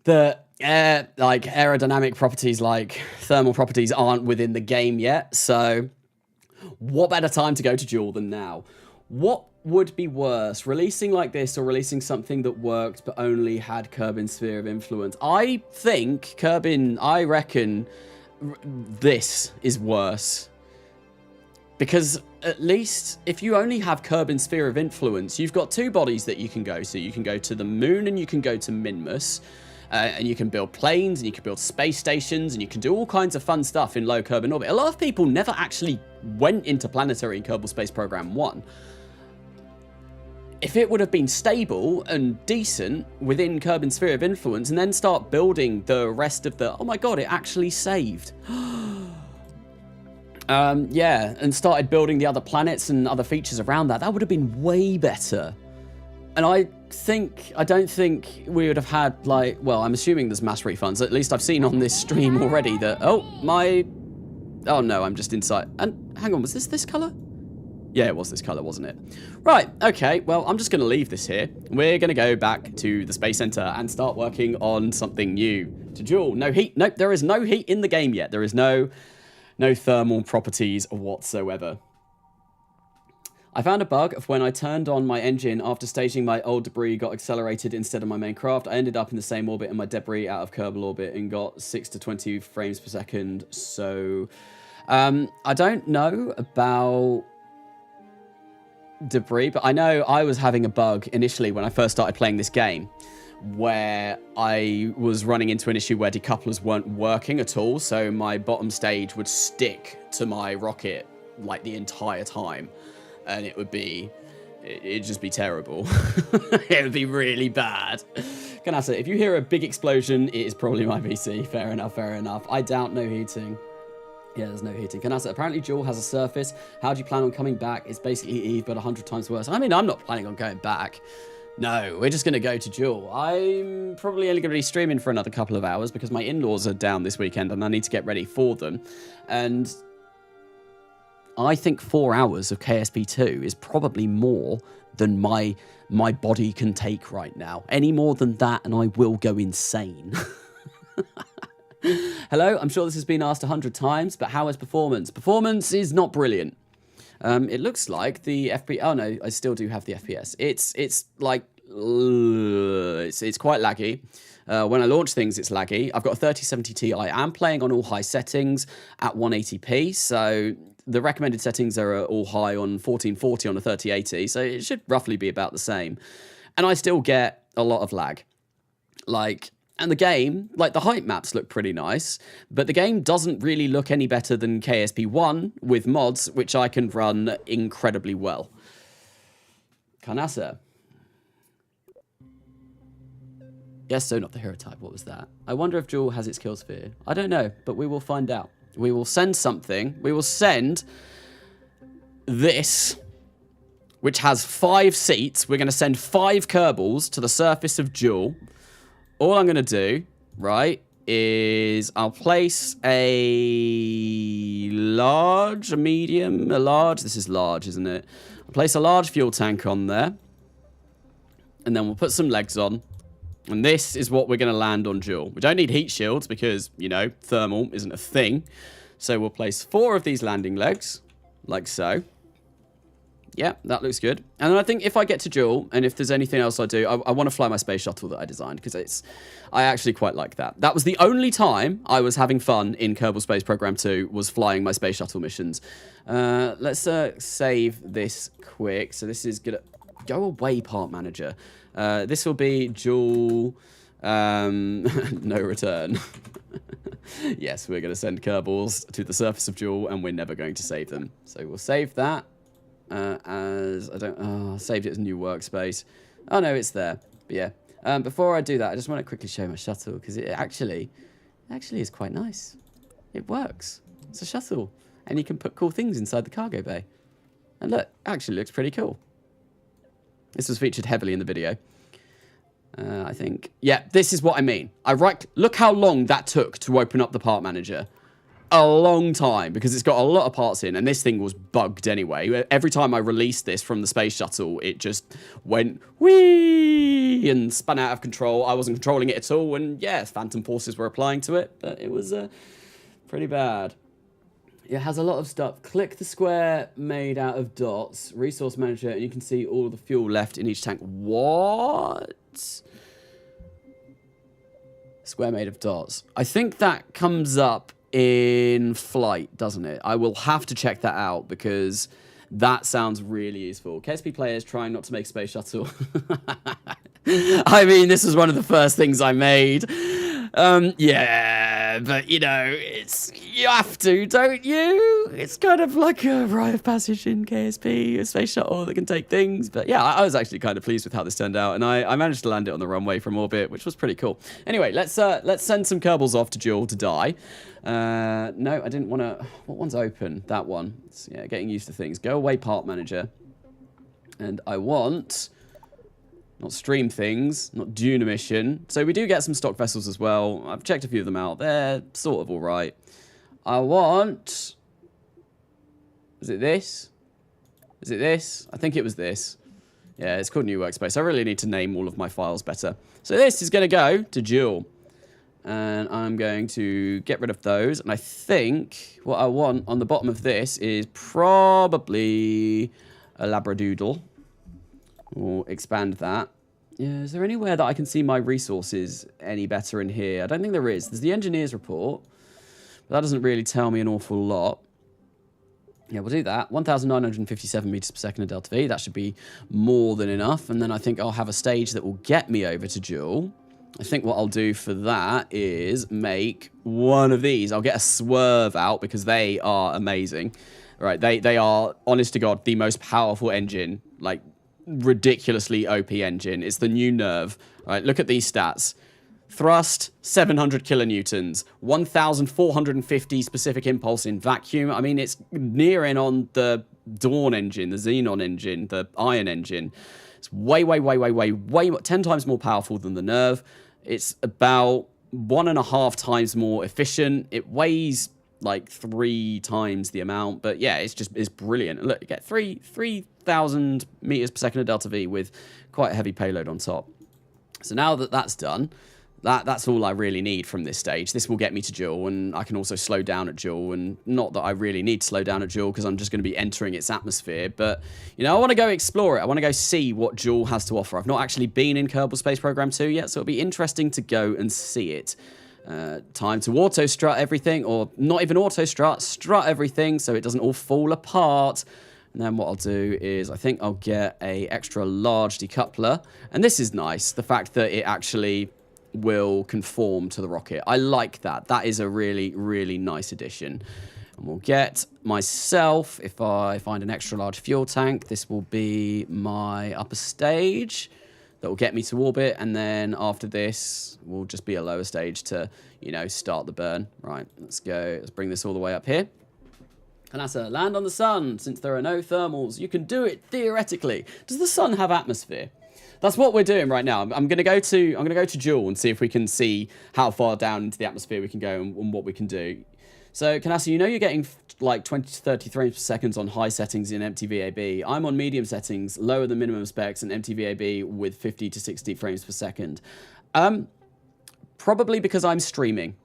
that... like aerodynamic properties like thermal properties aren't within the game yet, so what better time to go to Jewel than now? What would be worse, releasing like this or releasing something that worked but only had Kerbin's sphere of influence? I reckon this is worse, because at least if you only have Kerbin's sphere of influence, you've got two bodies that you can go to. You can go to the moon and you can go to Minmus. And you can build planes, and you can build space stations, and you can do all kinds of fun stuff in low Kerbin orbit. A lot of people never actually went into planetary in Kerbal Space Program 1. If it would have been stable and decent within Kerbin's sphere of influence, and then start building the rest of the... Oh my god, it actually saved. Yeah, and started building the other planets and other features around that. That would have been way better. And I don't think we would have had, like, well, I'm assuming there's mass refunds. At least I've seen on this stream already that, oh no, I'm just inside. And hang on, was this color? Yeah, it was this color, wasn't it? Right, okay, well, I'm just going to leave this here. We're going to go back to the Space Center and start working on something new. To Jewel, no heat. Nope, there is no heat in the game yet. There is no thermal properties whatsoever. I found a bug of when I turned on my engine after staging my old debris got accelerated instead of my main craft. I ended up in the same orbit and my debris out of Kerbal orbit and got 6 to 20 frames per second. So, I don't know about debris, but I know I was having a bug initially when I first started playing this game where I was running into an issue where decouplers weren't working at all. So my bottom stage would stick to my rocket like the entire time. And it'd just be terrible. It would be really bad. Carnasa, if you hear a big explosion, it is probably my PC. Fair enough, fair enough. I doubt no heating. Yeah, there's no heating. Carnasa, apparently Jewel has a surface. How do you plan on coming back? It's basically Eve, but 100 times worse. I mean, I'm not planning on going back. No, we're just going to go to Jewel. I'm probably only going to be streaming for another couple of hours because my in-laws are down this weekend and I need to get ready for them. And I think 4 hours of KSP2 is probably more than my body can take right now. Any more than that, and I will go insane. Hello, I'm sure this has been asked 100 times, but how is performance? Performance is not brilliant. It looks like the FPS... Oh, no, I still do have the FPS. It's like... It's quite laggy. When I launch things, it's laggy. I've got a 3070 Ti. I am playing on all high settings at 180p, so... The recommended settings are all high on 1440 on a 3080, so it should roughly be about the same. And I still get a lot of lag. And the game, the height maps look pretty nice, but the game doesn't really look any better than KSP1 with mods, which I can run incredibly well. Carnasa. Yes, so not the hero type. What was that? I wonder if Jewel has its kill sphere. I don't know, but we will find out. We will send something. We will send this, which has 5 seats. We're going to send 5 Kerbals to the surface of Jewel. All I'm going to do, right, is I'll place a large, a medium, a large. This is large, isn't it? I'll place a large fuel tank on there. And then we'll put some legs on. And this is what we're going to land on Jewel. We don't need heat shields because, you know, thermal isn't a thing. So we'll place 4 of these landing legs, like so. Yeah, that looks good. And then I think if I get to Jewel, and if there's anything else I do, I want to fly my space shuttle that I designed, because I actually quite like that. That was the only time I was having fun in Kerbal Space Program 2, was flying my space shuttle missions. Let's save this quick. So this is gonna go away, part manager. This will be Jewel, no return. Yes, we're going to send Kerbals to the surface of Jewel, and we're never going to save them. So we'll save that as, saved it as new workspace. Oh no, it's there. But yeah, before I do that, I just want to quickly show my shuttle, because it actually is quite nice. It works. It's a shuttle, and you can put cool things inside the cargo bay. And look, actually looks pretty cool. This was featured heavily in the video. I think, yeah, this is what I mean. Look how long that took to open up the part manager. A long time, because it's got a lot of parts in, and this thing was bugged anyway. Every time I released this from the space shuttle, it just went whee and spun out of control. I wasn't controlling it at all, and yeah, phantom forces were applying to it, but it was pretty bad. It has a lot of stuff. Click the square made out of dots, resource manager, and you can see all of the fuel left in each tank. What? Square made of dots. I think that comes up in flight, doesn't it? I will have to check that out, because that sounds really useful. KSP players trying not to make space shuttle. I mean, this was one of the first things I made. Yeah, but you know, you have to, don't you? It's kind of like a rite of passage in KSP, a space shuttle that can take things. But yeah, I was actually kind of pleased with how this turned out, and I managed to land it on the runway from orbit, which was pretty cool. Anyway, let's send some Kerbals off to Jewel to die. No, I didn't want to. What one's open? That one. Yeah, getting used to things. Go away, part manager. And I want, not stream things, not Dune mission. So we do get some stock vessels as well. I've checked a few of them out. They're sort of all right. I want, is it this? Is it this? I think it was this. Yeah, it's called New Workspace. I really need to name all of my files better. So this is going to go to Jewel. And I'm going to get rid of those. And I think what I want on the bottom of this is probably a Labradoodle. We'll expand that. Yeah, is there anywhere that I can see my resources any better in here? I don't think there is. There's the engineer's report. But that doesn't really tell me an awful lot. Yeah, we'll do that. 1,957 meters per second of delta V. That should be more than enough. And then I think I'll have a stage that will get me over to Jewel. I think what I'll do for that is make one of these. I'll get a swerve out, because they are amazing. Right, they are, honest to God, the most powerful engine. Like, ridiculously OP engine. It's the new Nerve. Right, look at these stats. Thrust, 700 kilonewtons. 1,450 specific impulse in vacuum. I mean, it's nearing on the Dawn engine, the Xenon engine, the Iron engine. It's way, 10 times more powerful than the Nerve. It's about 1.5 times more efficient. It weighs like 3 times the amount, but yeah, it's brilliant. Look, you get 3,000 meters per second of delta V with quite a heavy payload on top. So now that that's done, that's all I really need from this stage. This will get me to Jewel, and I can also slow down at Jewel, and not that I really need to slow down at Jewel, because I'm just going to be entering its atmosphere, but, you know, I want to go explore it. I want to go see what Jewel has to offer. I've not actually been in Kerbal Space Program 2 yet, so it'll be interesting to go and see it. Time to auto-strut everything, or not even auto-strut, strut everything so it doesn't all fall apart. And then what I'll do is I think I'll get a extra large decoupler, and this is nice, the fact that it actually will conform to the rocket. I like that. That is a really, really nice addition. And we'll get myself, if I find an extra large fuel tank, this will be my upper stage that will get me to orbit, and then after this will just be a lower stage to, you know, start the burn. Right, let's go. Let's bring this all the way up here. Carnasa, land on the sun. Since there are no thermals, you can do it theoretically. Does the sun have atmosphere? That's what we're doing right now. I'm gonna go to Jewel and see if we can see how far down into the atmosphere we can go and what we can do. So, Carnasa, you know you're getting like 20 to 30 frames per second on high settings in MTVAB. I'm on medium settings, lower than minimum specs, and MTVAB with 50 to 60 frames per second. Probably because I'm streaming.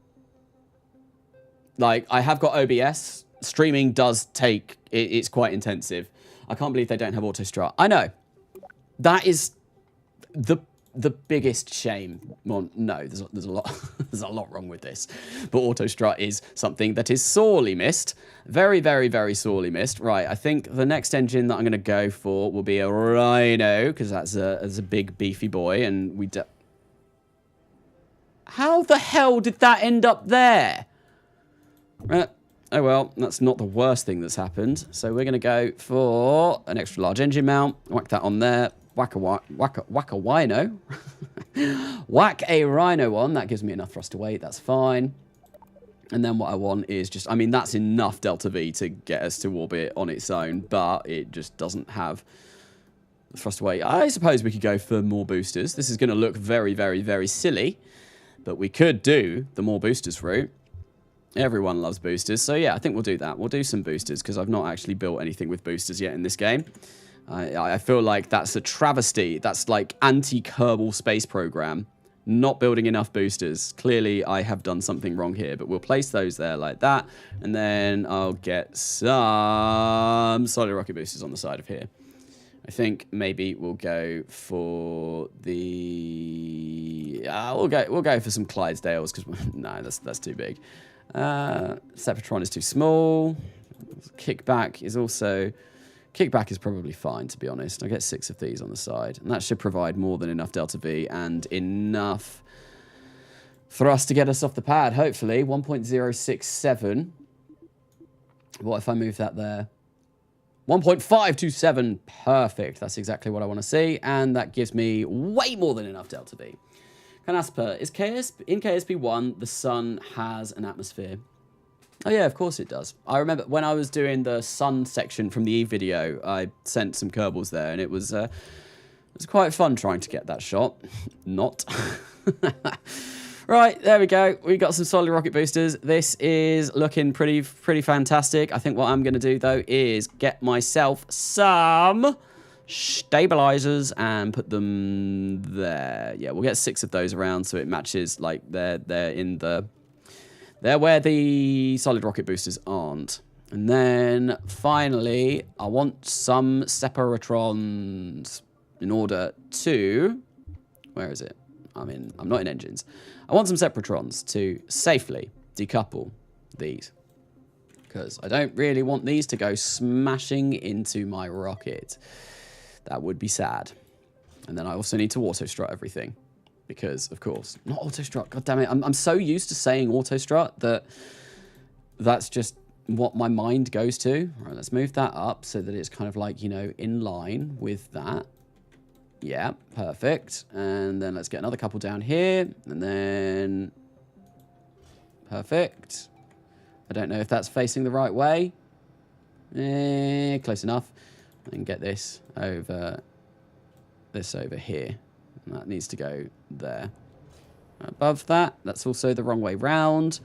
Like, I have got OBS. Streaming does take, it's quite intensive. I can't believe they don't have auto strut. I know. That is the biggest shame. Well, no, there's a lot there's a lot wrong with this. But auto strut is something that is sorely missed. Very, very, very sorely missed. Right, I think the next engine that I'm going to go for will be a Rhino, because that's a big beefy boy, and we do. How the hell did that end up there? Oh well, that's not the worst thing that's happened. So we're going to go for an extra large engine mount. Whack that on there. Whack a rhino. Whack a rhino on. That gives me enough thrust to weight. That's fine. And then what I want is just, I mean, that's enough delta V to get us to orbit on its own, but it just doesn't have the thrust to weight. I suppose we could go for more boosters. This is going to look very, very, very silly, but we could do the more boosters route. Everyone loves boosters. So yeah, I think we'll do that. We'll do some boosters because I've not actually built anything with boosters yet in this game. I feel like that's a travesty. That's like anti-Kerbal Space Program. Not building enough boosters. Clearly, I have done something wrong here, but we'll place those there like that. And then I'll get some solid rocket boosters on the side of here. I think maybe we'll go for the... we'll go for some Clydesdales, because no, that's too big. Sepratron is too small. Kickback is also... Kickback is probably fine, to be honest. I'll get 6 of these on the side. And that should provide more than enough delta V and enough for us to get us off the pad, hopefully. 1.067. What if I move that there? 1.527. Perfect. That's exactly what I want to see. And that gives me way more than enough delta V. Carnasa, in KSP1, the sun has an atmosphere. Oh yeah, of course it does. I remember when I was doing the sun section from the Eve video, I sent some Kerbals there, and it was quite fun trying to get that shot. Not. Right, there we go. We got some solid rocket boosters. This is looking pretty fantastic. I think what I'm going to do, though, is get myself some stabilizers and put them there. Yeah, we'll get 6 of those around so it matches, like, they're in the... They're where the solid rocket boosters aren't. And then, finally, I want some separatrons in order to... Where is it? I'm not in engines. I want some separatrons to safely decouple these. Because I don't really want these to go smashing into my rocket. That would be sad. And then I also need to auto-strut everything. Because, of course, not auto-strut. God damn it. I'm so used to saying auto-strut that that's just what my mind goes to. All right, let's move that up so that it's kind of like, you know, in line with that. Yeah, perfect. And then let's get another couple down here. And then... Perfect. I don't know if that's facing the right way. Close enough. And get this over here. And that needs to go there. Above that, that's also the wrong way round.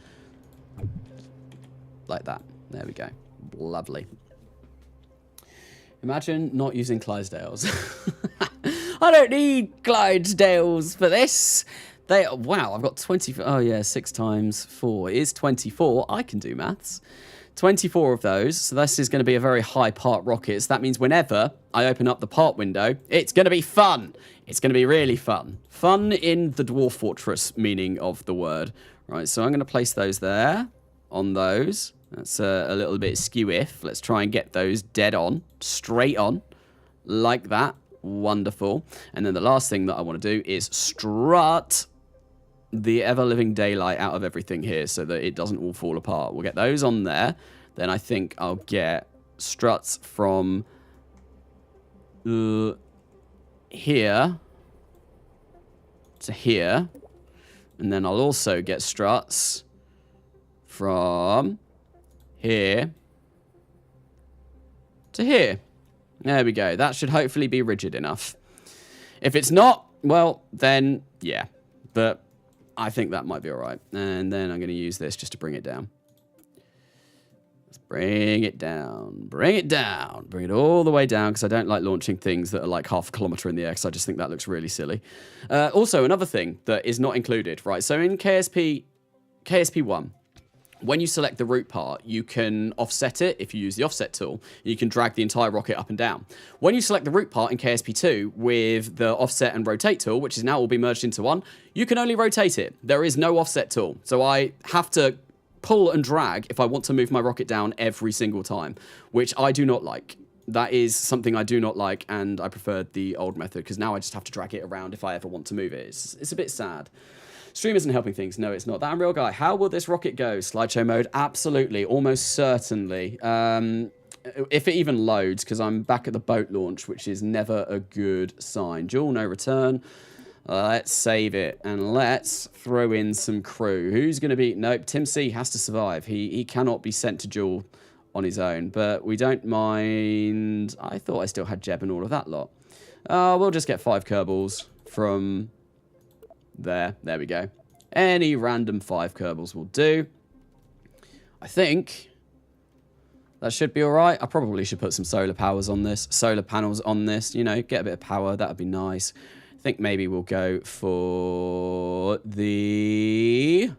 Like that. There we go. Lovely. Imagine not using Clydesdales. I don't need Clydesdales for this. Wow, I've got 20... Oh, yeah, 6 times 4 is 24. I can do maths. 24 of those. So this is going to be a very high part rocket. So that means whenever I open up the part window, it's going to be fun. It's going to be really fun. Fun in the Dwarf Fortress meaning of the word. Right, so I'm going to place those there on those. That's a little bit skew-if. Let's try and get those dead on, straight on, like that. Wonderful. And then the last thing that I want to do is strut the ever-living daylight out of everything here so that it doesn't all fall apart. We'll get those on there. Then I think I'll get struts from here to here. And then I'll also get struts from here to here. There we go. That should hopefully be rigid enough. If it's not, well, then, yeah. But I think that might be all right. And then I'm going to use this just to bring it down. Let's bring it down. Bring it down. Bring it all the way down, because I don't like launching things that are like half a kilometer in the air, because I just think that looks really silly. Also, another thing that is not included, right? So in KSP1, when you select the root part, you can offset it if you use the offset tool. You can drag the entire rocket up and down. When you select the root part in KSP2 with the offset and rotate tool, which is now all be merged into one, you can only rotate it. There is no offset tool. So I have to pull and drag if I want to move my rocket down every single time, which I do not like. That is something I do not like, and I preferred the old method, because now I just have to drag it around if I ever want to move it. It's a bit sad. Stream isn't helping things. No, it's not. That Unreal Guy. How will this rocket go? Slideshow mode? Absolutely. Almost certainly. If it even loads, because I'm back at the boat launch, which is never a good sign. Duel, no return. Let's save it, and let's throw in some crew. Who's going to be... Nope, Tim C has to survive. He cannot be sent to Duel on his own, but we don't mind... I thought I still had Jeb and all of that lot. We'll just get 5 Kerbals from... There we go. Any random 5 Kerbals will do. I think that should be all right. I probably should put some solar panels on this, you know, get a bit of power. That would be nice. I think maybe we'll go for the...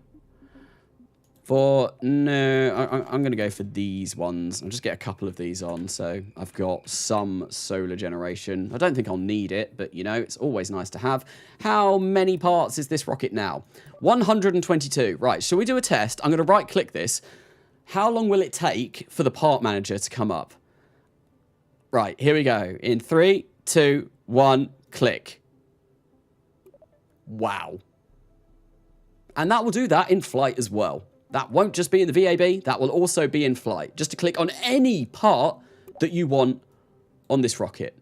No, I'm going to go for these ones. I'll just get a couple of these on, so I've got some solar generation. I don't think I'll need it, but, you know, it's always nice to have. How many parts is this rocket now? 122. Right, shall we do a test? I'm going to right-click this. How long will it take for the part manager to come up? Right, here we go. In 3, 2, 1, click. Wow. And that will do that in flight as well. That won't just be in the VAB, that will also be in flight. Just to click on any part that you want on this rocket.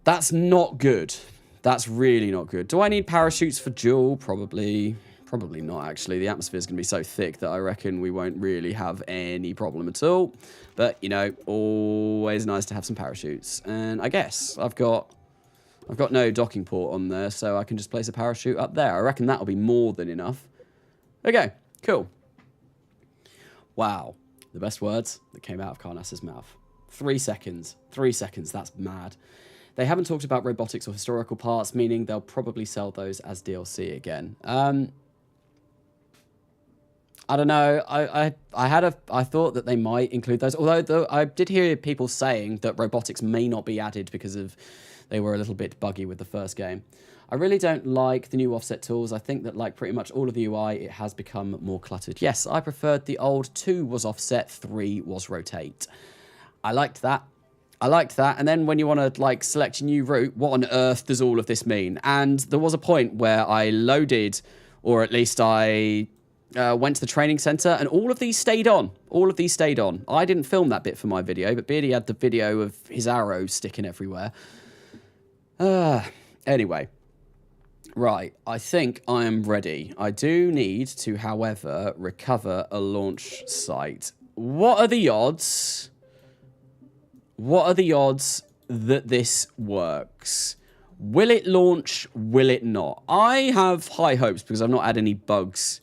That's not good. That's really not good. Do I need parachutes for Duel? Probably not, actually. The atmosphere is going to be so thick that I reckon we won't really have any problem at all. But, you know, always nice to have some parachutes. And I guess I've got no docking port on there, so I can just place a parachute up there. I reckon that'll be more than enough. Okay, cool. Wow. The best words that came out of Carnasa's mouth. 3 seconds. 3 seconds. That's mad. They haven't talked about robotics or historical parts, meaning they'll probably sell those as DLC again. I don't know. I thought that they might include those. Although I did hear people saying that robotics may not be added because of... They were a little bit buggy with the first game. I really don't like the new offset tools. I think that, like pretty much all of the UI, it has become more cluttered. Yes, I preferred the old 2 was offset, 3 was rotate. I liked that. And then when you want to, like, select a new route, what on earth does all of this mean? And there was a point where I loaded, or at least I went to the training center, and all of these stayed on. I didn't film that bit for my video, but Beardy had the video of his arrows sticking everywhere. Anyway. Right, I think I am ready. I do need to, however, recover a launch site. What are the odds? What are the odds that this works? Will it launch? Will it not? I have high hopes because I've not had any bugs.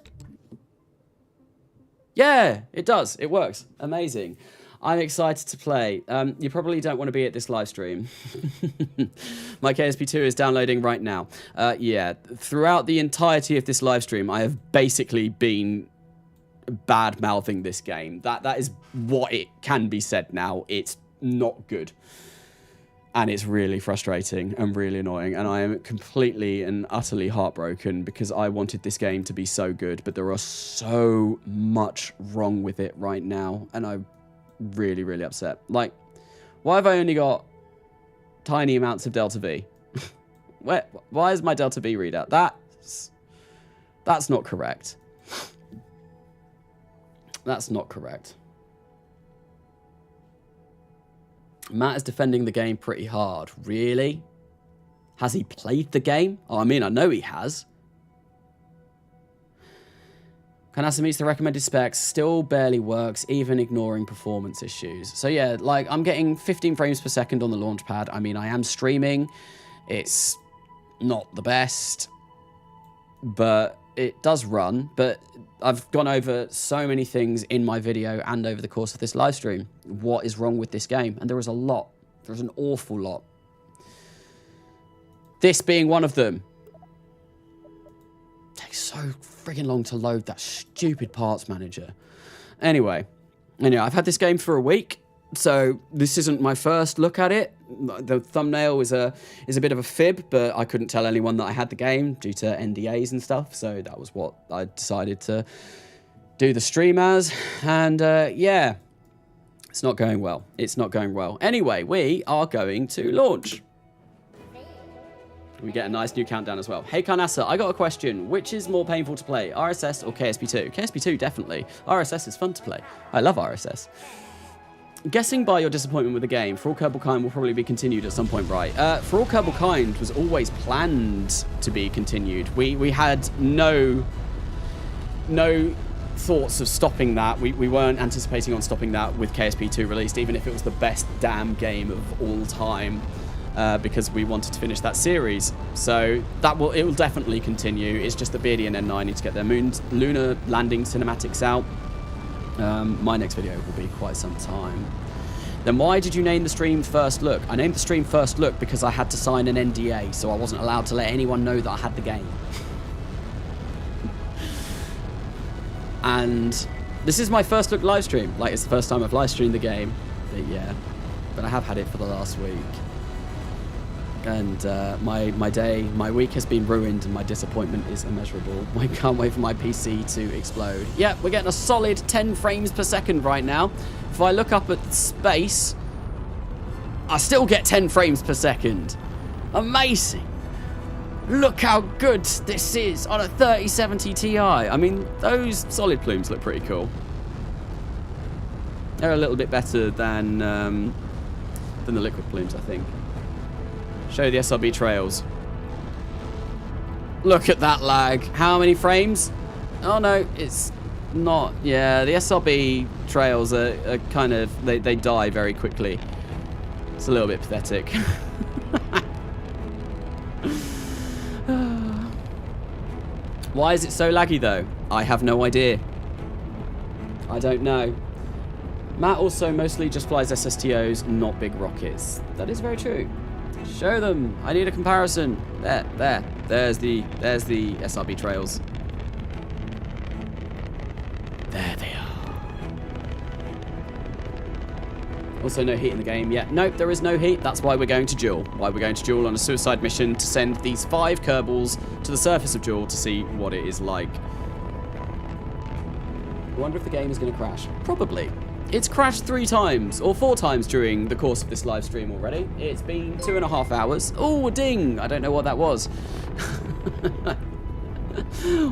Yeah, it does. It works. Amazing. I'm excited to play. You probably don't want to be at this live stream. My KSP2 is downloading right now. Yeah, throughout the entirety of this live stream, I have basically been bad-mouthing this game. That is what it can be said now. It's not good. And it's really frustrating and really annoying. And I am completely and utterly heartbroken because I wanted this game to be so good. But there are so much wrong with it right now. And I'm really, really upset. Like, why have I only got tiny amounts of Delta V? Why is my Delta V readout? That's not correct. That's not correct. Matt is defending the game pretty hard. Really? Has he played the game? Oh, I mean, I know he has. Carnasa meets the recommended specs, still barely works, even ignoring performance issues. So yeah, like, I'm getting 15 frames per second on the launch pad. I mean, I am streaming. It's not the best, but it does run. But I've gone over so many things in my video and over the course of this live stream. What is wrong with this game? And there is a lot. There's an awful lot. This being one of them. Takes takes so friggin' long to load that stupid parts manager. Anyway, I've had this game for a week, so this isn't my first look at it. The thumbnail is a bit of a fib, but I couldn't tell anyone that I had the game due to NDAs and stuff, so that was what I decided to do the stream as, and yeah, it's not going well. It's not going well. Anyway, we are going to launch. We get a nice new countdown as well. Hey Carnasa, I got a question. Which is more painful to play, RSS or KSP2? KSP2, definitely. RSS is fun to play. I love RSS. Guessing by your disappointment with the game, For All Kerbal Kind will probably be continued at some point, right? For All Kerbal Kind was always planned to be continued. We had no thoughts of stopping that. We weren't anticipating on stopping that with KSP2 released, even if it was the best damn game of all time. Because we wanted to finish that series, so it will definitely continue. It's just that Beardy and N9 need to get their lunar landing cinematics out. My next video will be quite some time. Then why did you name the stream First Look? I named the stream First Look because I had to sign an NDA, so I wasn't allowed to let anyone know that I had the game. And this is my first look live stream. Like, it's the first time I've live streamed the game. But yeah, but I have had it for the last week. And my week has been ruined and my disappointment is immeasurable. I can't wait for my PC to explode. Yeah, we're getting a solid 10 frames per second right now. If I look up at space, I still get 10 frames per second. Amazing. Look how good this is on a 3070 Ti. I mean, those solid plumes look pretty cool. They're a little bit better than the liquid plumes, I think. Show the SRB trails. Look at that lag. How many frames? Oh no, it's not. Yeah, the SRB trails are kind of, they die very quickly. It's a little bit pathetic. Why is it so laggy though? I have no idea. I don't know. Matt also mostly just flies SSTOs, not big rockets. That is very true. Show them. I need a comparison. There's the SRB trails. There they are. Also no heat in the game yet. Nope, there is no heat. That's why we're going to Jewel. Why we're going to Jewel on a suicide mission to send these 5 Kerbals to the surface of Jewel to see what it is like. I wonder if the game is going to crash. Probably. It's crashed 3 times or 4 times during the course of this live stream already. It's been 2.5 hours. Oh, a ding! I don't know what that was.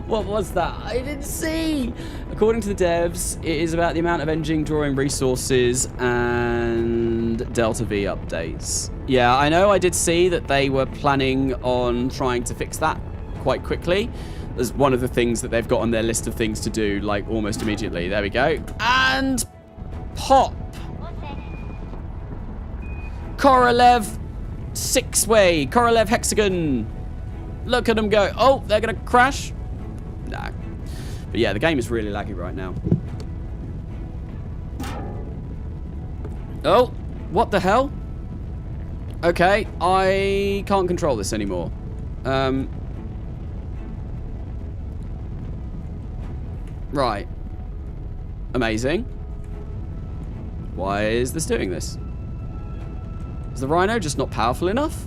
What was that? I didn't see! According to the devs, it is about the amount of engine drawing resources and Delta V updates. Yeah, I know I did see that they were planning on trying to fix that quite quickly. There's one of the things that they've got on their list of things to do, like, almost immediately. There we go. And pop. Korolev 6-way. Korolev hexagon. Look at them go. Oh, they're going to crash. Nah. But yeah, the game is really laggy right now. Oh, what the hell? Okay, I can't control this anymore. Right. Amazing. Why is this doing this? Is the Rhino just not powerful enough?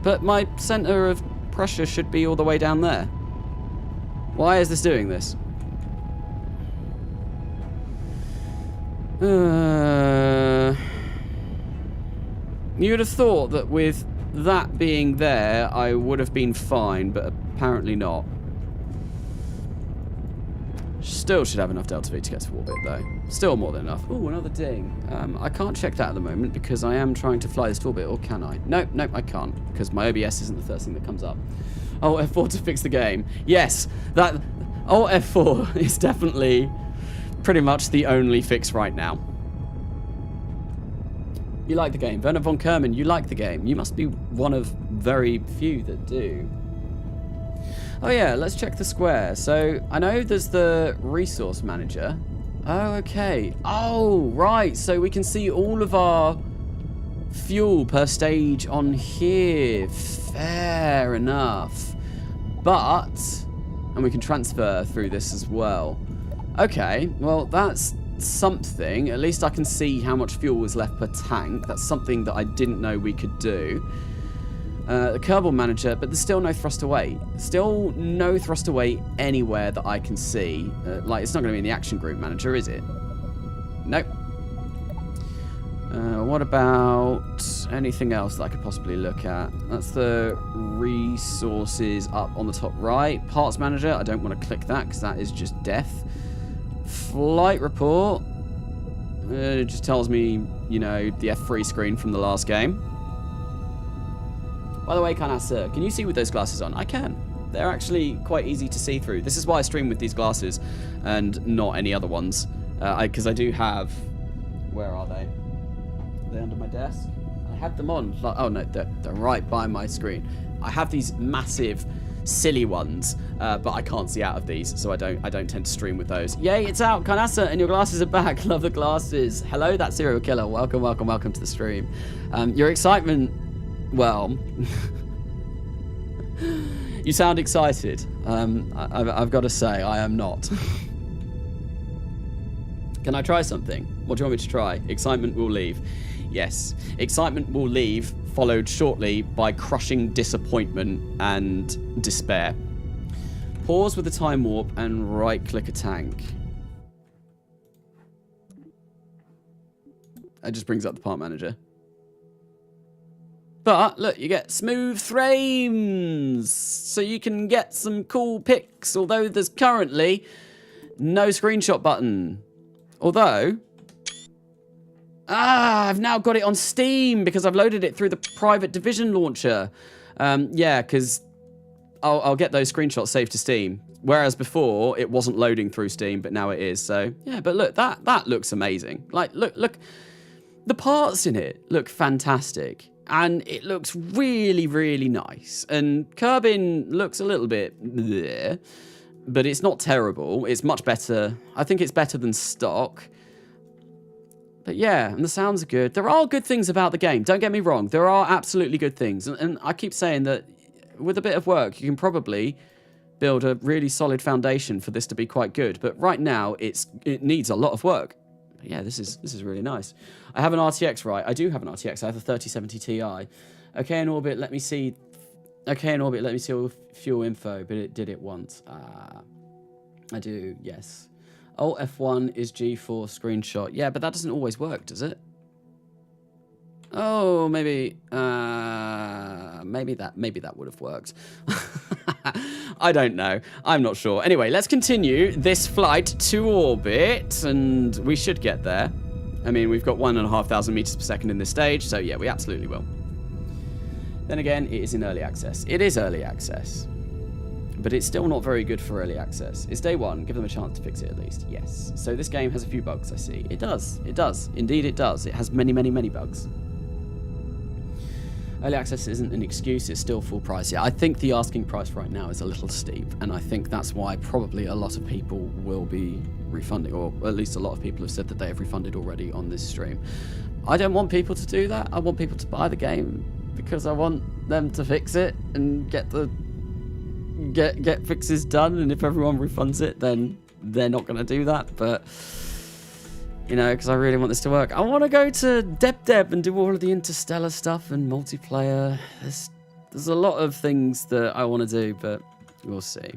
But my center of pressure should be all the way down there. Why is this doing this? You would have thought that with that being there, I would have been fine, but apparently not. Still should have enough Delta V to get to orbit, though. Still more than enough. Ooh, another ding. I can't check that at the moment because I am trying to fly this to orbit, or can I? Nope, I can't, because my OBS isn't the first thing that comes up. Oh, F4 to fix the game. Yes, that... Oh, F4 is definitely pretty much the only fix right now. You like the game. Werner von Kerman, you like the game. You must be one of very few that do. Oh yeah, let's check the square. So, I know there's the resource manager. Oh, okay. Oh, right. So we can see all of our fuel per stage on here. Fair enough. But, and we can transfer through this as well. Okay, well, that's something. At least I can see how much fuel was left per tank. That's something that I didn't know we could do. The Kerbal manager, but there's still no thrust away. Still no thrust away anywhere that I can see. Like, it's not going to be in the action group manager, is it? Nope. What about anything else that I could possibly look at? That's the resources up on the top right. Parts manager, I don't want to click that because that is just death. Flight report. It just tells me, you know, the F3 screen from the last game. By the way, Carnasa, can you see with those glasses on? I can. They're actually quite easy to see through. This is why I stream with these glasses and not any other ones. Because I do have... Where are they? Are they under my desk? I have them on. Oh, no, they're right by my screen. I have these massive... silly ones, but I can't see out of these, so I don't tend to stream with those. Yay, it's out, Carnasa, and your glasses are back. Love the glasses. Hello, that serial killer. Welcome, welcome, welcome to the stream. Your excitement, well, you sound excited. I've got to say, I am not. Can I try something? What do you want me to try? Excitement will leave. Yes, excitement will leave, followed shortly by crushing disappointment and despair. Pause with the time warp and right-click a tank. That just brings up the part manager. But, look, you get smooth frames, so you can get some cool pics, although there's currently no screenshot button. Although... I've now got it on Steam because I've loaded it through the private Division launcher. Yeah, because I'll get those screenshots saved to Steam. Whereas before, it wasn't loading through Steam, but now it is. So, yeah, but look, that looks amazing. Like, look. The parts in it look fantastic. And it looks really, really nice. And Kerbin looks a little bit bleh, but it's not terrible. It's much better. I think it's better than stock. But yeah, and the sounds are good. There are good things about the game. Don't get me wrong. There are absolutely good things. And I keep saying that with a bit of work, you can probably build a really solid foundation for this to be quite good. But right now, it needs a lot of work. But yeah, this is really nice. I have an RTX, right? I do have an RTX. I have a 3070 Ti. Okay, in orbit, let me see. Okay, in orbit, let me see all fuel info. But it did it once. I do, yes. Alt F1 is G4 screenshot. Yeah, but that doesn't always work, does it? Oh, maybe that would have worked. I don't know. I'm not sure. Anyway, let's continue this flight to orbit, and we should get there. I mean, we've got 1,500 meters per second in this stage, so yeah, we absolutely will. Then again, it is in early access. It is early access. But it's still not very good for early access. It's day one. Give them a chance to fix it at least. Yes. So this game has a few bugs, I see. It does. It does. Indeed, it does. It has many, many, many bugs. Early access isn't an excuse. It's still full price. Yeah, I think the asking price right now is a little steep. And I think that's why probably a lot of people will be refunding. Or at least a lot of people have said that they have refunded already on this stream. I don't want people to do that. I want people to buy the game because I want them to fix it and get fixes done, and if everyone refunds it, then they're not going to do that. But you know, because I really want this to work. I want to go to Deb and do all of the interstellar stuff and multiplayer. There's a lot of things that I want to do, but we'll see.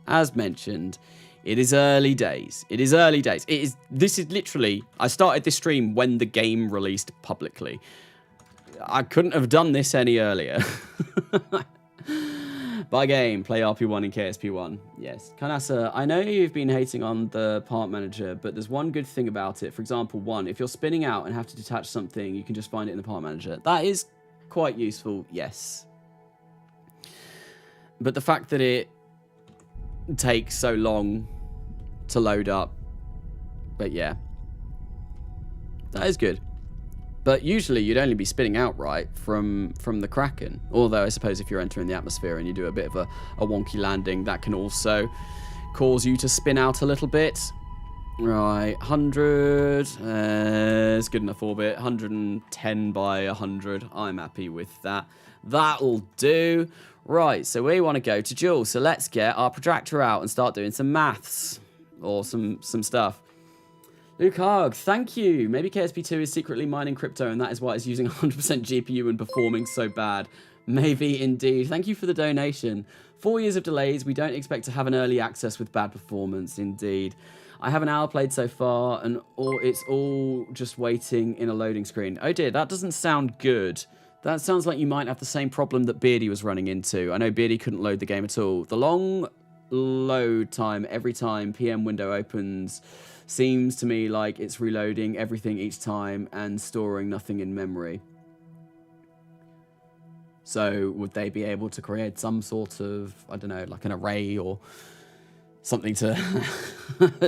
As mentioned, it is early days. It is early days. This is literally, I started this stream when the game released publicly. I couldn't have done this any earlier. Buy game, play RP1 and KSP1. Yes. Carnasa, I know you've been hating on the part manager, but there's one good thing about it. For example, one, if you're spinning out and have to detach something, you can just find it in the part manager. That is quite useful, yes. But the fact that it takes so long to load up, but yeah. That is good. But usually you'd only be spinning out right from the Kraken. Although I suppose if you're entering the atmosphere and you do a bit of a wonky landing, that can also cause you to spin out a little bit. Right, 100. It's good enough orbit. 110 by 100. I'm happy with that. That'll do. Right, so we want to go to Joule. So let's get our protractor out and start doing some maths. Or some stuff. Luke Hogg, thank you. Maybe KSP2 is secretly mining crypto and that is why it's using 100% GPU and performing so bad. Maybe indeed. Thank you for the donation. 4 years of delays. We don't expect to have an early access with bad performance. Indeed. I have an hour played so far and it's all just waiting in a loading screen. Oh dear, that doesn't sound good. That sounds like you might have the same problem that Beardy was running into. I know Beardy couldn't load the game at all. The long load time every time PM window opens seems to me like it's reloading everything each time and storing nothing in memory. So would they be able to create some sort of, I don't know, like an array or something to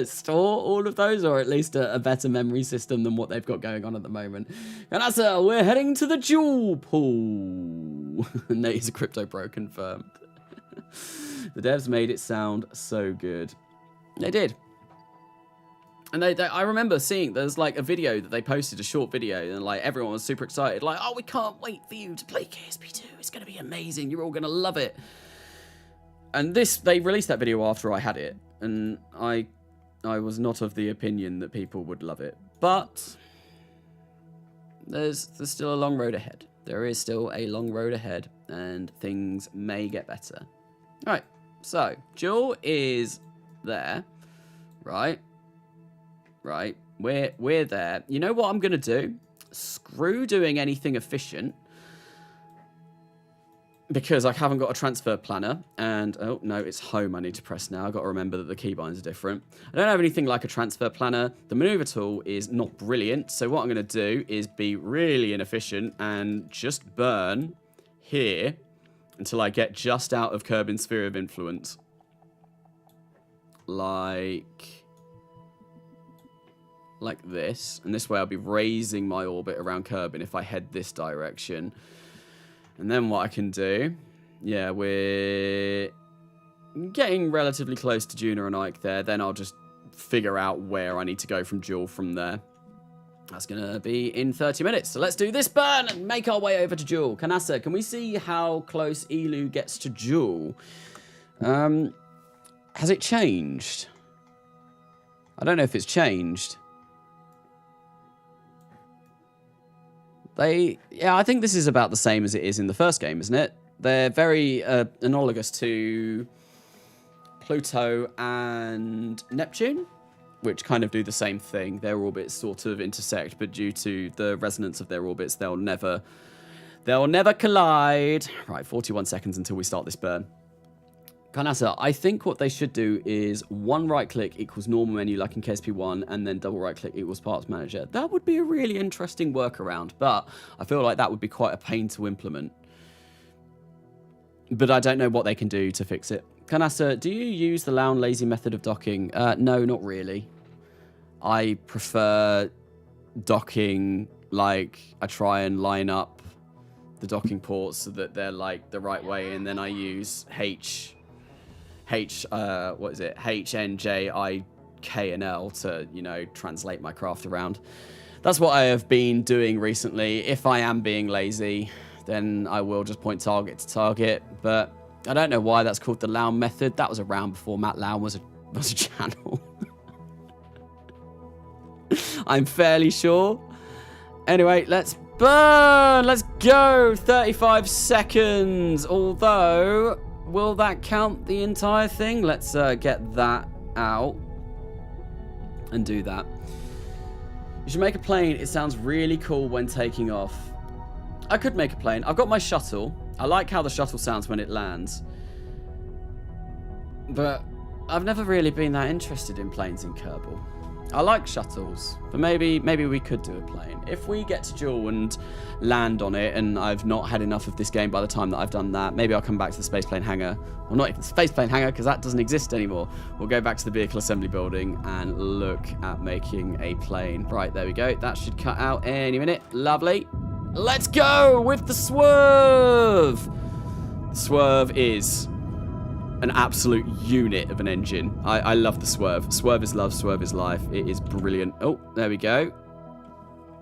store all of those, or at least a better memory system than what they've got going on at the moment? Carnasa, we're heading to the Joule pool. Nate is a crypto pro confirmed. The devs made it sound so good. They did. And I remember seeing, there's like a video that they posted, a short video, and like everyone was super excited. Like, oh, we can't wait for you to play KSP2. It's going to be amazing. You're all going to love it. And they released that video after I had it. And I was not of the opinion that people would love it. But there's still a long road ahead. There is still a long road ahead. And things may get better. All right. So, Joule is there. Right. Right. We're there. You know what I'm going to do? Screw doing anything efficient. Because I haven't got a transfer planner. And, oh, no, it's home I need to press now. I've got to remember that the keybinds are different. I don't have anything like a transfer planner. The maneuver tool is not brilliant. So what I'm going to do is be really inefficient and just burn here until I get just out of Kerbin's sphere of influence. Like this. And this way I'll be raising my orbit around Kerbin if I head this direction. And then what I can do, yeah, we're getting relatively close to Juna and Ike there. Then I'll just figure out where I need to go from Joule from there. That's going to be in 30 minutes. So let's do this burn and make our way over to Joule. Carnasa, can we see how close Elu gets to Joule? Has it changed? I don't know if it's changed. Yeah, I think this is about the same as it is in the first game, isn't it? They're very analogous to Pluto and Neptune, which kind of do the same thing. Their orbits sort of intersect, but due to the resonance of their orbits, they'll never collide. Right, 41 seconds until we start this burn. Carnasa, I think what they should do is one right-click equals normal menu like in KSP1, and then double right-click equals parts manager. That would be a really interesting workaround, but I feel like that would be quite a pain to implement. But I don't know what they can do to fix it. Carnasa, do you use the loud lazy method of docking? No, not really. I prefer docking, like, I try and line up the docking ports so that they're, like, the right way, and then I use what is it? H, N, J, I, K, and L to, you know, translate my craft around. That's what I have been doing recently. If I am being lazy, then I will just point target to target. But I don't know why that's called the Loud method. That was around before Matt Loud was a channel. I'm fairly sure. Anyway, let's burn. Let's go. 35 seconds. Although, will that count the entire thing? Let's get that out and do that. You should make a plane. It sounds really cool when taking off. I could make a plane. I've got my shuttle. I like how the shuttle sounds when it lands. But I've never really been that interested in planes in Kerbal. I like shuttles, but maybe we could do a plane. If we get to Joule and land on it, and I've not had enough of this game by the time that I've done that, maybe I'll come back to the spaceplane hangar. Well, not even the spaceplane hangar, because that doesn't exist anymore. We'll go back to the vehicle assembly building and look at making a plane. Right, there we go. That should cut out any minute. Lovely. Let's go with the swerve. The swerve is an absolute unit of an engine. I love the swerve. Swerve is love, swerve is life. It is brilliant. Oh, there we go.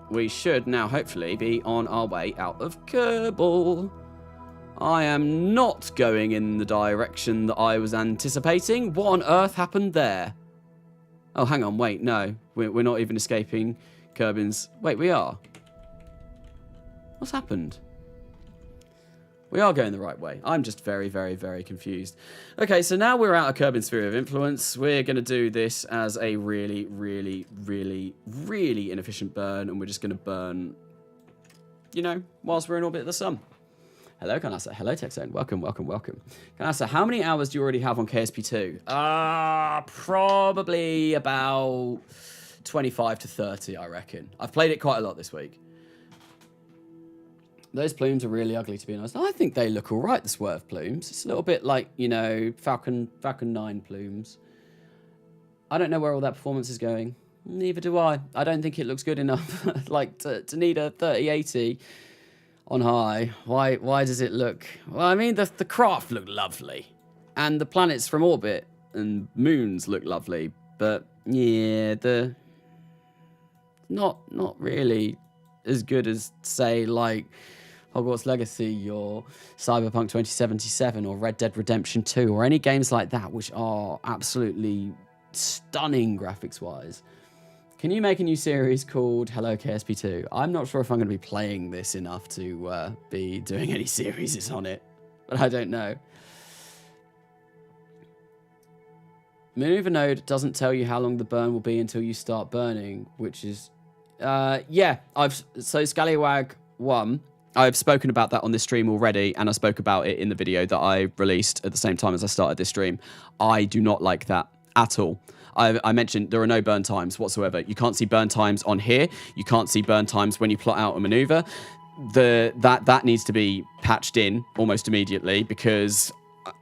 We should now hopefully be on our way out of Kerbal. I am not going in the direction that I was anticipating. What on earth happened there? Oh, hang on, wait, no. We're not even escaping Kerbin's... Wait, we are. What's happened? We are going the right way. I'm just very, very, very confused. Okay, so now we're out of Kerbin's sphere of influence. We're going to do this as a really, really, really, really inefficient burn. And we're just going to burn, you know, whilst we're in orbit of the sun. Hello, Carnasa. Hello, TechZone. Welcome, welcome, welcome. Carnasa, how many hours do you already have on KSP2? Probably about 25 to 30, I reckon. I've played it quite a lot this week. Those plumes are really ugly, to be honest. I think they look all right, the swerve plumes. It's a little bit like, you know, Falcon 9 plumes. I don't know where all that performance is going. Neither do I. I don't think it looks good enough. Like, to need a 3080 on high. Why does it look... Well, I mean, the craft looked lovely. And the planets from orbit and moons look lovely. But, yeah, the... Not really as good as, say, like... Hogwarts Legacy or Cyberpunk 2077 or Red Dead Redemption 2 or any games like that which are absolutely stunning graphics-wise. Can you make a new series called Hello KSP2? I'm not sure if I'm going to be playing this enough to be doing any series on it, but I don't know. Maneuver node doesn't tell you how long the burn will be until you start burning, which is... yeah, so Scallywag 1... I've spoken about that on this stream already, and I spoke about it in the video that I released at the same time as I started this stream. I do not like that at all. I mentioned there are no burn times whatsoever. You can't see burn times on here. You can't see burn times when you plot out a maneuver. That needs to be patched in almost immediately, because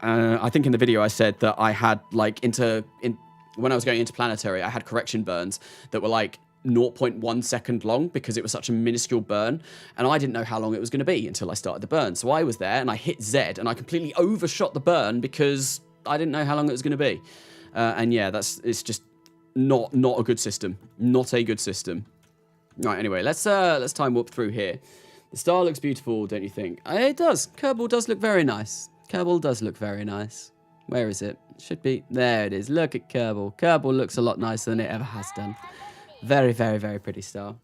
I think in the video I said that I had, like, when I was going into planetary, I had correction burns that were like 0.1 second long because it was such a minuscule burn, and I didn't know how long it was going to be until I started the burn. So I was there and I hit Z and I completely overshot the burn because I didn't know how long it was going to be. And yeah, it's just not a good system. Not a good system. Right, anyway, let's time warp through here. The star looks beautiful, don't you think? It does. Kerbal does look very nice. Kerbal does look very nice. Where is it? It should be. There it is. Look at Kerbal. Kerbal looks a lot nicer than it ever has done. Very, very, very pretty star.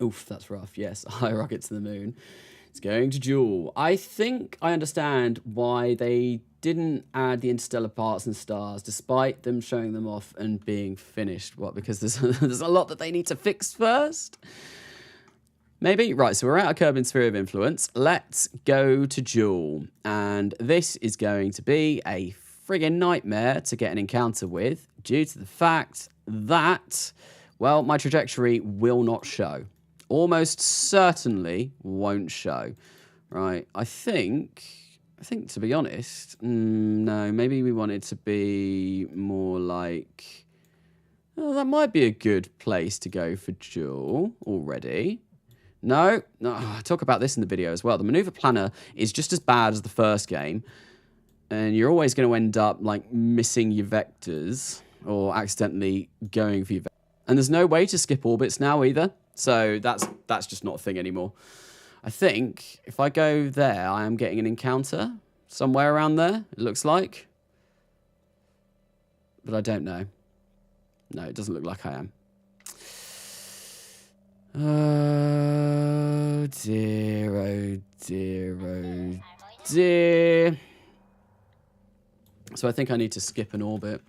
Oof, that's rough. Yes, a high rocket to the moon. It's going to Joule. I think I understand why they didn't add the interstellar parts and stars, despite them showing them off and being finished. What, because there's a lot that they need to fix first? Maybe? Right, so we're out of Kerbin's sphere of influence. Let's go to Joule. And this is going to be a friggin' nightmare to get an encounter with, due to the fact that... well, my trajectory will not show. Almost certainly won't show. Right, I think, to be honest, no, maybe we want it to be more like... oh, that might be a good place to go for Joule already. No, I talk about this in the video as well. The maneuver planner is just as bad as the first game. And you're always going to end up, like, missing your vectors or accidentally going for your vectors. And there's no way to skip orbits now either. So that's just not a thing anymore. I think if I go there, I am getting an encounter somewhere around there, it looks like. But I don't know. No, it doesn't look like I am. Oh dear, oh dear, oh dear. So I think I need to skip an orbit.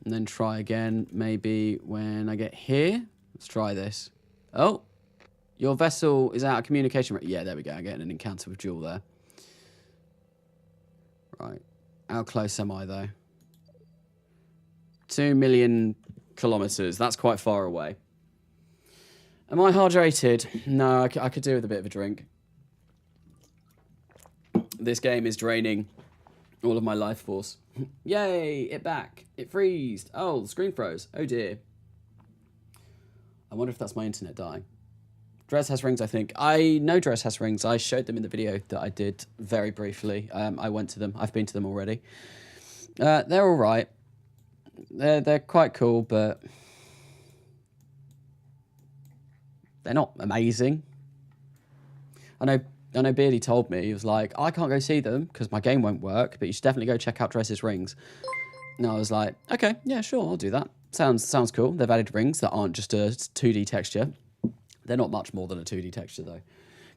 And then try again, maybe when I get here. Let's try this. Oh, your vessel is out of communication. Yeah, there we go. I'm getting an encounter with Joule there. Right. How close am I, though? 2 million kilometers. That's quite far away. Am I hydrated? No, I could do with a bit of a drink. This game is draining all of my life force. Yay, it back. It freezed. Oh, the screen froze. Oh dear. I wonder if that's my internet dying. Dress has rings, I think. I know Dress has rings. I showed them in the video that I did very briefly. I went to them. I've been to them already. They're all right. They're quite cool, but they're not amazing. I know Beardy told me, he was like, I can't go see them because my game won't work, but you should definitely go check out Dress's rings. And I was like, okay, yeah, sure, I'll do that. Sounds cool. They've added rings that aren't just a 2D texture. They're not much more than a 2D texture, though.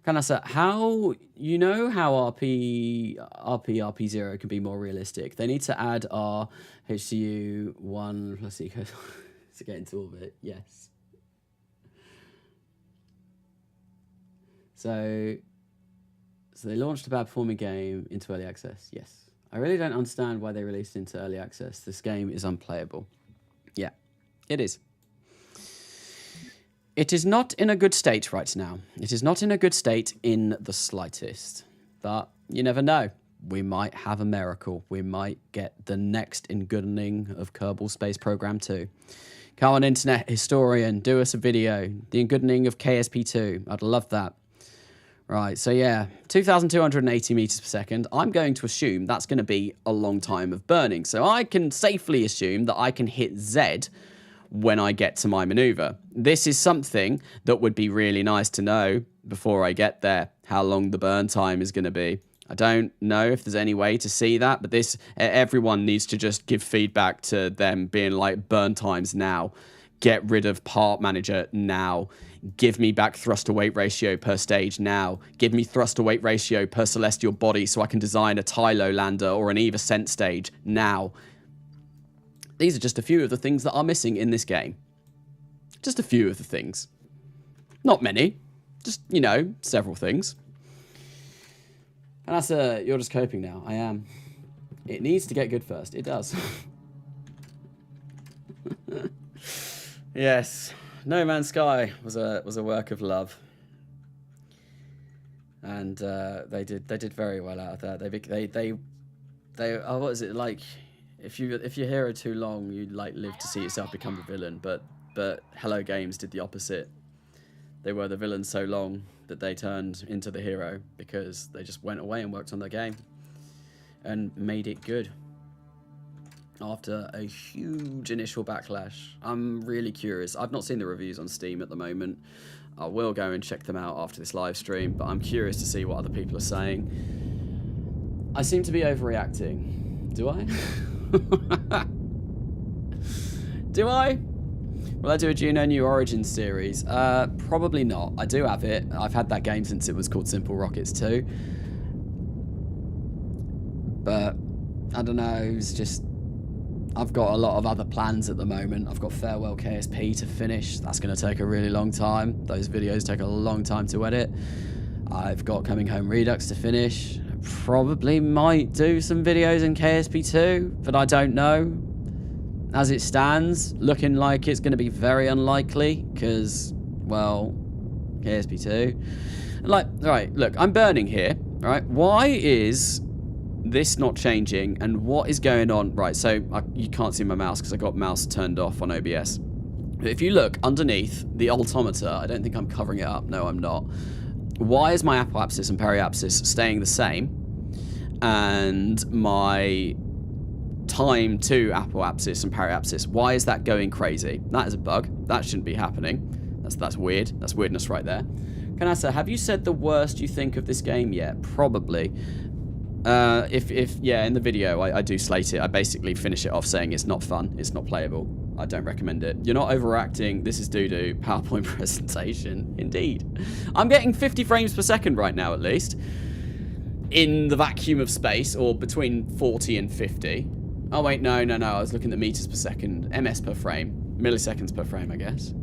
Carnasa, how RP0 can be more realistic? They need to add our HCU1, let's see, to get into orbit, yes. So they launched a bad performing game into early access, yes. I really don't understand why they released it into early access. This game is unplayable. Yeah, it is. It is not in a good state right now. It is not in a good state in the slightest. But you never know. We might have a miracle. We might get the next engoodening of Kerbal Space Program 2. Come on, internet historian, do us a video. The engoodening of KSP2. I'd love that. Right, so yeah, 2,280 meters per second. I'm going to assume that's going to be a long time of burning. So I can safely assume that I can hit Z when I get to my maneuver. This is something that would be really nice to know before I get there, how long the burn time is going to be. I don't know if there's any way to see that, but everyone needs to just give feedback to them being like, burn times now, get rid of part manager now, give me back thrust to weight ratio per stage now, give me thrust to weight ratio per celestial body so I can design a Tylo lander or an EVA Ascent stage now. These are just a few of the things that are missing in this game. Just a few of the things. Not many. Just, you know, several things. And that's you're just coping now. I am. It needs to get good first. It does. Yes. No Man's Sky was a work of love. And they did very well out of that. They oh, what is it like? If you're hero too long, you like live to see yourself become the villain. But Hello Games did the opposite. They were the villain so long that they turned into the hero because they just went away and worked on their game and made it good. After a huge initial backlash, I'm really curious. I've not seen the reviews on Steam at the moment. I will go and check them out after this live stream, but I'm curious to see what other people are saying. I seem to be overreacting. Do I? Do I? Will I do a Juno New Origins series? Probably not. I do have it. I've had that game since it was called Simple Rockets 2. But, I don't know, it's just... I've got a lot of other plans at the moment. I've got Farewell KSP to finish. That's going to take a really long time. Those videos take a long time to edit. I've got Coming Home Redux to finish. Probably might do some videos in KSP2, but I don't know. As it stands, looking like it's going to be very unlikely, because, well, KSP2. Like, right, look, I'm burning here, right? Why is this not changing, and what is going on? Right, so you can't see my mouse because I got mouse turned off on OBS. But if you look underneath the altimeter, I don't think I'm covering it up. No, I'm not. Why is my apoapsis and periapsis staying the same, and my time to apoapsis and periapsis, why is that going crazy? That is a bug. That shouldn't be happening. That's weird. That's weirdness right there. Carnasa, have you said the worst you think of this game yet? Probably. Yeah, in the video, I do slate it. I basically finish it off saying it's not fun, it's not playable. I don't recommend it. You're not overacting. This is doo-doo. PowerPoint presentation. Indeed. I'm getting 50 frames per second right now, at least. In the vacuum of space, or between 40 and 50. Oh, wait, no. I was looking at meters per second. MS per frame. Milliseconds per frame, I guess.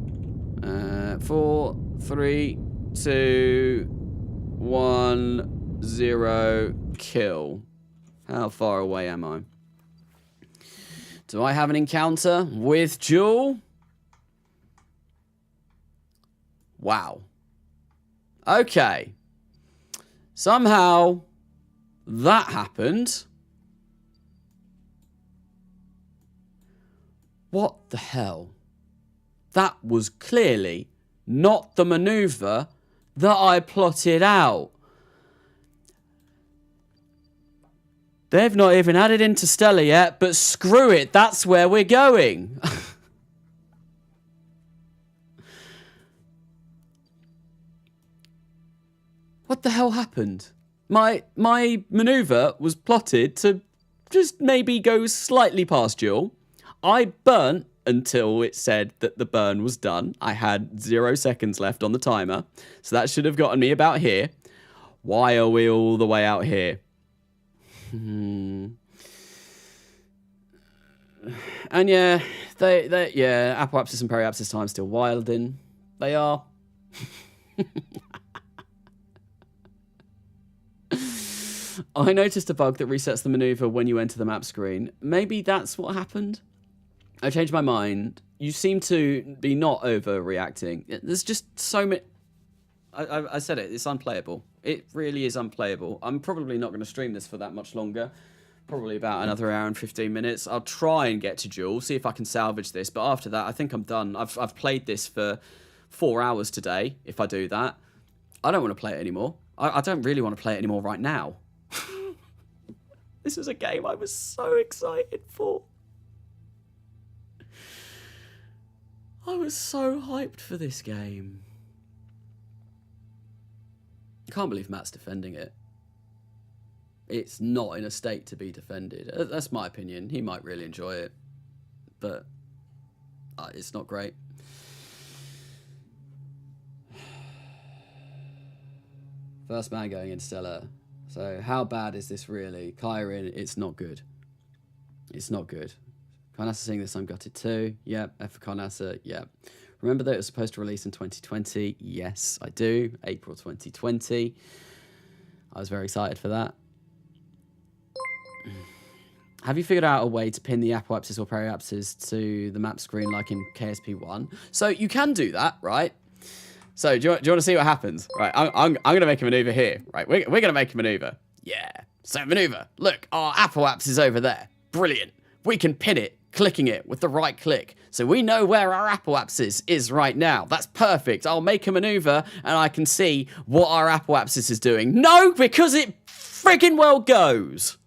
4, 3, 2, 1, 0, kill. How far away am I? Do I have an encounter with Jewel? Wow. Okay. Somehow that happened. What the hell? That was clearly not the maneuver that I plotted out. They've not even added Interstellar yet, but screw it, that's where we're going. What the hell happened? My maneuver was plotted to just maybe go slightly past Jewel. I burnt until it said that the burn was done. I had 0 seconds left on the timer, so that should have gotten me about here. Why are we all the way out here? And yeah, yeah, apoapsis and periapsis time still wilding. They are. I noticed a bug that resets the maneuver when you enter the map screen. Maybe that's what happened. I changed my mind. You seem to be not overreacting. There's just so many... I said it, it's unplayable. It really is unplayable. I'm probably not going to stream this for that much longer. Probably about another hour and 15 minutes. I'll try and get to Jewel, see if I can salvage this. But after that, I think I'm done. I've played this for 4 hours today, if I do that. I don't want to play it anymore. I don't really want to play it anymore right now. This was a game I was so excited for. I was so hyped for this game. I can't believe Matt's defending it. It's not in a state to be defended. That's my opinion. He might really enjoy it. But it's not great. First man going Interstellar. So how bad is this really? Kyrin, it's not good. It's not good. Carnasa seeing this, I'm gutted too. Yep. F for Carnasa. Yep. Remember that it was supposed to release in 2020? Yes, I do. April 2020. I was very excited for that. Have you figured out a way to pin the apoapsis or periapsis to the map screen like in KSP1? So you can do that, right? So do you want to see what happens? Right, I'm going to make a maneuver here. Right, we're going to make a maneuver. Yeah. So maneuver. Look, our apoapsis is over there. Brilliant. We can pin it, clicking it with the right click. So we know where our apoapsis is right now. That's perfect. I'll make a maneuver and I can see what our apoapsis is doing. No, because it friggin' well goes.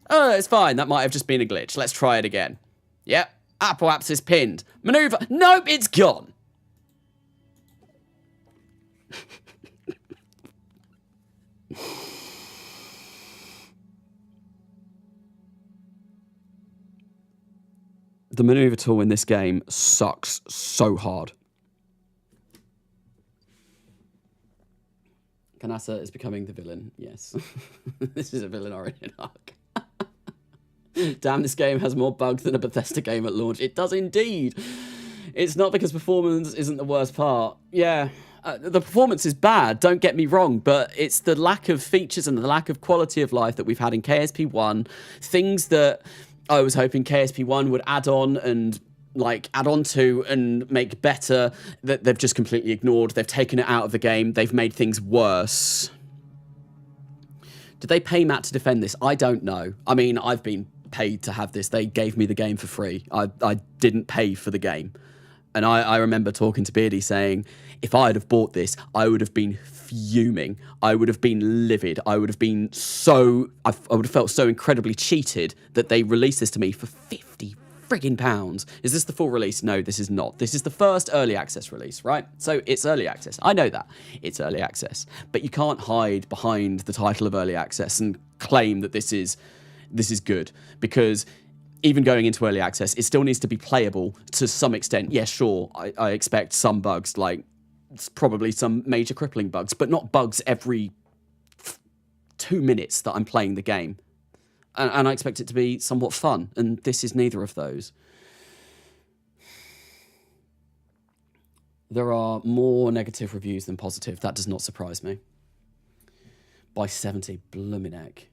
Oh, it's fine. That might have just been a glitch. Let's try it again. Yep. Apoapsis pinned. Maneuver. Nope, it's gone. The maneuver tool in this game sucks so hard. Carnasa is becoming the villain. Yes. This is a villain origin arc. Damn, this game has more bugs than a Bethesda game at launch. It does indeed. It's not because performance isn't the worst part. Yeah, the performance is bad, don't get me wrong, but it's the lack of features and the lack of quality of life that we've had in KSP1. Things that I was hoping KSP1 would add on and add on to and make better, that they've just completely ignored. They've taken it out of the game. They've made things worse. Did they pay Matt to defend this? I don't know. I mean, I've been paid to have this. They gave me the game for free. I didn't pay for the game. And I remember talking to Beardy saying, if I had have bought this, I would have been fuming. I would have been livid. I would have been so... I would have felt so incredibly cheated that they released this to me for 50 friggin' pounds. Is this the full release? No, this is not. This is the first early access release, right? So it's early access. I know that. It's early access. But you can't hide behind the title of early access and claim that this is good, because even going into early access, it still needs to be playable to some extent. Yeah, sure, I expect some bugs, like probably some major crippling bugs, but not bugs every 2 minutes that I'm playing the game. And I expect it to be somewhat fun, and this is neither of those. There are more negative reviews than positive. That does not surprise me. By 70, blooming heck.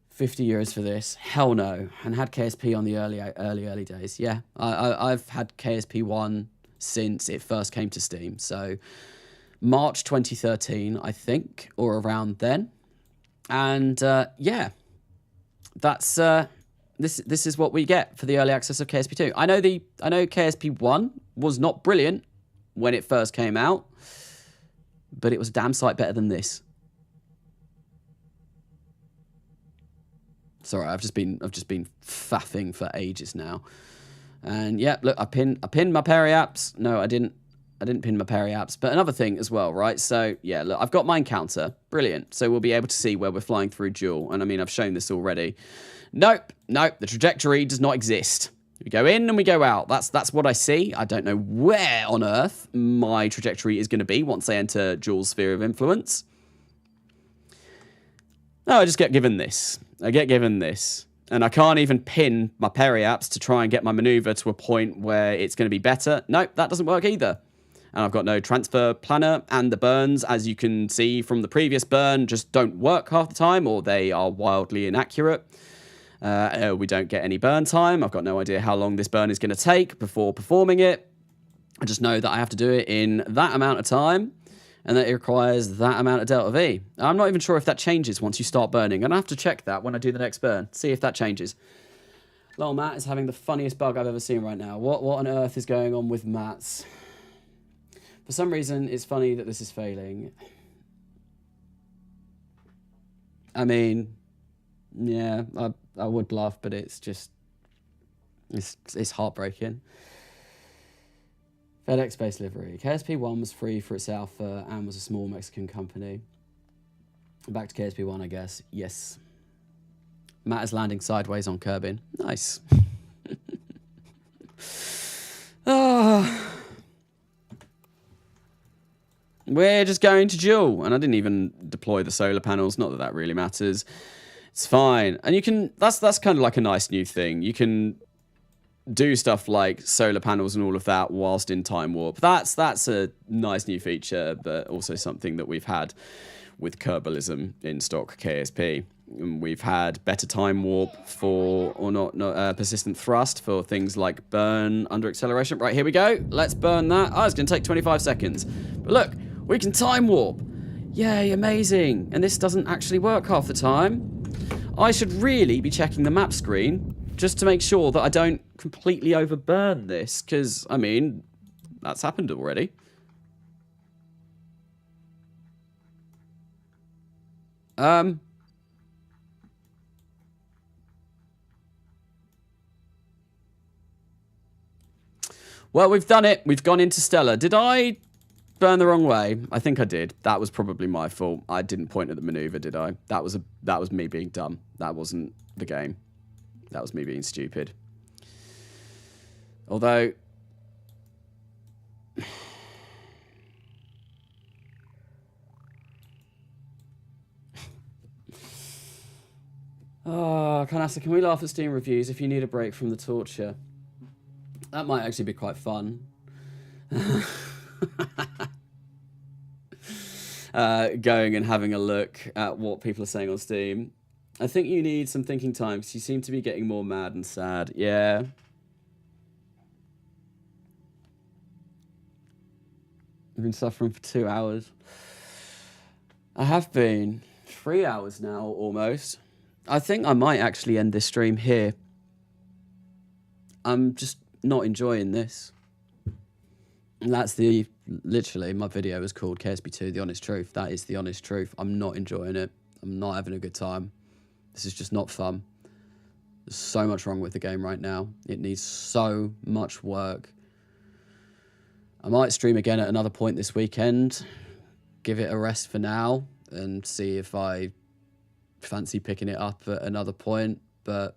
50 euros for this? Hell no. And had KSP on the early days. Yeah, I've had KSP1 since it first came to Steam. So March 2013, I think, or around then. And yeah, that's this is what we get for the early access of KSP2. I know KSP1 was not brilliant. when it first came out, but it was a damn sight better than this. Sorry, I've just been faffing for ages now. And yeah, look, I pinned my periapts. No, I didn't pin my periapts. But another thing as well, right? So yeah, look, I've got my encounter. Brilliant. So we'll be able to see where we're flying through dual. And I mean, I've shown this already. Nope, the trajectory does not exist. We go in and we go out. That's what I see. I don't know where on Earth my trajectory is going to be once I enter dual's sphere of influence. No, I just get given this. I get given this. And I can't even pin my periapts to try and get my maneuver to a point where it's going to be better. Nope, that doesn't work either. And I've got no transfer planner, and the burns, as you can see from the previous burn, just don't work half the time, or they are wildly inaccurate. We don't get any burn time. I've got no idea how long this burn is going to take before performing it. I just know that I have to do it in that amount of time, and that it requires that amount of delta V. I'm not even sure if that changes once you start burning, and I have to check that when I do the next burn, see if that changes. Lol, Matt is having the funniest bug I've ever seen right now. What on earth is going on with Matt's? For some reason, it's funny that this is failing. I mean, yeah, I would laugh, but it's just, it's heartbreaking. FedEx Space Livery. KSP1 was free for its alpha and was a small Mexican company. Back to KSP1, I guess. Yes. Matt is landing sideways on Kerbin. Nice. We're just going to dual, and I didn't even deploy the solar panels. Not that that really matters. It's fine, and you can. That's kind of like a nice new thing. You can do stuff like solar panels and all of that whilst in time warp. That's a nice new feature, but also something that we've had with Kerbalism in stock KSP. We've had better time warp for, or not persistent thrust for things like burn under acceleration. Right, here we go. Let's burn that. Oh, it's going to take 25 seconds. But look, we can time warp. Yay, amazing. And this doesn't actually work half the time. I should really be checking the map screen just to make sure that I don't completely overburn this, because, I mean, that's happened already. Well, we've done it. We've gone into Stellar. Did I burn the wrong way? I think I did. That was probably my fault. I didn't point at the maneuver, did I? That was me being dumb. That wasn't the game. That was me being stupid. Although, oh, Carnasa, can we laugh at Steam reviews if you need a break from the torture? That might actually be quite fun. Going and having a look at what people are saying on Steam. I think you need some thinking time because you seem to be getting more mad and sad. Yeah. I've been suffering for 2 hours. I have been 3 hours now, almost. I think I might actually end this stream here. I'm just not enjoying this. And that's literally, my video is called KSP2, The Honest Truth. That is the honest truth. I'm not enjoying it. I'm not having a good time. This is just not fun. There's so much wrong with the game right now. It needs so much work. I might stream again at another point this weekend. Give it a rest for now and see if I fancy picking it up at another point. But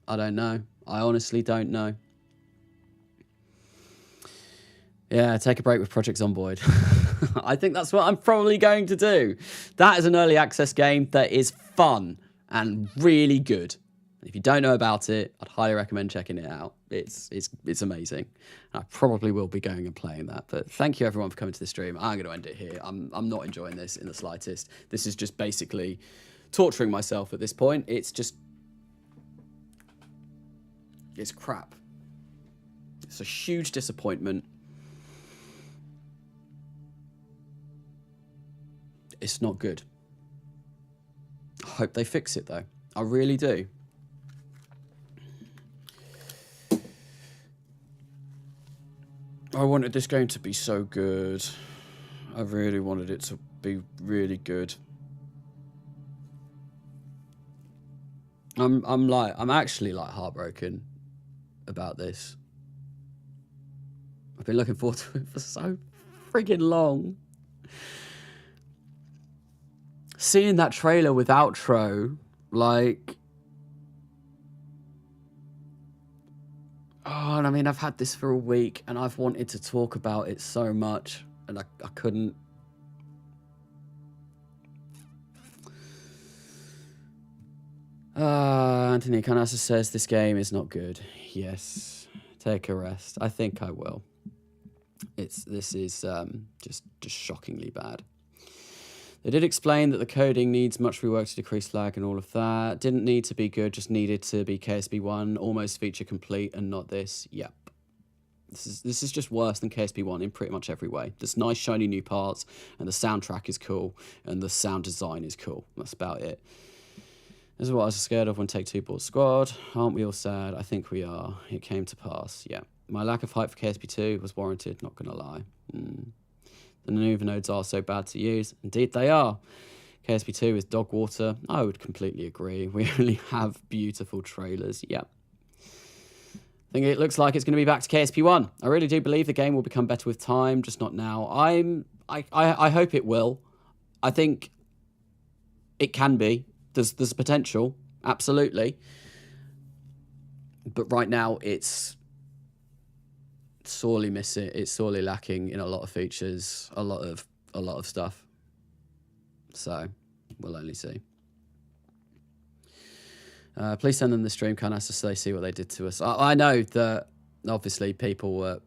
I don't know. I honestly don't know. Yeah, take a break with Project Zomboid. I think that's what I'm probably going to do. That is an early access game that is fun and really good. If you don't know about it, I'd highly recommend checking it out. It's amazing. I probably will be going and playing that. But thank you everyone for coming to the stream. I'm going to end it here. I'm not enjoying this in the slightest. This is just basically torturing myself at this point. It's crap. It's a huge disappointment. It's not good. I hope they fix it, though. I really do. I wanted this game to be so good. I really wanted it to be really good. I'm actually like heartbroken about this. I've been looking forward to it for so friggin' long. Seeing that trailer with outro, like, oh, and I mean, I've had this for a week and I've wanted to talk about it so much and I couldn't. Anthony Carnasa says this game is not good. Yes, take a rest. I think I will. This is just shockingly bad. They did explain that the coding needs much rework to decrease lag and all of that. Didn't need to be good, just needed to be KSP1, almost feature complete, and not this. Yep. This is just worse than KSP1 in pretty much every way. There's nice shiny new parts, and the soundtrack is cool, and the sound design is cool. That's about it. This is what I was scared of when Take-Two bought Squad. Aren't we all sad? I think we are. It came to pass. Yeah. My lack of hype for KSP2 was warranted, not gonna lie. The maneuver nodes are so bad to use. Indeed they are. KSP2 is dog water. I would completely agree. We only have beautiful trailers. Yep. I think it looks like it's going to be back to KSP1. I really do believe the game will become better with time, just not now. I hope it will. I think it can be. There's a potential, absolutely. But right now it's sorely missing. It's sorely lacking in a lot of features, a lot of stuff. So we'll only see. Please send them the stream, Carnasa, so they see what they did to us. I know that obviously people were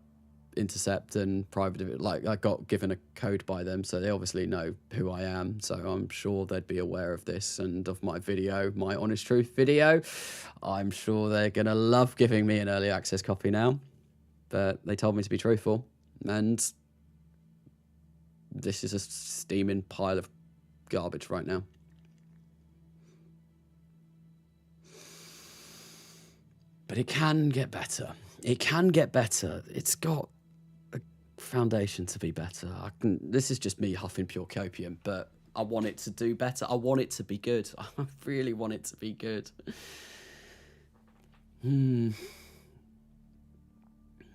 intercept and private, like I got given a code by them, so they obviously know who I am, so I'm sure they'd be aware of this and of my video, my honest truth video. I'm sure they're gonna love giving me an early access copy now, but they told me to be truthful, and this is a steaming pile of garbage right now. But it can get better. It can get better. It's got a foundation to be better. This is just me huffing pure copium, but I want it to do better. I want it to be good. I really want it to be good.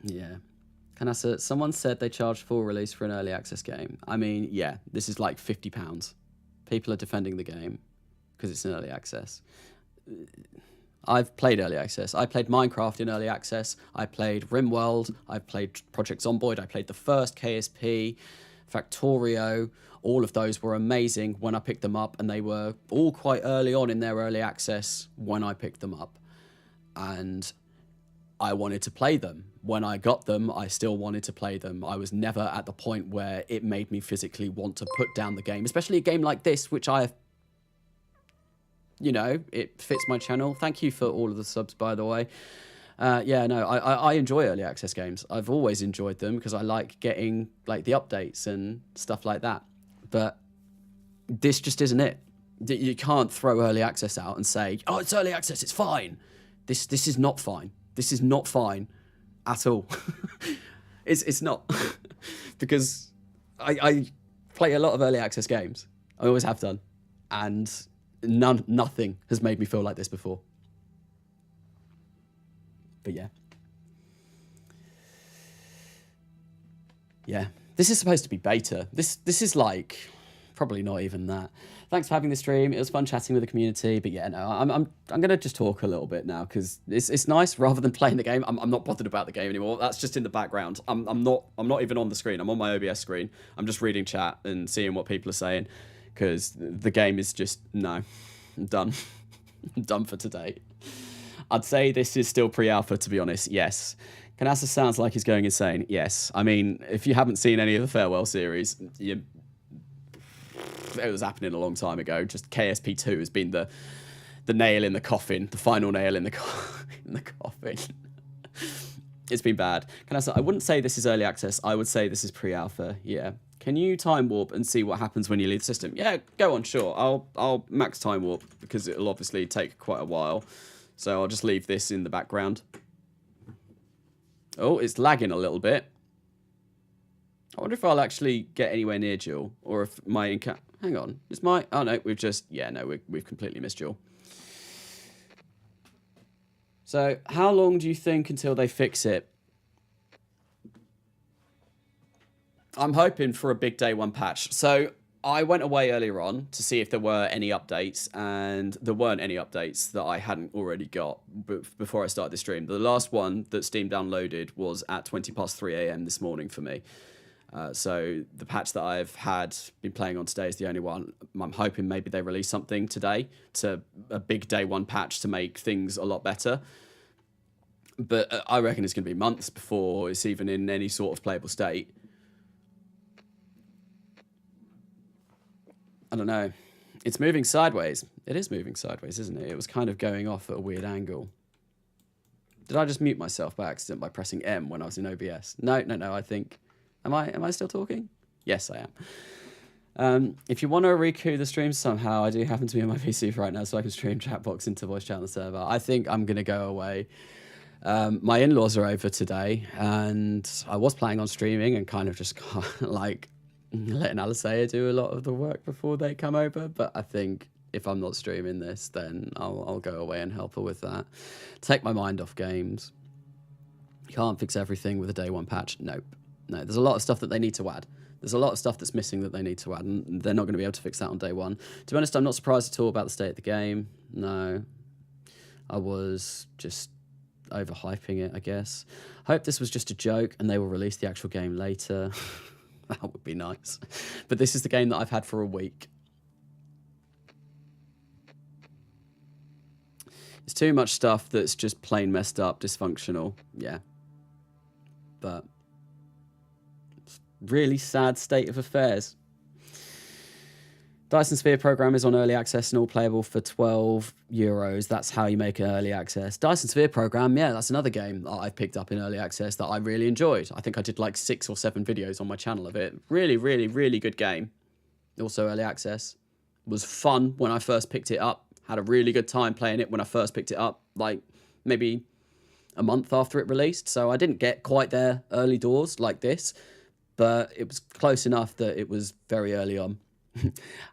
Yeah. Carnasa, someone said they charged full release for an early access game. I mean, yeah, this is like £50. People are defending the game because it's an early access. I've played early access. I played Minecraft in early access. I played RimWorld. I played Project Zomboid. I played the first KSP, Factorio. All of those were amazing when I picked them up, and they were all quite early on in their early access when I picked them up. And I wanted to play them. When I got them, I still wanted to play them. I was never at the point where it made me physically want to put down the game, especially a game like this, which I have, you know, it fits my channel. Thank you for all of the subs, by the way. Yeah, no, I enjoy early access games. I've always enjoyed them because I like getting like the updates and stuff like that. But this just isn't it. You can't throw early access out and say, oh, it's early access, it's fine. This is not fine. This is not fine at all. It's not. Because I play a lot of early access games. I always have done. And nothing has made me feel like this before. But yeah. Yeah. This is supposed to be beta. This is like probably not even that. Thanks for having the stream. It was fun chatting with the community. But yeah, no, I'm gonna just talk a little bit now because it's nice rather than playing the game. I'm not bothered about the game anymore. That's just in the background. I'm not even on the screen. I'm on my OBS screen. I'm just reading chat and seeing what people are saying because the game is just no. I'm done. I'm done for today. I'd say this is still pre-alpha, to be honest. Yes. Carnasa sounds like he's going insane. Yes. I mean, if you haven't seen any of the Farewell series, it was happening a long time ago. Just KSP2 has been the nail in the coffin, the final nail in the coffin. It's been bad. Carnasa, I wouldn't say this is early access. I would say this is pre-alpha. Yeah. Can you time warp and see what happens when you leave the system? Yeah, go on, sure. I'll max time warp because it'll obviously take quite a while. So I'll just leave this in the background. Oh, it's lagging a little bit. I wonder if I'll actually get anywhere near Jewel, or if my hang on, is my... Oh, no, we've just... Yeah, no, we've completely missed Jewel. So, how long do you think until they fix it? I'm hoping for a big day one patch. So, I went away earlier on to see if there were any updates, and there weren't any updates that I hadn't already got before I started the stream. The last one that Steam downloaded was at 3 a.m. this morning for me. So the patch that I've been playing on today is the only one. I'm hoping maybe they release something today, to a big day one patch to make things a lot better. But I reckon it's going to be months before it's even in any sort of playable state. I don't know. It's moving sideways. It is moving sideways, isn't it? It was kind of going off at a weird angle. Did I just mute myself by accident by pressing M when I was in OBS? No, I think... Am I still talking? Yes, I am. If you want to recoup the stream somehow, I do happen to be on my PC right now, so I can stream chat box into voice chat on the server. I think I'm going to go away. My in-laws are over today, and I was planning on streaming and kind of just like letting Alisea do a lot of the work before they come over. But I think if I'm not streaming this, then I'll go away and help her with that. Take my mind off games. You can't fix everything with a day one patch. Nope. No, there's a lot of stuff that they need to add. There's a lot of stuff that's missing that they need to add, and they're not going to be able to fix that on day one. To be honest, I'm not surprised at all about the state of the game. No. I was just overhyping it, I guess. I hope this was just a joke and they will release the actual game later. That would be nice. But this is the game that I've had for a week. It's too much stuff that's just plain messed up, dysfunctional. Yeah. But... really sad state of affairs. Dyson Sphere program is on early access and all playable for €12. That's how you make an early access. Dyson Sphere program, yeah, that's another game that I picked up in early access that I really enjoyed. I think I did like 6 or 7 videos on my channel of it. Really, really, really good game. Also early access. Was fun when I first picked it up. Had a really good time playing it when I first picked it up. Like maybe a month after it released. So I didn't get quite there early doors like this. But it was close enough that it was very early on.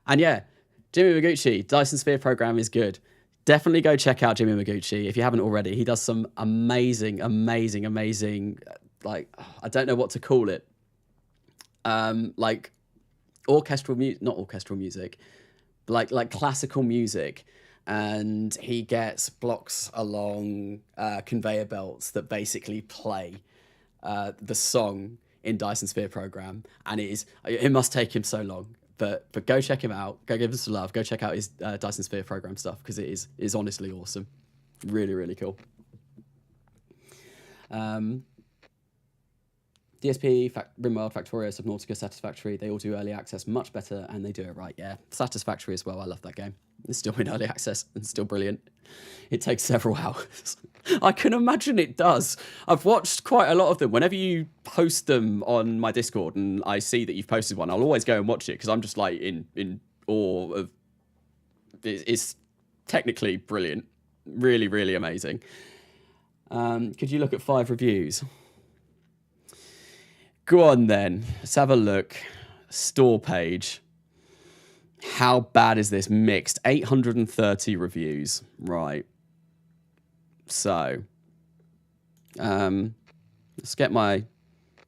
And yeah, Jimmy Maguchi, Dyson Sphere program is good. Definitely go check out Jimmy Maguchi if you haven't already. He does some amazing, like, I don't know what to call it. Like orchestral music, not orchestral music, like classical music. And he gets blocks along conveyor belts that basically play the song in Dyson Sphere program, and it must take him so long, but go check him out, go give him some love, go check out his Dyson Sphere program stuff, because it is honestly awesome. Really, really cool. DSP, RimWorld, Factorio, Subnautica, Satisfactory, they all do early access much better, and they do it right. Yeah, Satisfactory as well. I love that game. It's still in early access and still brilliant. It takes several hours. I can imagine it does. I've watched quite a lot of them. Whenever you post them on my Discord and I see that you've posted one, I'll always go and watch it because I'm just like in awe of... It's technically brilliant. Really, really amazing. Could you look at 5 reviews? Go on then. Let's have a look. Store page. How bad is this? Mixed. 830 reviews. Right. So. Let's get my...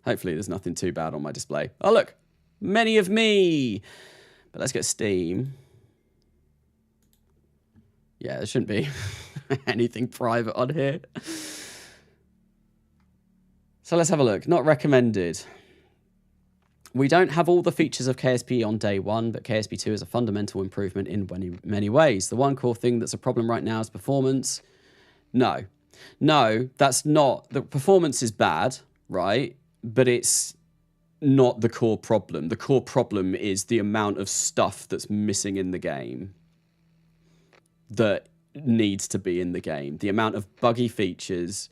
Hopefully there's nothing too bad on my display. Oh, look. Many of me. But let's get Steam. Yeah, there shouldn't be anything private on here. So let's have a look. Not recommended. We don't have all the features of KSP on day one, but KSP2 is a fundamental improvement in many ways. The one core thing that's a problem right now is performance. No, that's not. The performance is bad, right? But it's not the core problem. The core problem is the amount of stuff that's missing in the game that needs to be in the game. The amount of buggy features.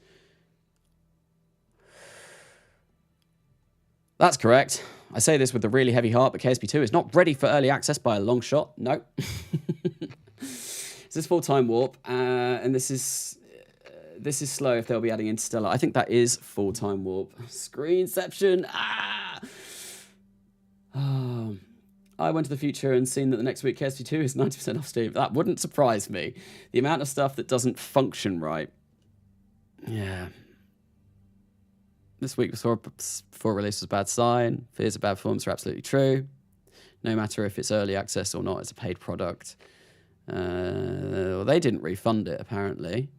That's correct. I say this with a really heavy heart, but KSP2 is not ready for early access by a long shot. No. This is full-time warp, and this is slow if they'll be adding Interstellar. I think that is full-time warp. Screenception. I went to the future and seen that the next week KSP2 is 90% off Steam. That wouldn't surprise me. The amount of stuff that doesn't function right. Yeah. This week before release was a bad sign. Fears of bad performance are absolutely true. No matter if it's early access or not, it's a paid product. Well, they didn't refund it, apparently.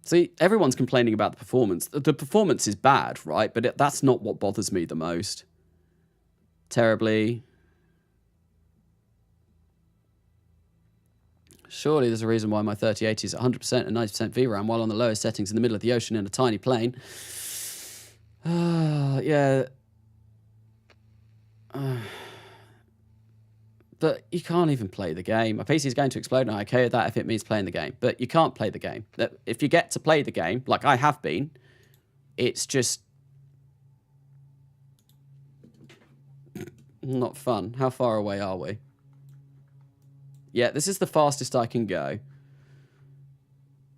See, everyone's complaining about the performance. The performance is bad, right? But that's not what bothers me the most. Terribly. Surely there's a reason why my 3080 is at 100% and 90% VRAM while on the lowest settings in the middle of the ocean in a tiny plane. Yeah. But you can't even play the game. My PC is going to explode, and I okay with that if it means playing the game. But you can't play the game. If you get to play the game, like I have been, it's just not fun. How far away are we? Yeah, this is the fastest I can go.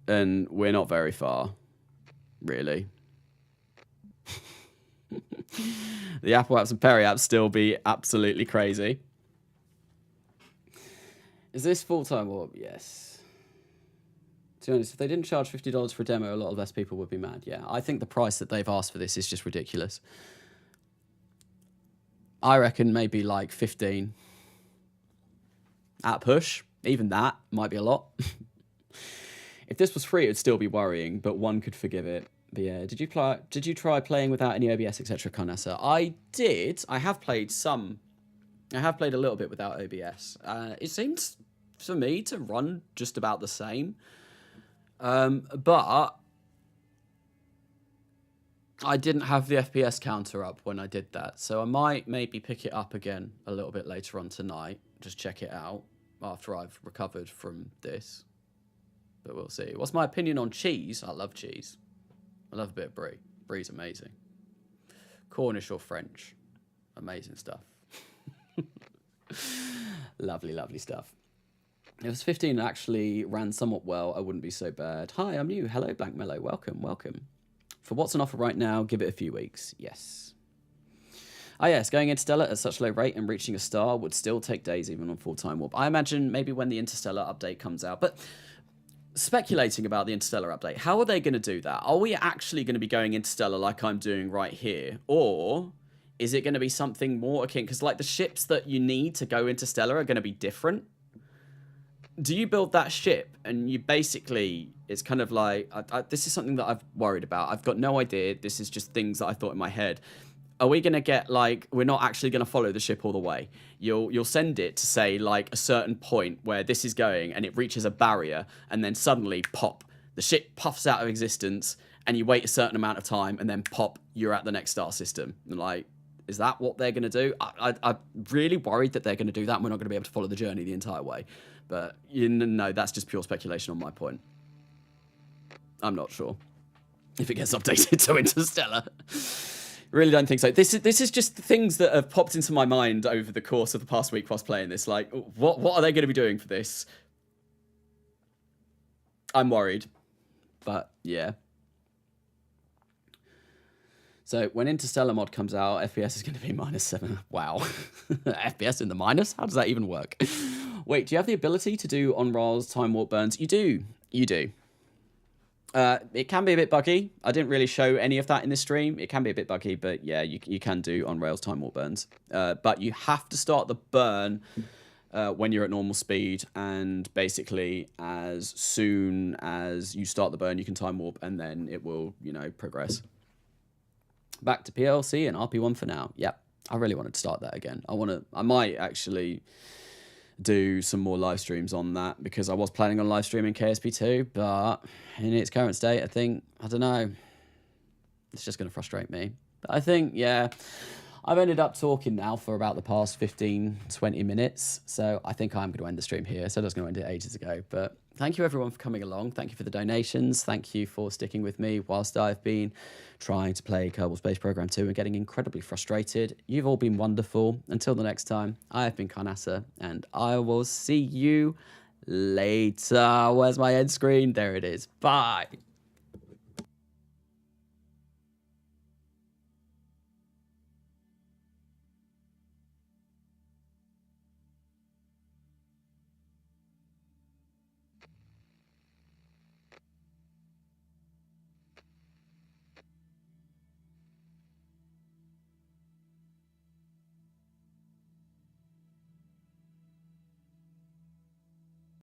And we're not very far, really. The Apple apps and Perry apps still be absolutely crazy. Is this full-time warp? Yes. To be honest, if they didn't charge $50 for a demo, a lot less people would be mad. Yeah, I think the price that they've asked for this is just ridiculous. I reckon maybe like 15. At push, even that might be a lot. If this was free, it would still be worrying, but one could forgive it. But yeah, did you try playing without any OBS, etc., Carnasa? I did. I have played some. I have played a little bit without OBS. It seems for me to run just about the same. But I didn't have the FPS counter up when I did that. So I might maybe pick it up again a little bit later on tonight. Just check it out after I've recovered from this. But we'll see. What's my opinion on cheese? I love cheese. I love a bit of brie. Brie's amazing. Cornish or French. Amazing stuff. Lovely, lovely stuff. If it was 15 and actually ran somewhat well, I wouldn't be so bad. Hi, I'm new. Hello, Blank Mellow. Welcome, welcome. For what's on offer right now, give it a few weeks. Yes. Ah, yes, going Interstellar at such low rate and reaching a star would still take days even on full-time warp. I imagine maybe when the Interstellar update comes out. But speculating about the Interstellar update, how are they going to do that? Are we actually going to be going Interstellar like I'm doing right here? Or is it going to be something more akin? Because like the ships that you need to go Interstellar are going to be different. Do you build that ship and you basically, it's kind of like, this is something that I've worried about. I've got no idea. This is just things that I thought in my head. Are we going to get like, we're not actually going to follow the ship all the way. You'll send it to say like a certain point where this is going and it reaches a barrier and then suddenly pop, the ship puffs out of existence and you wait a certain amount of time and then pop, you're at the next star system. And like, is that what they're going to do? I'm really worried that they're going to do that and we're not going to be able to follow the journey the entire way. But you know, that's just pure speculation on my point. I'm not sure if it gets updated to Interstellar. Really don't think so. This is just things that have popped into my mind over the course of the past week whilst playing this. Like, what are they going to be doing for this? I'm worried. But, yeah. So, when Interstellar mod comes out, FPS is going to be -7. Wow. FPS in the minus? How does that even work? Wait, do you have the ability to do on-rails time warp burns? You do. You do. It can be a bit buggy. I didn't really show any of that in this stream. It can be a bit buggy, but yeah, you can do on-rails time warp burns. But you have to start the burn when you're at normal speed, and basically as soon as you start the burn, you can time warp, and then it will, you know, progress. Back to PLC and RP1 for now. Yep, I really wanted to start that again. I might actually do some more live streams on that, because I was planning on live streaming KSP2, but in its current state, I don't know, it's just going to frustrate me. But I think, yeah, I've ended up talking now for about the past 15-20 minutes, so I think I'm going to end the stream here. So I was going to end it ages ago, but thank you everyone for coming along. Thank you for the donations. Thank you for sticking with me whilst I've been trying to play Kerbal Space Program 2 and getting incredibly frustrated. You've all been wonderful. Until the next time, I have been Carnasa, and I will see you later. Where's my end screen? There it is. Bye.